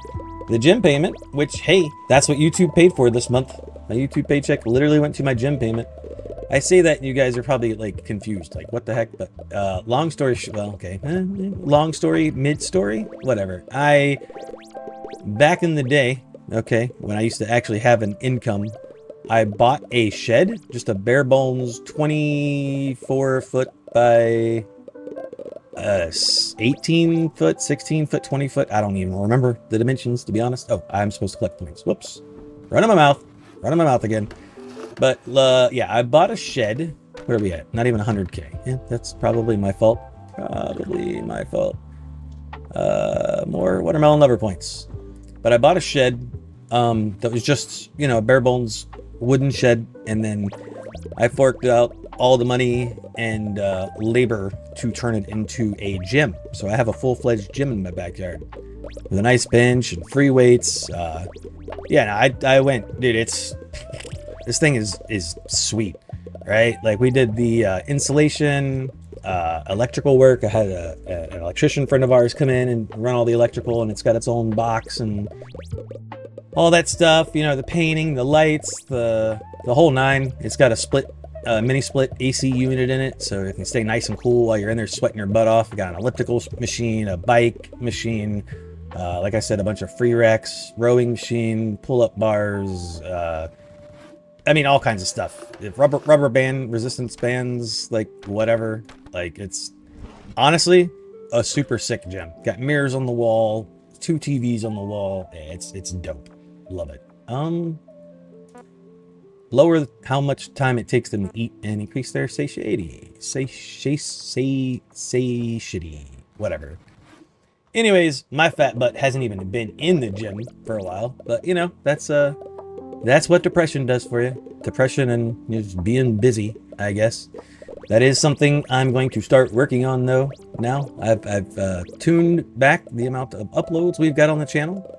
A: the gym payment, which, hey, that's what YouTube paid for this month. My YouTube paycheck literally went to my gym payment. I say that and you guys are probably like confused, like what the heck, but long story long story, mid story, whatever. Back in the day, okay, when I used to actually have an income, I bought a shed, just a bare bones 24 foot by 18 foot, 16 foot, 20 foot. I don't even remember the dimensions, to be honest. Oh, I'm supposed to collect points. Whoops. Running my mouth again. But yeah, I bought a shed. Where are we at? Not even 100k. Yeah, that's probably my fault. More watermelon lover points. But I bought a shed that was just, you know, a bare bones wooden shed, and then I forked out all the money and labor to turn it into a gym. So I have a full-fledged gym in my backyard with a nice bench and free weights. Yeah, I went, dude. This thing is sweet, right? Like we did the insulation, electrical work. I had an electrician friend of ours come in and run all the electrical, and it's got its own box and all that stuff. You know, the painting, the lights, the whole nine. It's got a mini split AC unit in it, so it can stay nice and cool while you're in there sweating your butt off. We got an elliptical machine, a bike machine, like I said, a bunch of free racks, rowing machine, pull-up bars. I mean, all kinds of stuff. If rubber band resistance bands, like whatever. Like, it's honestly a super sick gym. Got mirrors on the wall, 2 TVs on the wall. It's dope. Love it. Lower how much time it takes them to eat and increase their satiety. Satiety. Whatever. Anyways, my fat butt hasn't even been in the gym for a while, but you know, that's what depression does for you. Depression and just being busy, I guess. That is something I'm going to start working on, though. Now I've tuned back the amount of uploads we've got on the channel.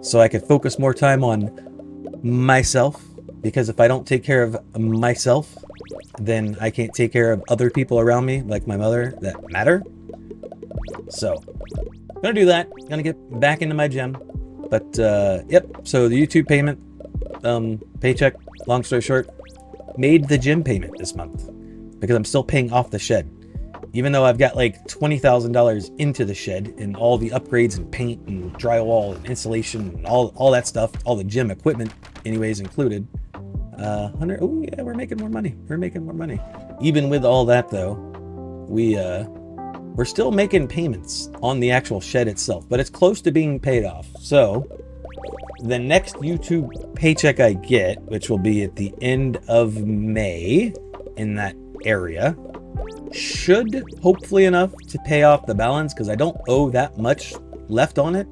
A: so I could focus more time on myself, because if I don't take care of myself, then I can't take care of other people around me, like my mother, that matter. So, gonna do that. Gonna get back into my gym. But, yep, so the YouTube payment, paycheck, long story short, made the gym payment this month, because I'm still paying off the shed. Even though I've got like $20,000 into the shed and all the upgrades and paint and drywall and insulation and all that stuff, all the gym equipment anyways included. 100, oh yeah, we're making more money. We're making more money. Even with all that though, we're still making payments on the actual shed itself, but it's close to being paid off. So the next YouTube paycheck I get, which will be at the end of May in that area, should hopefully enough to pay off the balance, because I don't owe that much left on it.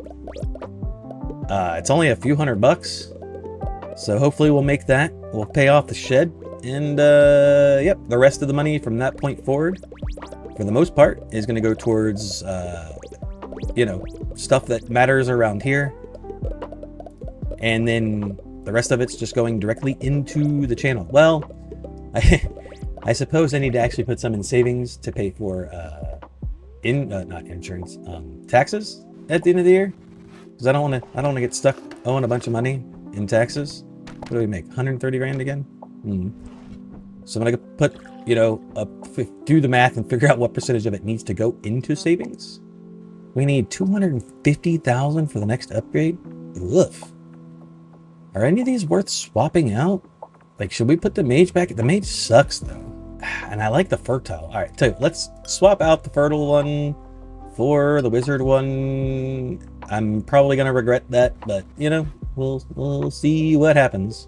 A: It's only a few $100, so hopefully we'll make that. We'll pay off the shed, and yep, the rest of the money from that point forward, for the most part, is going to go towards you know, stuff that matters around here, and then the rest of it's just going directly into the channel. Well, I suppose I need to actually put some in savings to pay for not insurance, taxes at the end of the year, because I don't want to get stuck owing a bunch of money in taxes. What do we make? 130 grand again? So I'm gonna put, you know, do the math and figure out what percentage of it needs to go into savings. We need 250,000 for the next upgrade. Oof. Are any of these worth swapping out? Like, should we put the mage back? The mage sucks though. And I like the fertile. All right, tell you, let's swap out the fertile one for the wizard one. I'm probably gonna regret that, but you know, we'll see what happens.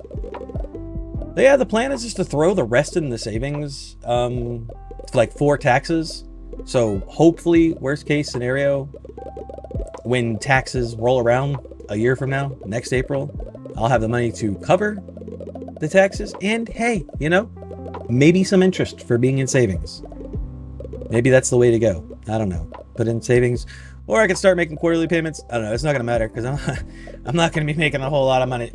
A: But yeah, the plan is just to throw the rest in the savings, like for taxes. So hopefully, worst case scenario, when taxes roll around a year from now, next April, I'll have the money to cover the taxes, and hey, you know, maybe some interest for being in savings. Maybe that's the way to go. I don't know. Put in savings, or I could start making quarterly payments. I don't know. It's not going to matter, because I'm not going to be making a whole lot of money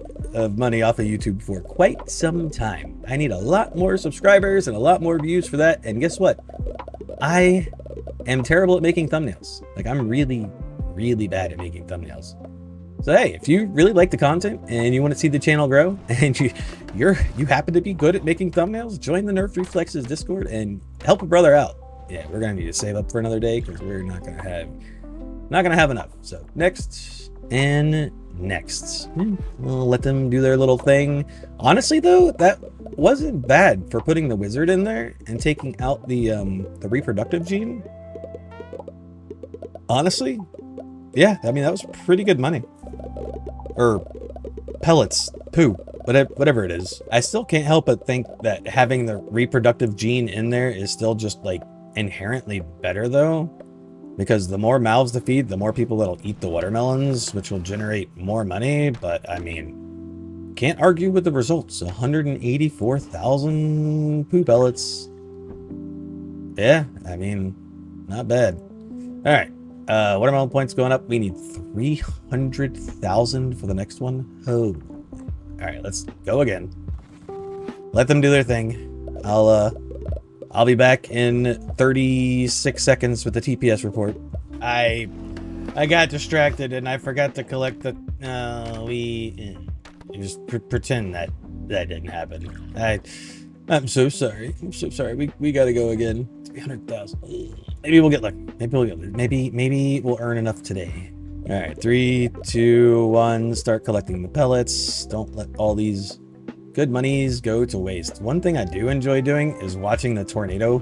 A: off of YouTube for quite some time. I need a lot more subscribers and a lot more views for that. And guess what? I am terrible at making thumbnails. Like, I'm really, really bad at making thumbnails. So hey, if you really like the content and you want to see the channel grow, and you happen to be good at making thumbnails, join the Nerfed Reflexes Discord and help a brother out. Yeah, we're gonna need to save up for another day, because we're not gonna have enough. So next and next, we'll let them do their little thing. Honestly though, that wasn't bad for putting the wizard in there and taking out the reproductive gene. Honestly, yeah, I mean, that was pretty good money. Or pellets, poo, whatever it is. I still can't help but think that having the reproductive gene in there is still just like inherently better though, because the more mouths to feed, the more people that'll eat the watermelons, which will generate more money. But I mean, can't argue with the results. 184,000 poo pellets. Yeah, I mean, not bad. All right. Watermelon points going up. We need 300,000 for the next one. Oh, all right, let's go again. Let them do their thing. I'll be back in 36 seconds with the TPS report. I got distracted and I forgot to collect the. Just pretend that didn't happen. I'm so sorry. I'm so sorry. We gotta go again. 300,000. Maybe we'll get lucky. Maybe we'll earn enough today. All right, 3, 2, 1. Start collecting the pellets. Don't let all these good monies go to waste. One thing I do enjoy doing is watching the tornado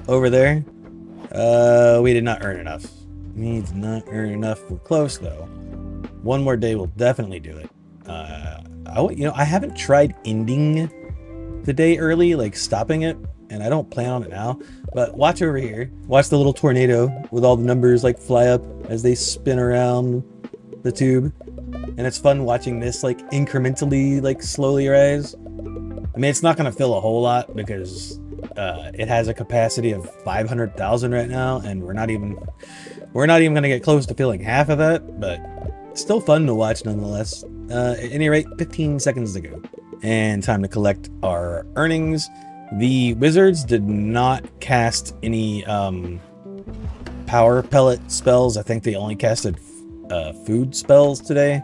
A: over there. We did not earn enough. We did not earn enough. We're close though. One more day will definitely do it. I haven't tried ending the day early, like stopping it, and I don't plan on it now. But watch over here. Watch the little tornado with all the numbers like fly up as they spin around the tube. And it's fun watching this like incrementally, like slowly rise. I mean, it's not going to fill a whole lot because it has a capacity of 500,000 right now, and we're not even going to get close to filling half of that. But still fun to watch nonetheless. At any rate, 15 seconds to go. And time to collect our earnings. The wizards did not cast any power pellet spells. I think they only casted food spells today.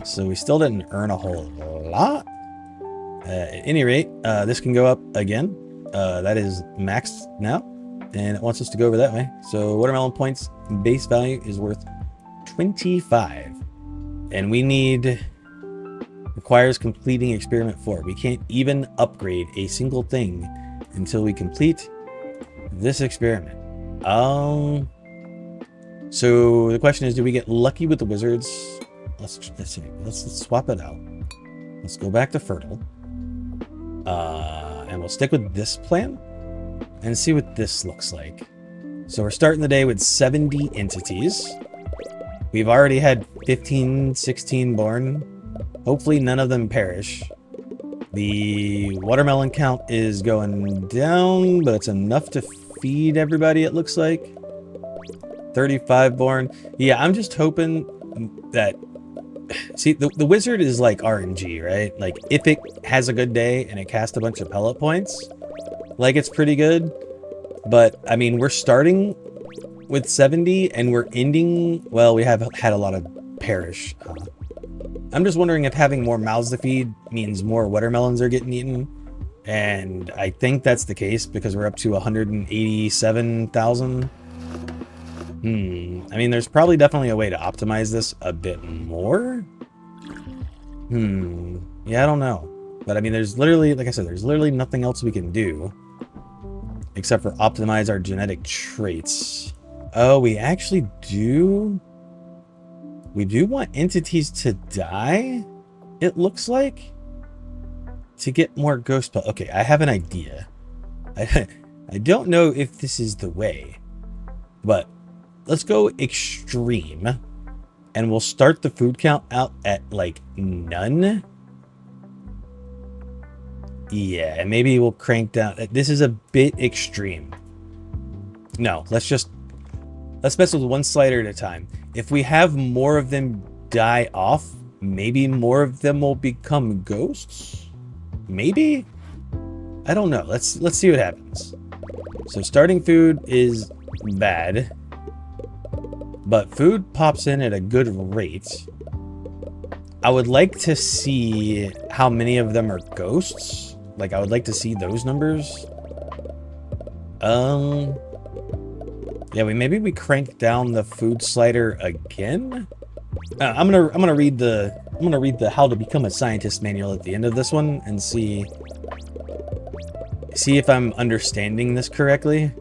A: So we still didn't earn a whole lot. At any rate, this can go up again. That is maxed now. And it wants us to go over that way. So watermelon points base value is worth 25. And we need... requires completing experiment 4. We can't even upgrade a single thing until we complete this experiment. So the question is, do we get lucky with the wizards? Let's see. Let's swap it out. Let's go back to fertile. And we'll stick with this plan and see what this looks like. So we're starting the day with 70 entities. We've already had 15, 16 born. Hopefully none of them perish. The watermelon count is going down, but it's enough to feed everybody, it looks like. 35 born. Yeah, I'm just hoping that... See, the wizard is like RNG, right? Like, if it has a good day and it casts a bunch of pellet points, like, it's pretty good. But, I mean, we're starting with 70 and we're ending... Well, we have had a lot of perish. I'm just wondering if having more mouths to feed means more watermelons are getting eaten. And I think that's the case because we're up to 187,000. I mean, there's probably definitely a way to optimize this a bit more. Yeah, I don't know. But I mean, there's literally, like I said, there's literally nothing else we can do except for optimize our genetic traits. Oh, we actually do... We do want entities to die, it looks like, to get more ghost pellet. Okay, I have an idea. I don't know if this is the way, but let's go extreme, and we'll start the food count out at, like, none. Yeah, and maybe we'll crank down. This is a bit extreme. No, let's mess with one slider at a time. If we have more of them die off, maybe more of them will become ghosts? Maybe? I don't know. Let's see what happens. So starting food is bad, but food pops in at a good rate. I would like to see how many of them are ghosts. Like, I would like to see those numbers. Yeah, maybe we crank down the food slider again. I'm gonna read the how to become a scientist manual at the end of this one and see if I'm understanding this correctly.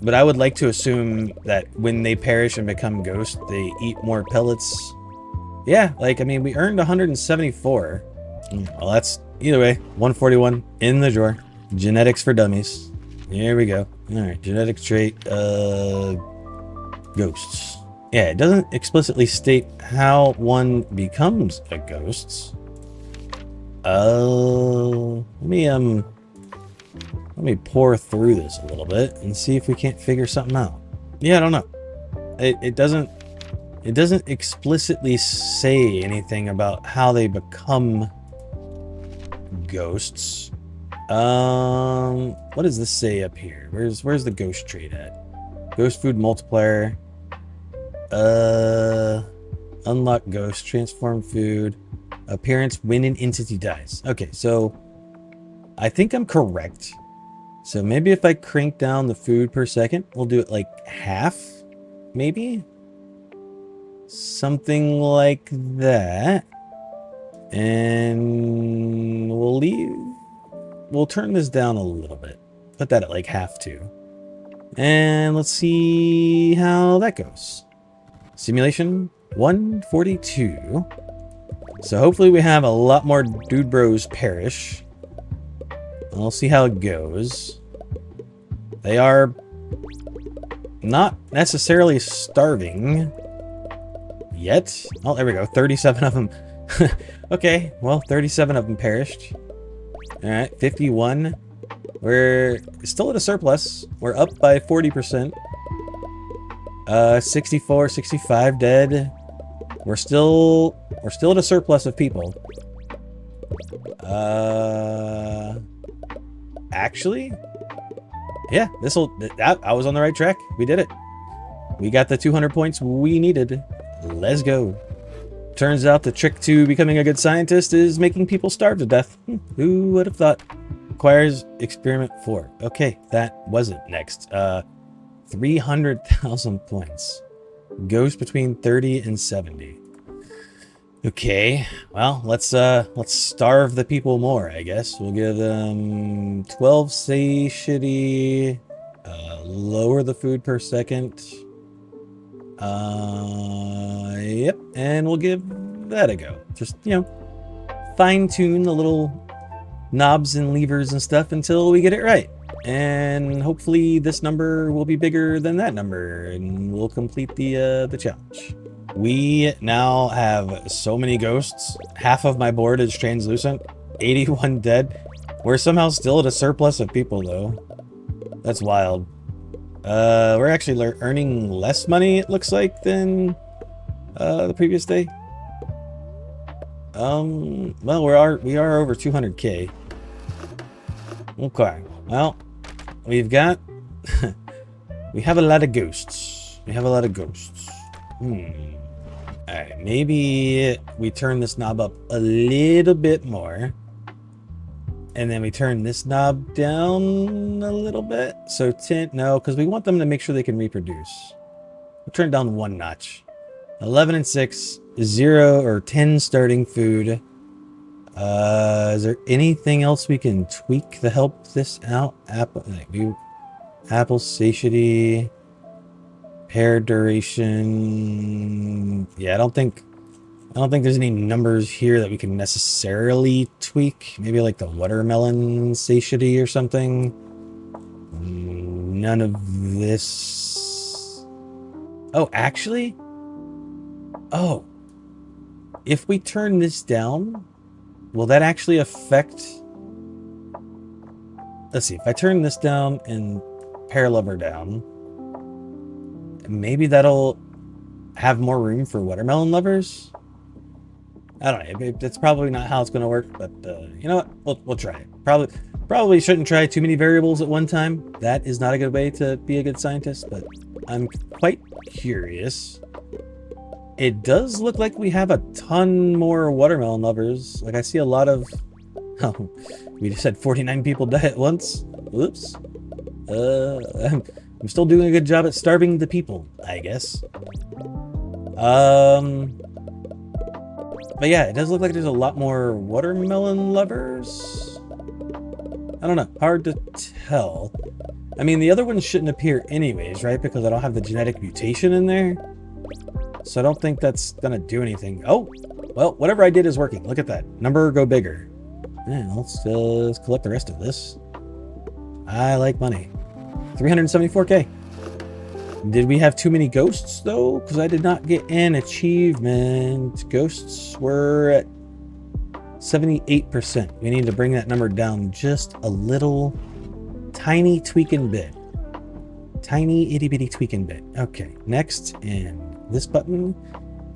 A: But I would like to assume that when they perish and become ghosts, they eat more pellets. Yeah, like, I mean, we earned 174. Well, that's either way, 141 in the drawer. Genetics for dummies. Here we go. All right, genetic trait, ghosts. Yeah, it doesn't explicitly state how one becomes a ghost. Let me pour through this a little bit and see if we can't figure something out. Yeah, I don't know. It doesn't explicitly say anything about how they become ghosts. What does this say up here? Where's the ghost trait at? Ghost food multiplier. Unlock ghost, transform food, appearance when an entity dies. Okay, so I think I'm correct. So maybe if I crank down the food per second, we'll do it like half, maybe? Something like that. And we'll turn this down a little bit. Put that at like half too. And let's see how that goes. Simulation 142. So hopefully we have a lot more dude bros perish. We'll see how it goes. They are not necessarily starving yet. Oh, there we go. 37 of them. Okay, well, 37 of them perished. All right, 51. We're still at a surplus. We're up by 40%. 64, 65 dead. We're still at a surplus of people. Actually, yeah, I was on the right track. We did it. We got the 200 points we needed. Let's go. Turns out the trick to becoming a good scientist is making people starve to death. Who would have thought? Requires experiment 4. Okay, that wasn't next. 300,000 points. Goes between 30 and 70. Okay, well, let's starve the people more, I guess. We'll give them 12 satiety, lower the food per second. Yep, and we'll give that a go. Just, fine-tune the little knobs and levers and stuff until we get it right. And hopefully this number will be bigger than that number, and we'll complete the challenge. We now have so many ghosts. Half of my board is translucent. 81 dead. We're somehow still at a surplus of people, though. That's wild. We're actually earning less money, it looks like, than the previous day. Well, we are over 200k. Okay. Well, we've got we have a lot of ghosts. Alright, maybe we turn this knob up a little bit more. And then we turn this knob down a little bit. So 10, no, because we want them to make sure they can reproduce. We'll turn it down 1 notch. 11 and 6, 0 or 10 starting food. Is there anything else we can tweak to help this out? Apple satiety, pair duration. Yeah, I don't think there's any numbers here that we can necessarily tweak. Maybe like the watermelon satiety or something. None of this. Oh, actually? Oh. If we turn this down, will that actually affect... Let's see. If I turn this down and pair lover down, maybe that'll have more room for watermelon lovers? I don't know. It's probably not how it's going to work, but you know what? We'll try it. Probably shouldn't try too many variables at one time. That is not a good way to be a good scientist, but I'm quite curious. It does look like we have a ton more watermelon lovers. Like, I see a lot of... Oh, we just had 49 people die at once. Whoops. I'm still doing a good job at starving the people, I guess. But yeah, it does look like there's a lot more watermelon lovers. I don't know. Hard to tell. I mean, the other ones shouldn't appear anyways, right? Because I don't have the genetic mutation in there. So I don't think that's going to do anything. Oh, well, whatever I did is working. Look at that. Number go bigger. Yeah, let's collect the rest of this. I like money. 374k. Did we have too many ghosts, though? Because I did not get an achievement. Ghosts were at 78%. We need to bring that number down just a little tiny tweaking bit. Tiny itty-bitty tweaking bit. Okay, next, and this button.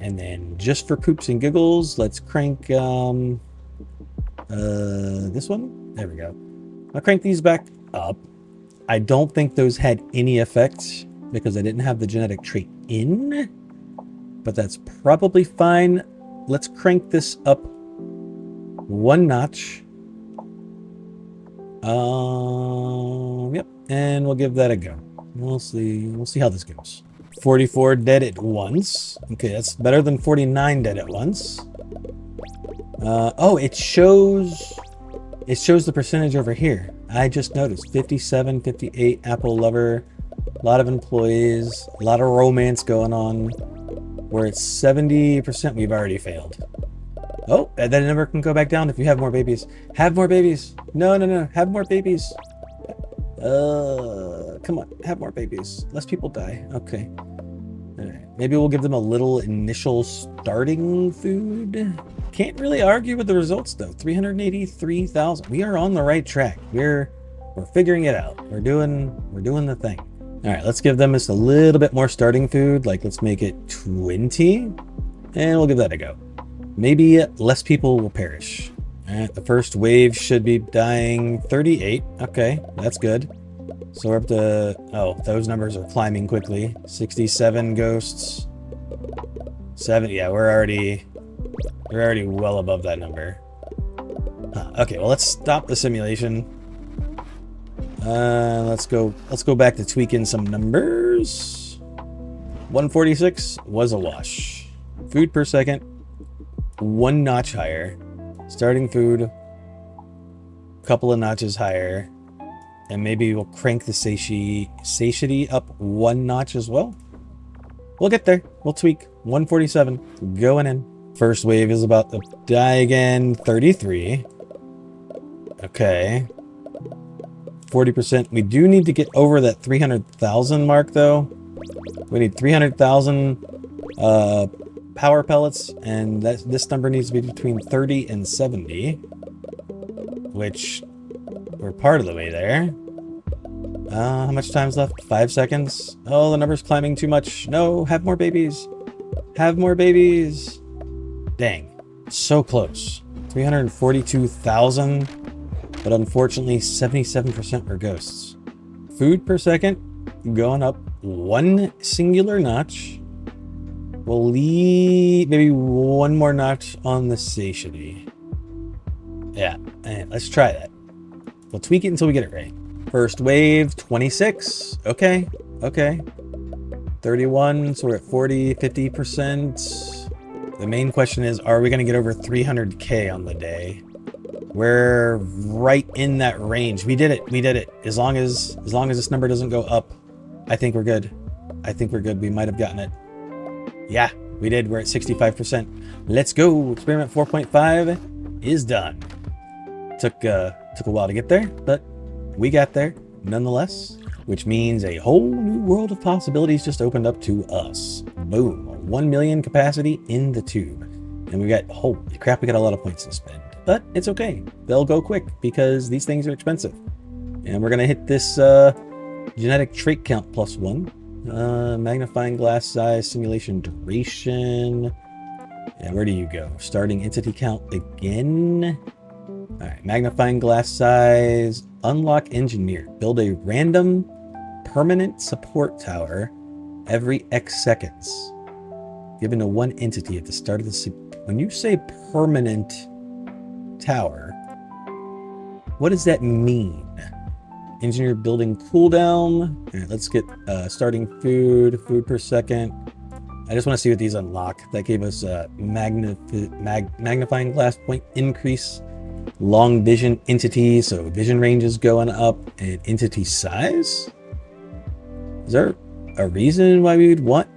A: And then just for poops and giggles, let's crank this one. There we go. I'll crank these back up. I don't think those had any effect because I didn't have the genetic trait in, but that's probably fine. Let's crank this up 1 notch. Yep, and we'll give that a go. We'll see how this goes. 44 dead at once. Okay, that's better than 49 dead at once. Oh, it shows the percentage over here. I just noticed 57, 58 Apple lover, a lot of employees, a lot of romance going on. We're at 70%. We've already failed. Oh, that number can go back down if you have more babies. Have more babies. No. Have more babies. Come on. Have more babies. Less people die. Okay. All right. Maybe we'll give them a little initial starting food. Can't really argue with the results though. 383,000. We are on the right track. We're figuring it out. We're doing the thing. All right, let's give them just a little bit more starting food. Like, let's make it 20, and we'll give that a go. Maybe less people will perish. All right, the first wave should be dying 38. Okay, that's good. So we're up to, oh, those numbers are climbing quickly. 67 ghosts. 7, yeah, we're already well above that number. Okay, well, let's stop the simulation. Let's go back to tweaking some numbers. 146 was a wash. Food per second, 1 notch higher. Starting food, couple of notches higher. And maybe we'll crank the satiety up 1 notch as well. We'll get there. We'll tweak. 147 going in. First wave is about to die again. 33. Okay. 40%. We do need to get over that 300,000 mark, though. We need 300,000 power pellets, and this number needs to be between 30 and 70, which we're part of the way there. How much time's left? 5 seconds. Oh, the number's climbing too much. No, have more babies. Have more babies. Dang, so close. 342,000, but unfortunately 77% are ghosts. Food per second going up 1 singular notch. We'll leave maybe 1 more notch on the satiety. Yeah, and let's try that. We'll tweak it until we get it right. First wave, 26. Okay, okay. 31, so we're at 40, 50%. The main question is, are we going to get over 300K on the day? We're right in that range. We did it. We did it. As long as this number doesn't go up, I think we're good. I think we're good. We might have gotten it. Yeah, we did. We're at 65%. Let's go. Experiment 4.5 is done. Took a while to get there, but we got there nonetheless, which means a whole new world of possibilities just opened up to us. Boom. 1 million capacity in the tube. And we got, holy crap, we got a lot of points to spend. But it's okay. They'll go quick because these things are expensive. And we're going to hit this genetic trait count +1. Magnifying glass size, simulation duration. And where do you go? Starting entity count again. All right, magnifying glass size, unlock engineer, build a random permanent support tower every X seconds, given to 1 entity at the start of the. When you say permanent tower, what does that mean? Engineer building cooldown. All right, let's get starting food per second. I just want to see what these unlock. That gave us magnifying glass point increase, long vision entity, so vision range is going up, and entity size. Is there a reason why we would want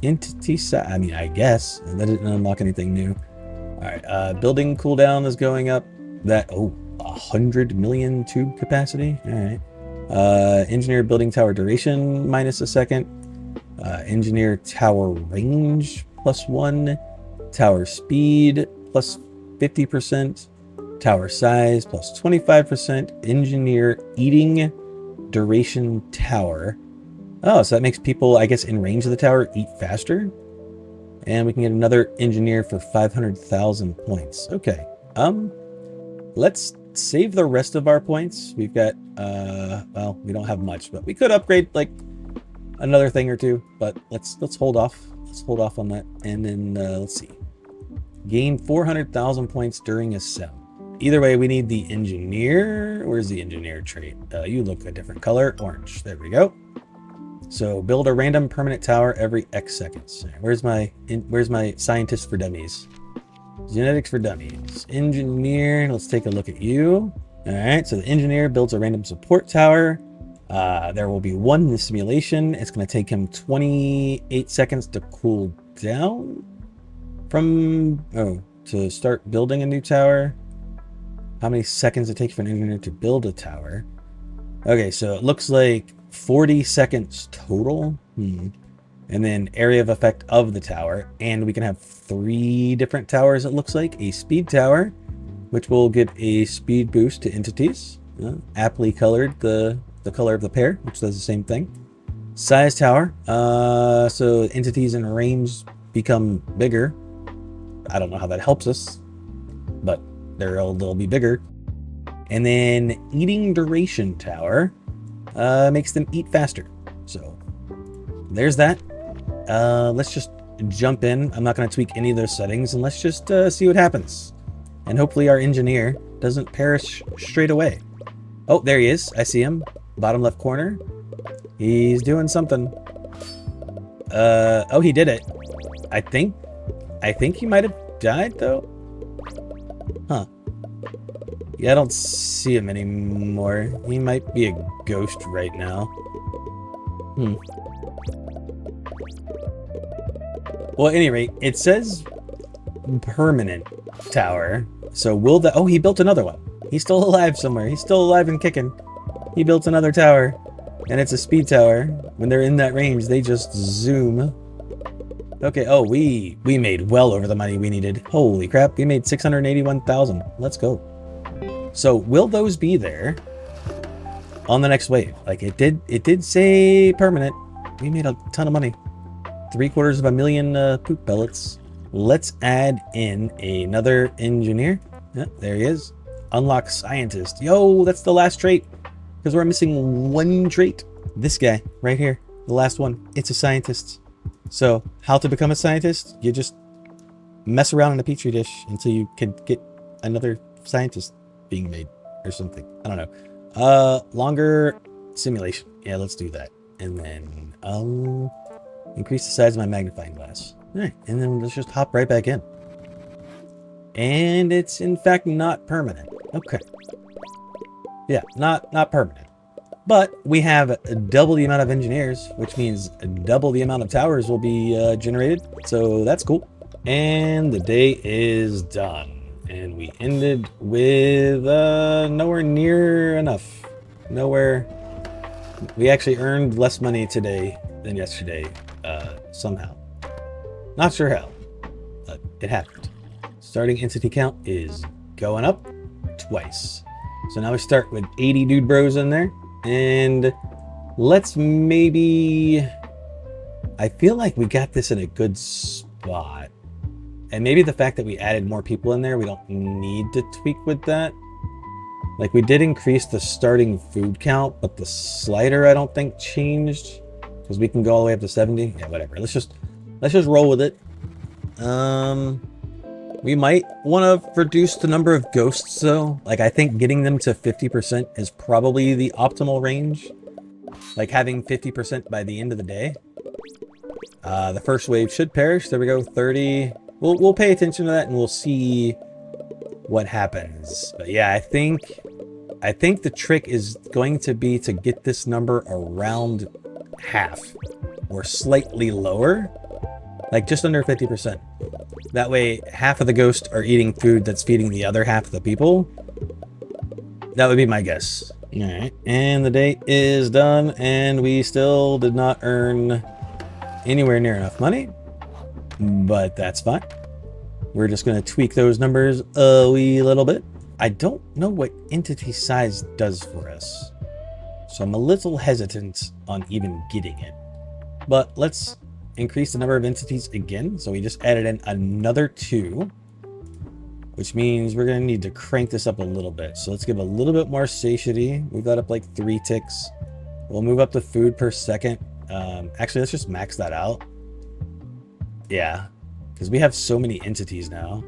A: entity size? I mean, I guess that didn't unlock anything new. All right, building cooldown is going up. That 100 million tube capacity. All right. Engineer building tower duration -1 second. Engineer tower range +1. Tower speed +50%. Tower size +25%. Engineer eating duration tower. Oh, so that makes people, I guess, in range of the tower eat faster. And we can get another engineer for 500,000 points. Okay. Let's save the rest of our points. We've got, well, we don't have much, but we could upgrade like another thing or two, but let's hold off. Let's hold off on that. And then, let's see. Gain 400,000 points during a cell. Either way, we need the engineer. Where's the engineer trait? You look a different color. Orange. There we go. So build a random permanent tower every X seconds. Where's my scientist for dummies? Genetics for dummies. Engineer. Let's take a look at you. All right. So the engineer builds a random support tower. There will be 1 in the simulation. It's going to take him 28 seconds to cool down to start building a new tower. How many seconds it takes for an engineer to build a tower? Okay, so it looks like 40 seconds total. And then area of effect of the tower. And we can have 3 different towers, it looks like. A speed tower, which will give a speed boost to entities. Aptly colored, the color of the pair, which does the same thing. Size tower. So entities in range become bigger. I don't know how that helps us, but they'll be bigger. And then eating duration tower makes them eat faster. So there's that. Let's just jump in. I'm not going to tweak any of those settings, and let's just see what happens. And hopefully our engineer doesn't perish straight away. Oh, there he is. I see him. Bottom left corner. He's doing something. Oh, he did it. I think he might have died, though. Huh. Yeah, I don't see him anymore. He might be a ghost right now. Well, at any rate, it says permanent tower. So will the... Oh, he built another one. He's still alive somewhere. He's still alive and kicking. He built another tower. And it's a speed tower. When they're in that range, they just zoom. Okay, oh, we made well over the money we needed. Holy crap, we made 681,000. Let's go. So will those be there on the next wave? Like it did say permanent. We made a ton of money. 750,000 poop pellets. Let's add in another engineer. Yeah, there he is. Unlock scientist. Yo, that's the last trait. Because we're missing one trait. This guy right here. The last one. It's a scientist. So how to become a scientist? You just mess around in a petri dish until you can get another scientist being made or something. I don't know. Longer simulation. Yeah, let's do that. And then increase the size of my magnifying glass. All right, and then let's just hop right back in. And it's in fact not permanent. Okay. Yeah, not permanent. But we have double the amount of engineers, which means double the amount of towers will be generated. So that's cool. And the day is done. And we ended with nowhere near enough. Nowhere. We actually earned less money today than yesterday, somehow. Not sure how, but it happened. Starting entity count is going up twice. So now we start with 80 dude bros in there. And let's maybe... I feel like we got this in a good spot. And maybe the fact that we added more people in there, we don't need to tweak with that. Like we did increase the starting food count, but the slider I don't think changed. Because we can go all the way up to 70. Yeah, whatever. Let's just roll with it. We might want to reduce the number of ghosts, though. Like, I think getting them to 50% is probably the optimal range. Like, having 50% by the end of the day. The first wave should perish. There we go, 30. We'll pay attention to that, and we'll see what happens. But yeah, I think the trick is going to be to get this number around half. Or slightly lower. Like, just under 50%. That way, half of the ghosts are eating food that's feeding the other half of the people. That would be my guess. All right, and the day is done, and we still did not earn anywhere near enough money, but that's fine. We're just going to tweak those numbers a wee little bit. I don't know what entity size does for us, so I'm a little hesitant on even getting it. But let's increase the number of entities again. So we just added in another 2, which means we're going to need to crank this up a little bit. So let's give a little bit more satiety. Move that up like 3 ticks. We'll move up the food per second. Actually, let's just max that out. Yeah, because we have so many entities now.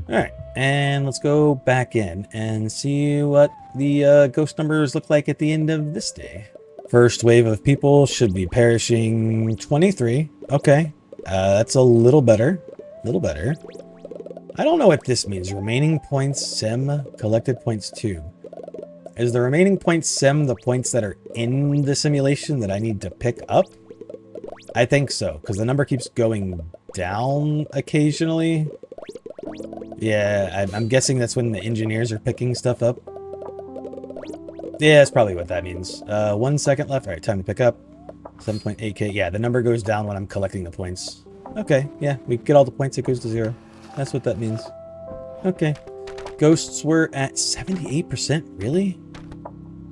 A: All right, and let's go back in and see what the ghost numbers look like at the end of this day. First wave of people should be perishing 23. Okay, that's a little better. A little better. I don't know what this means. Remaining points sim, collected points 2. Is the remaining points sim the points that are in the simulation that I need to pick up? I think so, because the number keeps going down occasionally. Yeah, I'm guessing that's when the engineers are picking stuff up. Yeah, that's probably what that means. 1 second left. All right, time to pick up. 7.8k. Yeah, the number goes down when I'm collecting the points. Okay, yeah, we get all the points, it goes to 0. That's what that means. Okay. Ghosts were at 78%. Really?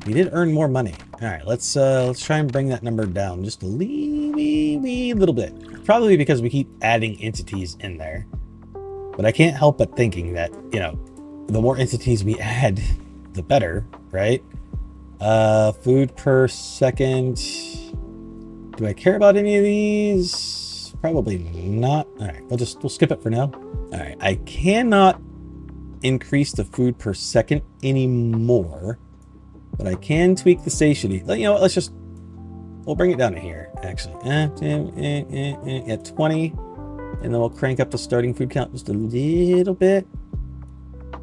A: We did earn more money. All right, let's try and bring that number down just a wee little bit. Probably because we keep adding entities in there. But I can't help but thinking that, you know, the more entities we add, the better, right? Food per second. Do I care about any of these? Probably not. All right, we'll skip it for now. All right, I cannot increase the food per second anymore, but I can tweak the satiety. You know what, we'll bring it down to here, actually. At 20, and then we'll crank up the starting food count just a little bit.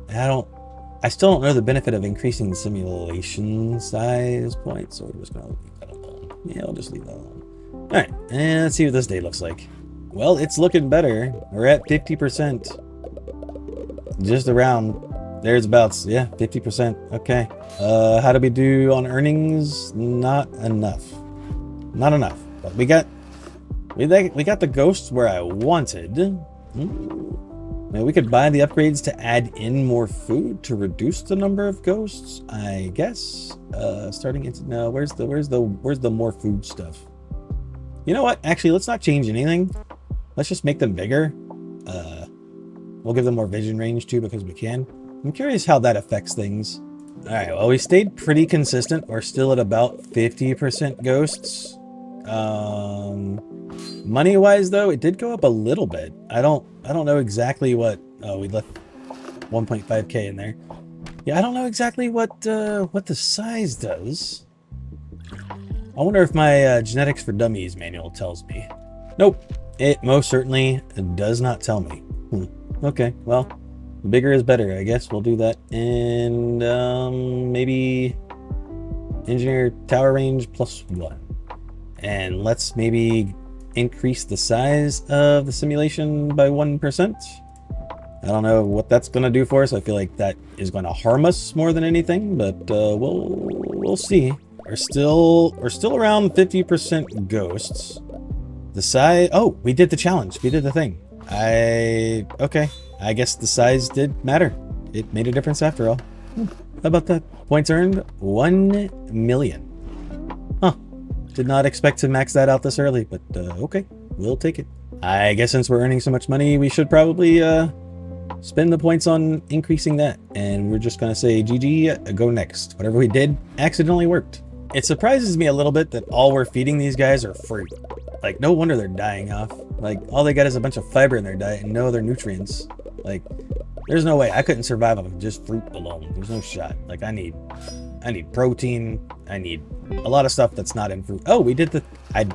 A: I still don't know the benefit of increasing the simulation size points, so we're just gonna leave that alone. Yeah, we'll just leave that alone. All right, and let's see what this day looks like. Well, it's looking better. We're at 50%. Just around. There's about, yeah, 50%. Okay. How do we do on earnings? Not enough. Not enough. But we got the ghosts where I wanted. Maybe we could buy the upgrades to add in more food to reduce the number of ghosts, I guess. Starting into no, where's the more food stuff? You know what? Actually, let's not change anything. Let's just make them bigger. We'll give them more vision range too because we can. I'm curious how that affects things. All right, well, we stayed pretty consistent. We're still at about 50% ghosts. Money-wise, though, it did go up a little bit. I don't know exactly what. Oh, we left 1.5K in there. Yeah, I don't know exactly what the size does. I wonder if my Genetics for Dummies manual tells me. Nope, it most certainly does not tell me. Okay, well, bigger is better, I guess. We'll do that. And maybe engineer tower range +1. And let's maybe increase the size of the simulation by 1%. I don't know what that's going to do for us. I feel like that is going to harm us more than anything, but we'll see. We're still around 50% ghosts. The size. Oh, we did the challenge. We did the thing. Okay. I guess the size did matter. It made a difference after all. How about that? Points earned 1 million. Huh. Did not expect to max that out this early, but okay, we'll take it. I guess since we're earning so much money, we should probably spend the points on increasing that. And we're just gonna say GG, go next. Whatever we did accidentally worked. It surprises me a little bit that all we're feeding these guys are fruit. Like, no wonder they're dying off. Like, all they got is a bunch of fiber in their diet and no other nutrients. Like, there's no way I couldn't survive on just fruit alone. There's no shot. Like, I need protein. I need a lot of stuff that's not in fruit. Oh, we did the... I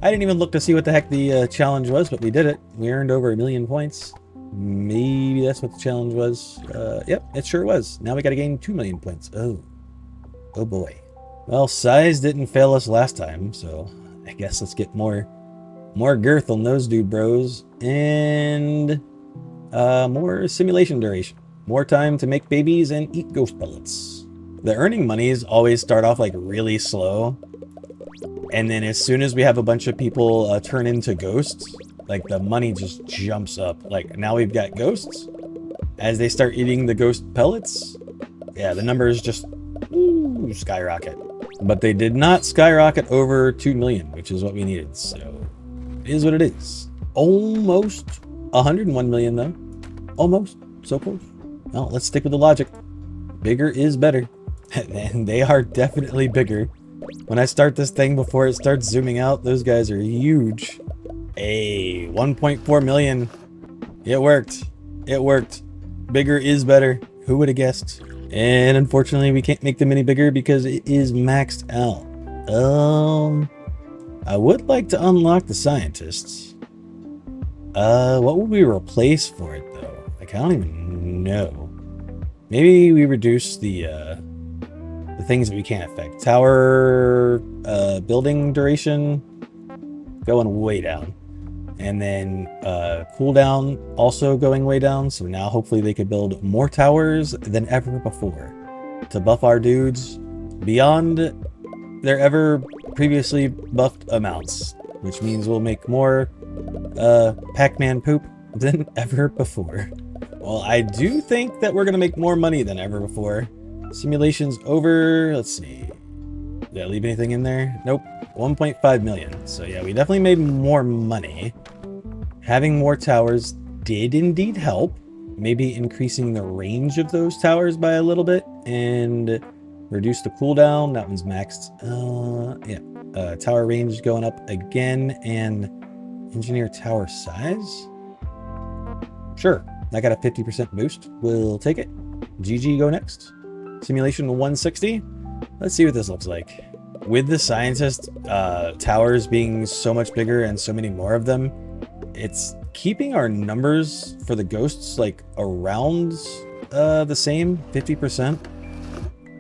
A: didn't even look to see what the heck the challenge was, but we did it. We earned over 1 million points. Maybe that's what the challenge was. Yep, it sure was. Now we got to gain 2 million points. Oh boy. Well, size didn't fail us last time, so I guess let's get more girth on those dude bros, and more simulation duration, more time to make babies and eat ghost pellets. The earning monies always start off like really slow, and then as soon as we have a bunch of people turn into ghosts, like the money just jumps up. Like now we've got ghosts. As they start eating the ghost pellets, yeah, the numbers just skyrocket. But they did not skyrocket over 2 million, which is what we needed. So it is what it is. Almost 101 million though. Almost. So close. Well, let's stick with the logic. Bigger is better. And they are definitely bigger. When I start this thing before it starts zooming out, those guys are huge. Hey, 1.4 million. It worked. It worked. Bigger is better. Who would have guessed? And unfortunately, we can't make them any bigger because it is maxed out. I would like to unlock the scientists. What would we replace for it though? Like, I don't even know. Maybe we reduce the things that we can't affect. Tower building duration going way down. And then cooldown also going way down. So now hopefully they could build more towers than ever before to buff our dudes beyond their ever previously buffed amounts, which means we'll make more Pac-Man poop than ever before. Well, I do think that we're gonna make more money than ever before. Simulation's over. Let's see. Did I leave anything in there? Nope. 1.5 million. So yeah, we definitely made more money. Having more towers did indeed help. Maybe increasing the range of those towers by a little bit and reduce the cooldown. That one's maxed. Yeah. Tower range going up again and engineer tower size. Sure. I got a 50% boost. We'll take it. GG, go next. Simulation 160. Let's see what this looks like. With the scientist towers being so much bigger and so many more of them, it's keeping our numbers for the ghosts like around the same 50%,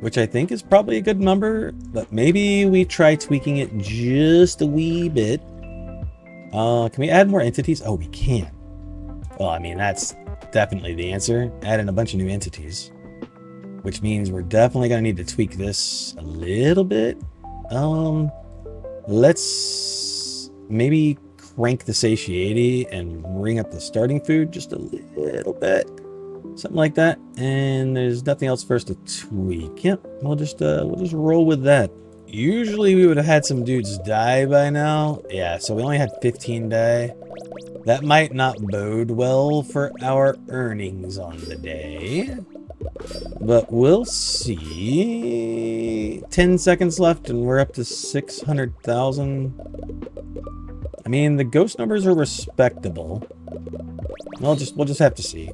A: which I think is probably a good number, but maybe we try tweaking it just a wee bit. Can we add more entities? Oh, we can. Well, I mean, that's definitely the answer. Add in a bunch of new entities, which means we're definitely going to need to tweak this a little bit. Let's maybe crank the satiety and bring up the starting food just a little bit. Something like that. And there's nothing else for us to tweak. Yep, we'll just roll with that. Usually we would have had some dudes die by now. Yeah, so we only had 15 die. That might not bode well for our earnings on the day. But we'll see. 10 seconds left and we're up to 600,000. I mean, the ghost numbers are respectable. We'll just have to see.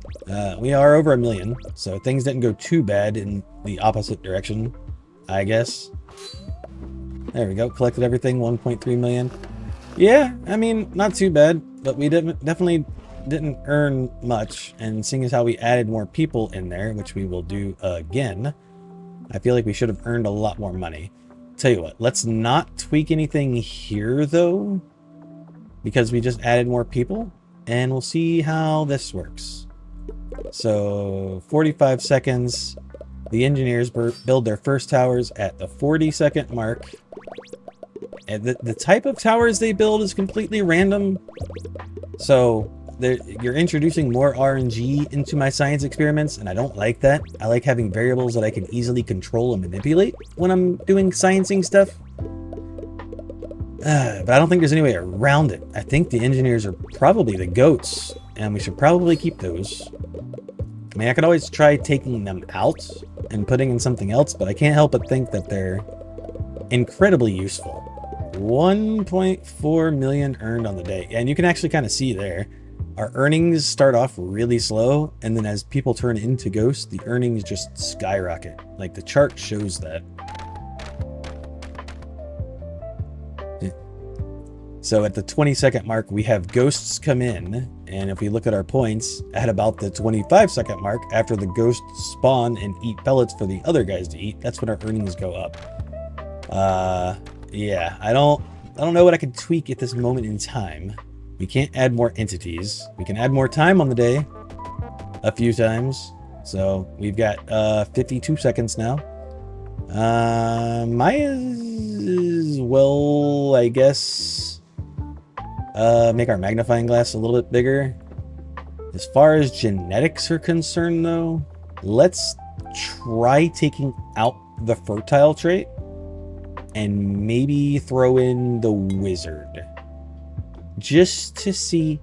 A: We are over 1 million, so things didn't go too bad in the opposite direction, I guess. There we go. Collected everything, 1.3 million. Yeah, I mean, not too bad, but we definitely didn't earn much. And seeing as how we added more people in there, which we will do again, I feel like we should have earned a lot more money. Tell you what, let's not tweak anything here though, because we just added more people, and we'll see how this works. So 45 seconds. The engineers build their first towers at the 40-second mark. And the type of towers they build is completely random. So you're introducing more RNG into my science experiments, and I don't like that. I like having variables that I can easily control and manipulate when I'm doing sciencing stuff. But I don't think there's any way around it. I think the engineers are probably the goats, and we should probably keep those. I mean, I could always try taking them out and putting in something else, but I can't help but think that they're incredibly useful. 1.4 million earned on the day. And you can actually kind of see there, our earnings start off really slow, and then as people turn into ghosts, the earnings just skyrocket. Like the chart shows that. So at the 20-second mark, we have ghosts come in, and if we look at our points, at about the 25-second mark, after the ghosts spawn and eat pellets for the other guys to eat, that's when our earnings go up. Yeah, I don't know what I could tweak at this moment in time. We can't add more entities. We can add more time on the day, a few times. So we've got 52 seconds now. Might as well, I guess, make our magnifying glass a little bit bigger. As far as genetics are concerned, though, let's try taking out the fertile trait and maybe throw in the wizard, just to see,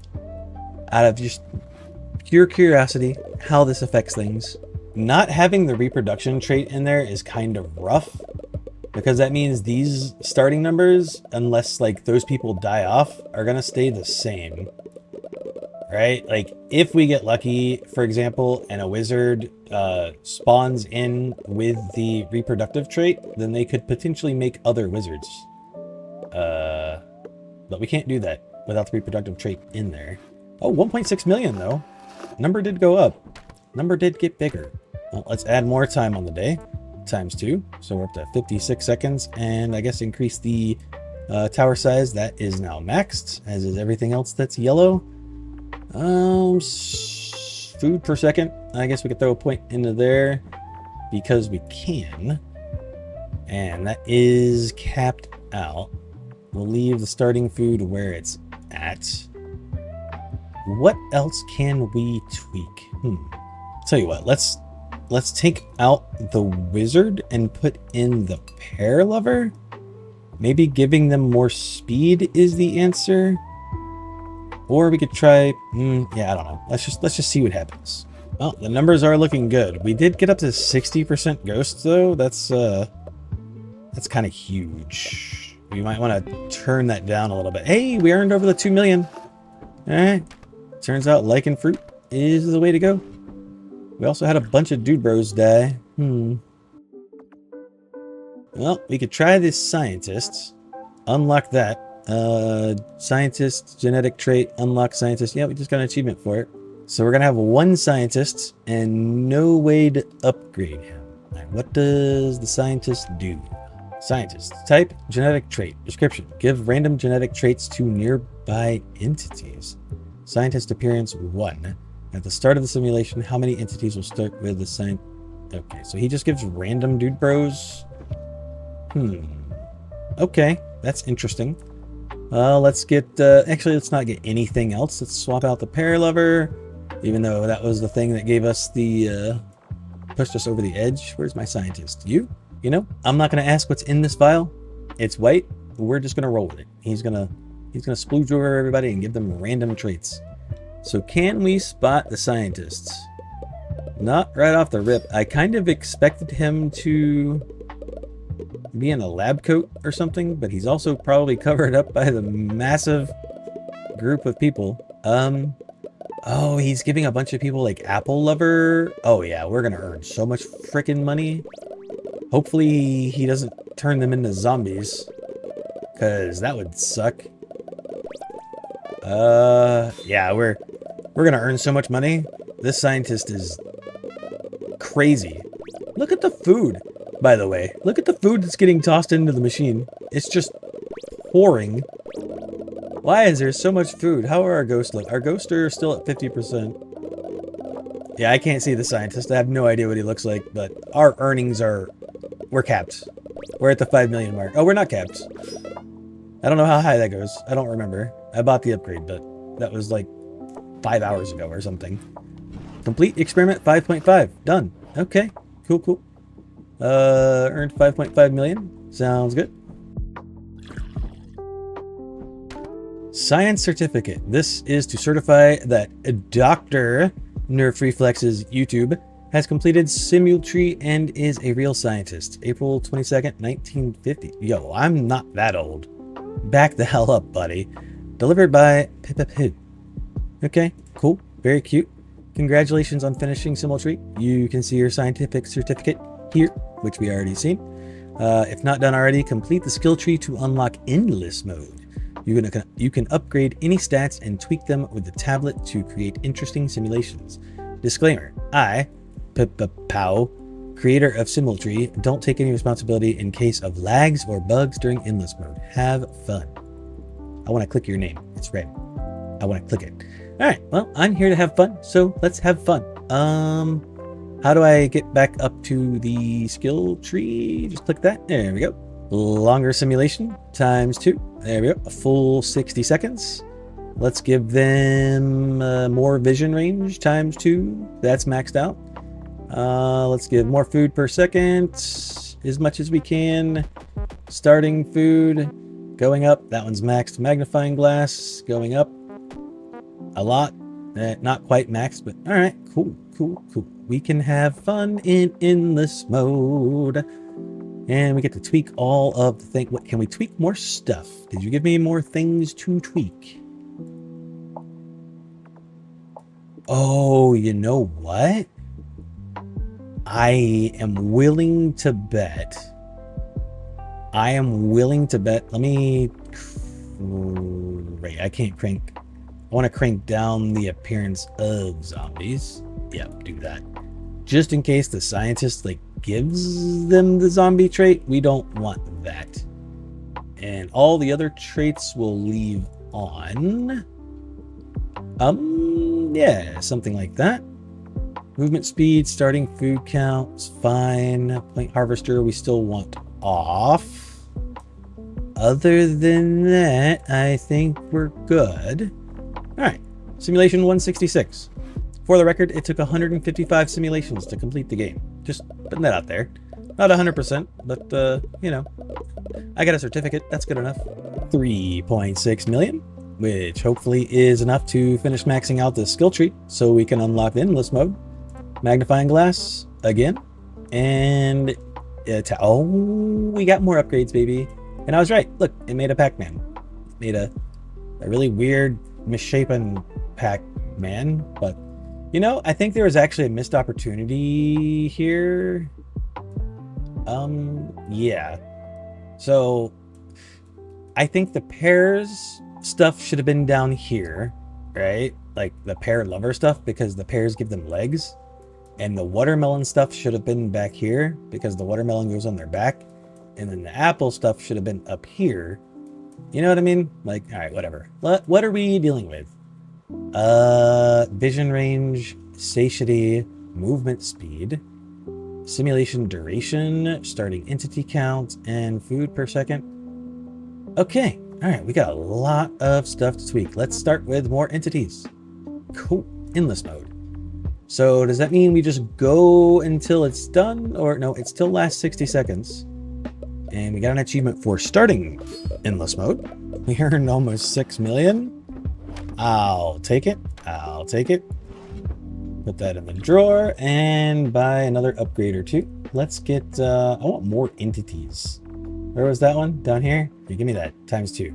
A: out of just pure curiosity, how this affects things. Not having the reproduction trait in there is kind of rough, because that means these starting numbers, unless like those people die off, are gonna stay the same, right? Like if we get lucky, for example, and a wizard spawns in with the reproductive trait, then they could potentially make other wizards. But we can't do that without the reproductive trait in there. Oh, 1.6 million though. Number did go up. Number did get bigger. Well, let's add more time on the day. Times 2. So we're up to 56 seconds. And I guess increase the tower size. That is now maxed, as is everything else that's yellow. Food per second. I guess we could throw a point into there because we can. And that is capped out. We'll leave the starting food where it's at. What else can we tweak? Tell you what, let's let's take out the wizard and put in the pear lover. Maybe giving them more speed is the answer. Or we could try, yeah, I don't know. Let's just see what happens. Well, the numbers are looking good. We did get up to 60% ghosts though. That's kind of huge. We might want to turn that down a little bit. Hey, we earned over the 2 million. All right. Turns out lichen fruit is the way to go. We also had a bunch of dude bros die. Well, we could try this scientist. Unlock that. Scientist, genetic trait, unlock scientist. Yeah, we just got an achievement for it. So we're going to have one scientist and no way to upgrade him. Right, what does the scientist do? Scientist. Type, genetic trait. Description. Give random genetic traits to nearby entities. Scientist appearance 1. At the start of the simulation, how many entities will start with the sign? Okay, so he just gives random dude bros. Okay, that's interesting. Let's get, actually, let's not get anything else. Let's swap out the pear lover, even though that was the thing that gave us the, pushed us over the edge. Where's my scientist? You know, I'm not going to ask what's in this vial. It's white. We're just going to roll with it. He's going to splooge over everybody and give them random traits. So can we spot the scientists? Not right off the rip. I kind of expected him to be in a lab coat or something, but he's also probably covered up by the massive group of people. Oh, he's giving a bunch of people like apple lover. Oh yeah, we're gonna earn so much freaking money. Hopefully he doesn't turn them into zombies, because that would suck. Yeah, we're gonna earn so much money. This scientist is crazy. Look at the food, by the way. Look at the food that's getting tossed into the machine. It's just pouring. Why is there so much food? How are our ghosts look? Our ghosts are still at 50%. Yeah, I can't see the scientist. I have no idea what he looks like, but our earnings are... We're capped. We're at the 5 million mark. Oh, we're not capped. I don't know how high that goes. I don't remember. I bought the upgrade, but that was like 5 hours ago or something. Complete experiment 5.5. Done. Okay. Cool. Earned 5.5 million. Sounds good. Science certificate. This is to certify that Dr. Nerfed Reflexes YouTube has completed Simultree and is a real scientist. April 22nd, 1950. Yo, I'm not that old. Back the hell up, buddy. Delivered by Pip. Okay, cool. Very cute. Congratulations on finishing Simultree. You can see your scientific certificate here, which we already seen. If not done already, complete the skill tree to unlock endless mode. You can upgrade any stats and tweak them with the tablet to create interesting simulations. Disclaimer, I, Pow, creator of Simultree, don't take any responsibility in case of lags or bugs during endless mode. Have fun. I want to click your name. It's red. I want to click it. All right, well, I'm here to have fun, so let's have fun. How do I get back up to the skill tree? Just click that. There we go. Longer simulation times 2. There we go. A full 60 seconds. Let's give them more vision range times 2. That's maxed out. Let's give more food per second, as much as we can. Starting food going up. That one's maxed. Magnifying glass going up a lot. Not quite maxed, but all right. Cool. We can have fun in endless mode. And we get to tweak all of the things. What can we tweak? More stuff. Did you give me more things to tweak? Oh, you know what? I am willing to bet. Let me... Right, I can't crank... I want to crank down the appearance of zombies. Yep, do that. Just in case the scientist, like, gives them the zombie trait, we don't want that. And all the other traits we'll leave on. Yeah, something like that. Movement speed, starting food counts, fine. Point harvester, we still want off. Other than that, I think we're good. All right, simulation 166. For the record, it took 155 simulations to complete the game. Just putting that out there. Not 100%, but, you know, I got a certificate. That's good enough. 3.6 million, which hopefully is enough to finish maxing out the skill tree so we can unlock the endless mode. Magnifying glass again. And oh, we got more upgrades, baby. And I was right. Look, it made a Pac-Man. It made a really weird, misshapen Pac-Man. But, you know, I think there was actually a missed opportunity here. Yeah. So, I think the pears stuff should have been down here, right? Like the pear lover stuff, because the pears give them legs. And the watermelon stuff should have been back here because the watermelon goes on their back. And then the apple stuff should have been up here. You know what I mean? Like, all right, whatever. What are we dealing with? Vision range, satiety, movement speed, simulation duration, starting entity count, and food per second. Okay, all right, we got a lot of stuff to tweak. Let's start with more entities. Cool, endless mode. So does that mean we just go until it's done? Or no, it still lasts 60 seconds. And we got an achievement for starting endless mode. We earned almost 6 million. I'll take it. I'll take it. Put that in the drawer and buy another upgrade or two. Let's get, I want more entities. Where was that one? Down here? Here, give me that, ×2.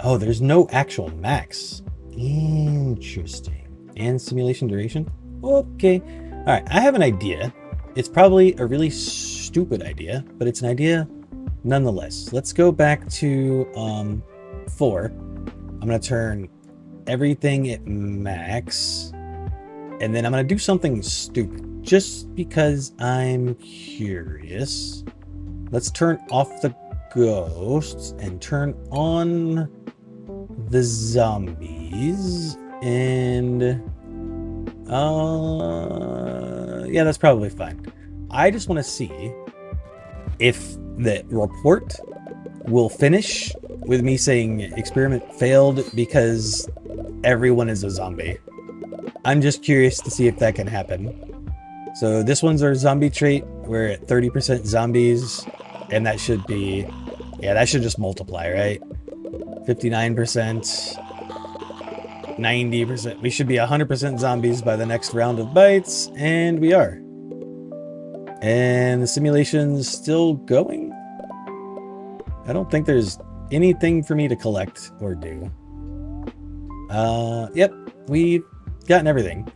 A: Oh, there's no actual max. Interesting. And simulation duration? Okay. All right, I have an idea. It's probably a really stupid idea, but it's an idea nonetheless. Let's go back to 4. I'm going to turn everything at max. And then I'm going to do something stupid just because I'm curious. Let's turn off the ghosts and turn on the zombies. And yeah, that's probably fine. I just want to see if the report will finish with me saying experiment failed because everyone is a zombie. I'm just curious to see if that can happen. So this one's our zombie trait. We're at 30% zombies, and that should be, yeah, that should just multiply, right? 59%. 90%. We should be 100% zombies by the next round of bites, and we are. And the simulation's still going. I don't think there's anything for me to collect or do. Yep, we've gotten everything.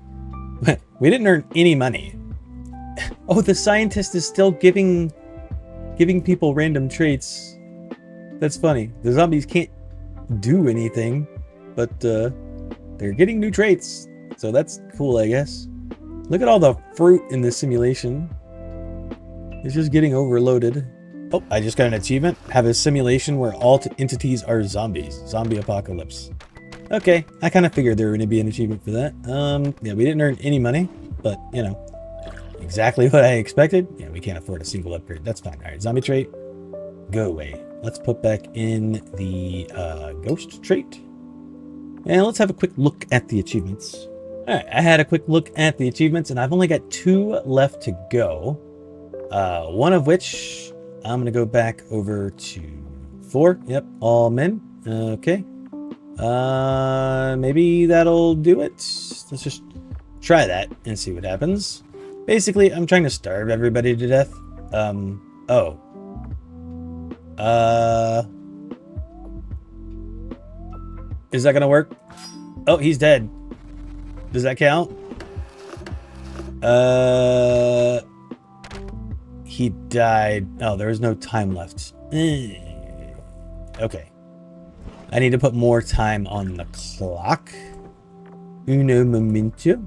A: We didn't earn any money. Oh, the scientist is still giving people random traits. That's funny. The zombies can't do anything, but they're getting new traits, so that's cool, I guess. Look at all the fruit in this simulation. It's just getting overloaded. Oh, I just got an achievement. Have a simulation where all entities are zombies. Zombie apocalypse. Okay, I kind of figured there were going to be an achievement for that. Yeah, we didn't earn any money, but, you know, exactly what I expected. Yeah, we can't afford a single upgrade. That's fine. All right, zombie trait, go away. Let's put back in the ghost trait. And let's have a quick look at the achievements. All right, I had a quick look at the achievements, and I've only got 2 left to go. One of which I'm going to go back over to 4. Yep, all men. Okay. Maybe that'll do it. Let's just try that and see what happens. Basically, I'm trying to starve everybody to death. Oh. Is that gonna work? Oh, he's dead. Does that count? He died. Oh, there was no time left. Okay. I need to put more time on the clock. Uno momento.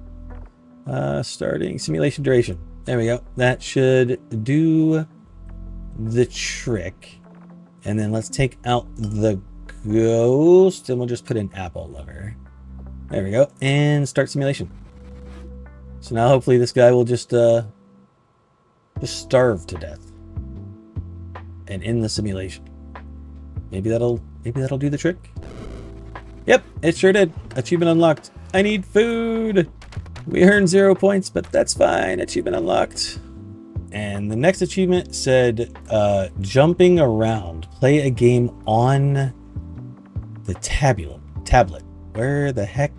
A: Starting simulation duration. There we go. That should do the trick. And then let's take out the ghost and we'll just put in apple lover. There we go. And start simulation. So now hopefully this guy will just starve to death. And end the simulation. Maybe that'll do the trick. Yep, it sure did. Achievement unlocked. I need food. We earned 0 points, but that's fine. Achievement unlocked. And the next achievement said, jumping around. Play a game on the tablet. Where the heck?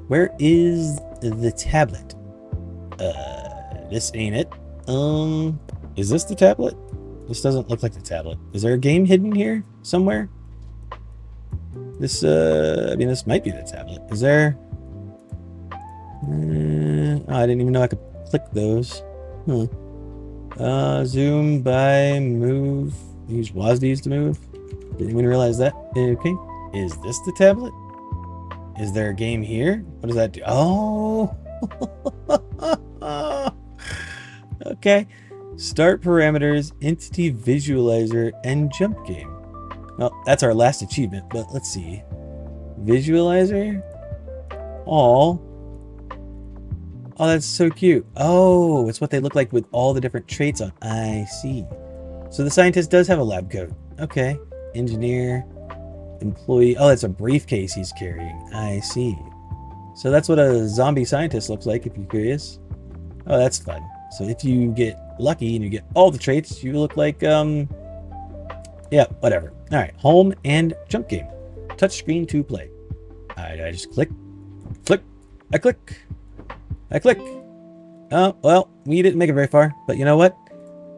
A: Where is the tablet? This ain't it. Is this the tablet? This doesn't look like the tablet. Is there a game hidden here somewhere? This, I mean, this might be the tablet. Is there? Oh, I didn't even know I could click those. Huh. Zoom, buy, move. Use WASDs to move. Didn't even realize that. Okay. Is this the tablet? Is there a game here? What does that do? Oh! Okay. Start parameters, entity visualizer, and jump game. Well, that's our last achievement, but let's see. Visualizer? All. Oh, that's so cute. Oh, it's what they look like with all the different traits on. I see. So the scientist does have a lab coat. Okay. Engineer, employee. Oh, that's a briefcase he's carrying. I see. So that's what a zombie scientist looks like, if you're curious. Oh, that's fun. So if you get lucky and you get all the traits, you look like, yeah, whatever. All right, home and jump game. Touchscreen to play. I just click, I click. Oh, well, we didn't make it very far, but you know what?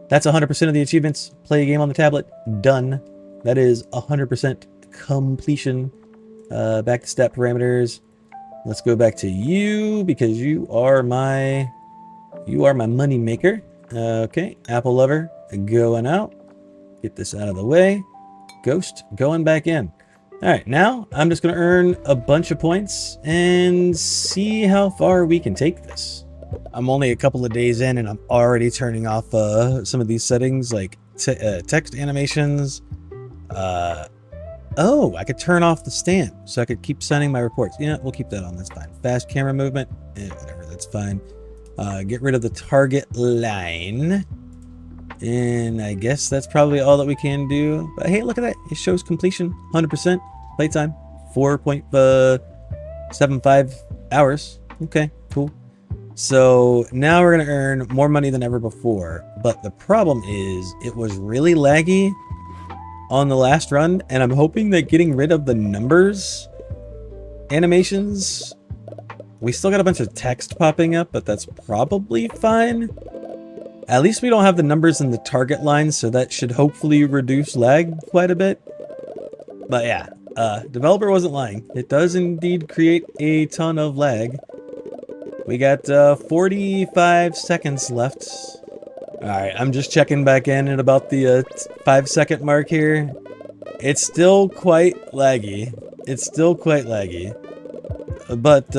A: That's 100% of the achievements. Play a game on the tablet. Done. That is 100% completion. Back to stat parameters. Let's go back to you because you are my money maker. Okay, apple lover going out. Get this out of the way. Ghost going back in. All right, now I'm just going to earn a bunch of points and see how far we can take this. I'm only a couple of days in and I'm already turning off some of these settings like text animations. Oh, I could turn off the stamp so I could keep sending my reports. Yeah, we'll keep that on. That's fine. Fast camera movement. Whatever, that's fine. Get rid of the target line. And I guess that's probably all that we can do. But hey, look at that. It shows completion. 100%. Playtime. 4.75 hours. Okay, cool. So now we're going to earn more money than ever before. But the problem is it was really laggy on the last run. And I'm hoping that getting rid of the numbers animations, we still got a bunch of text popping up, but that's probably fine. At least we don't have the numbers in the target line, so that should hopefully reduce lag quite a bit. But yeah, developer wasn't lying. It does indeed create a ton of lag. We got 45 seconds left. Alright, I'm just checking back in at about the 5-second mark here. It's still quite laggy. But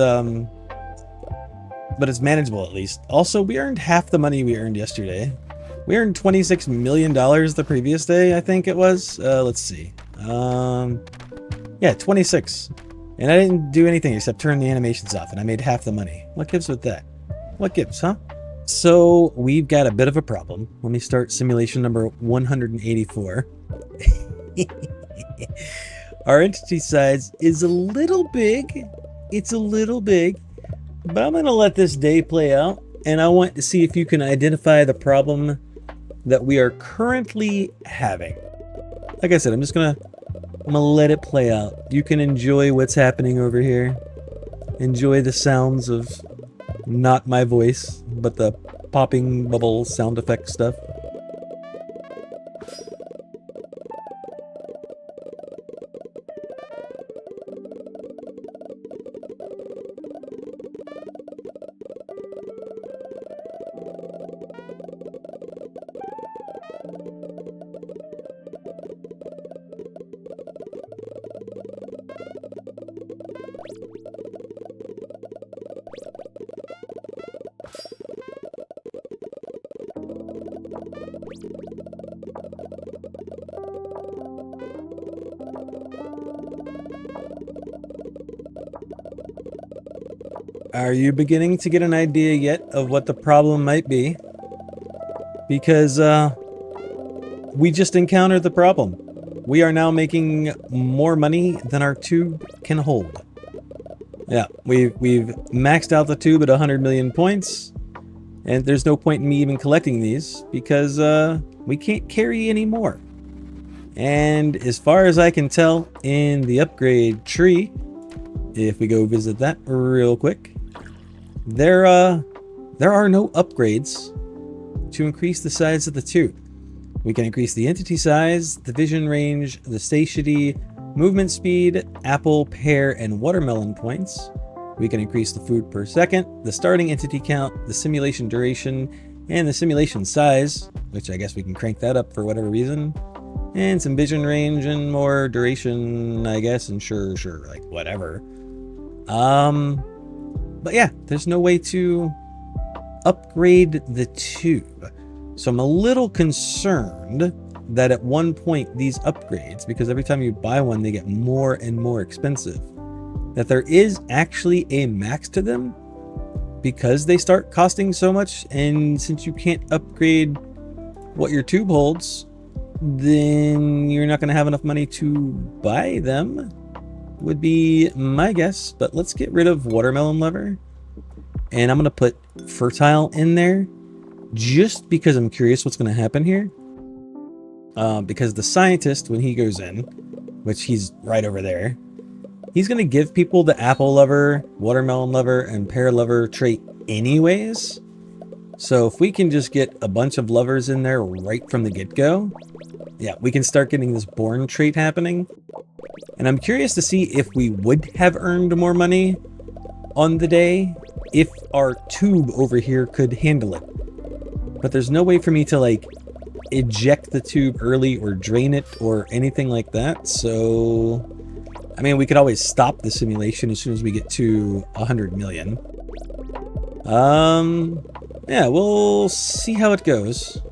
A: it's manageable at least. Also, we earned half the money we earned yesterday. We earned $26 million the previous day, I think it was. Let's see. Yeah, 26. And I didn't do anything except turn the animations off, and I made half the money. What gives with that? What gives, huh? So, we've got a bit of a problem. Let me start simulation number 184. Our entity size is a little big. It's a little big. But I'm going to let this day play out, and I want to see if you can identify the problem that we are currently having. Like I said, I'm going to let it play out. You can enjoy what's happening over here. Enjoy the sounds of not my voice, but the popping bubble sound effect stuff. Are you beginning to get an idea yet of what the problem might be? Because, we just encountered the problem. We are now making more money than our tube can hold. Yeah, we've maxed out the tube at 100 million points, and there's no point in me even collecting these because we can't carry any more. And as far as I can tell in the upgrade tree, if we go visit that real quick, there are no upgrades to increase the size of the tube. We can increase the entity size, the vision range, the satiety, movement speed, apple, pear, and watermelon points. We can increase the food per second, the starting entity count, the simulation duration, and the simulation size, which I guess we can crank that up for whatever reason. And some vision range and more duration, I guess, and sure, like whatever. But yeah, there's no way to upgrade the tube. So I'm a little concerned that at one point these upgrades, because every time you buy one, they get more and more expensive, that there is actually a max to them because they start costing so much. And since you can't upgrade what your tube holds, then you're not going to have enough money to buy them, would be my guess. But let's get rid of watermelon lever, and I'm going to put fertile in there just because I'm curious what's going to happen here. Because the scientist, when he goes in, which he's right over there, he's going to give people the apple lever, watermelon lever, and pear lever trait anyways. So if we can just get a bunch of levers in there right from the get-go, yeah, we can start getting this born trait happening. And I'm curious to see if we would have earned more money on the day if our tube over here could handle it. But there's no way for me to like eject the tube early or drain it or anything like that. So, I mean, we could always stop the simulation as soon as we get to 100 million. Yeah, we'll see how it goes.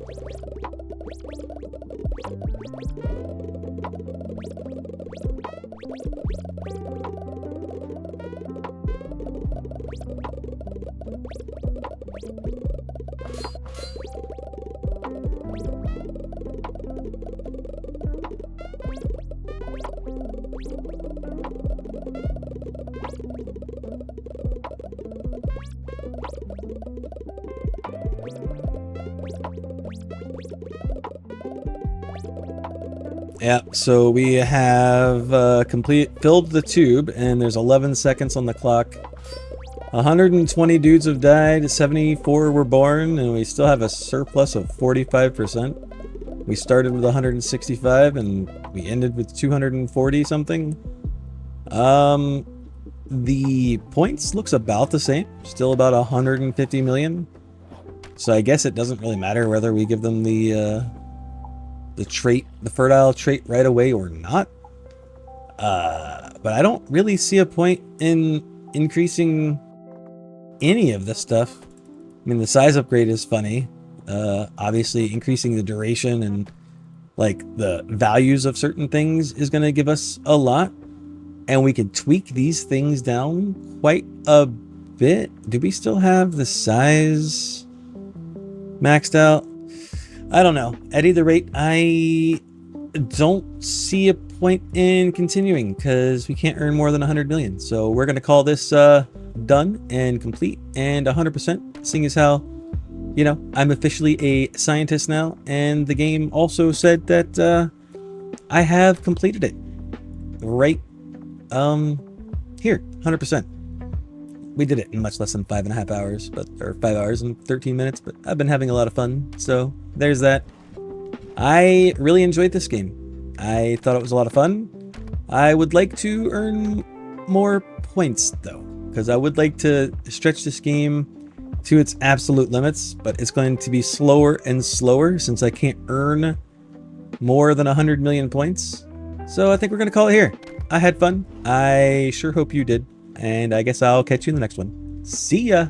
A: Yeah, so we have filled the tube, and there's 11 seconds on the clock. 120 dudes have died, 74 were born, and we still have a surplus of 45%. We started with 165, and we ended with 240 something. The points looks about the same, still about 150 million. So I guess it doesn't really matter whether we give them the trait, the fertile trait right away or not. But I don't really see a point in increasing any of this stuff. I mean, the size upgrade is funny. Obviously increasing the duration and like the values of certain things is going to give us a lot. And we can tweak these things down quite a bit. Do we still have the size maxed out? I don't know. At either rate, I don't see a point in continuing because we can't earn more than 100 million. So we're going to call this done and complete and 100%, seeing as how, you know, I'm officially a scientist now. And the game also said that I have completed it right here, 100%. We did it in much less than 5.5 hours, or 5 hours and 13 minutes, but I've been having a lot of fun. So there's that. I really enjoyed this game. I thought it was a lot of fun. I would like to earn more points though, because I would like to stretch this game to its absolute limits, but it's going to be slower and slower since I can't earn more than 100 million points. So I think we're going to call it here. I had fun. I sure hope you did. And I guess I'll catch you in the next one. See ya!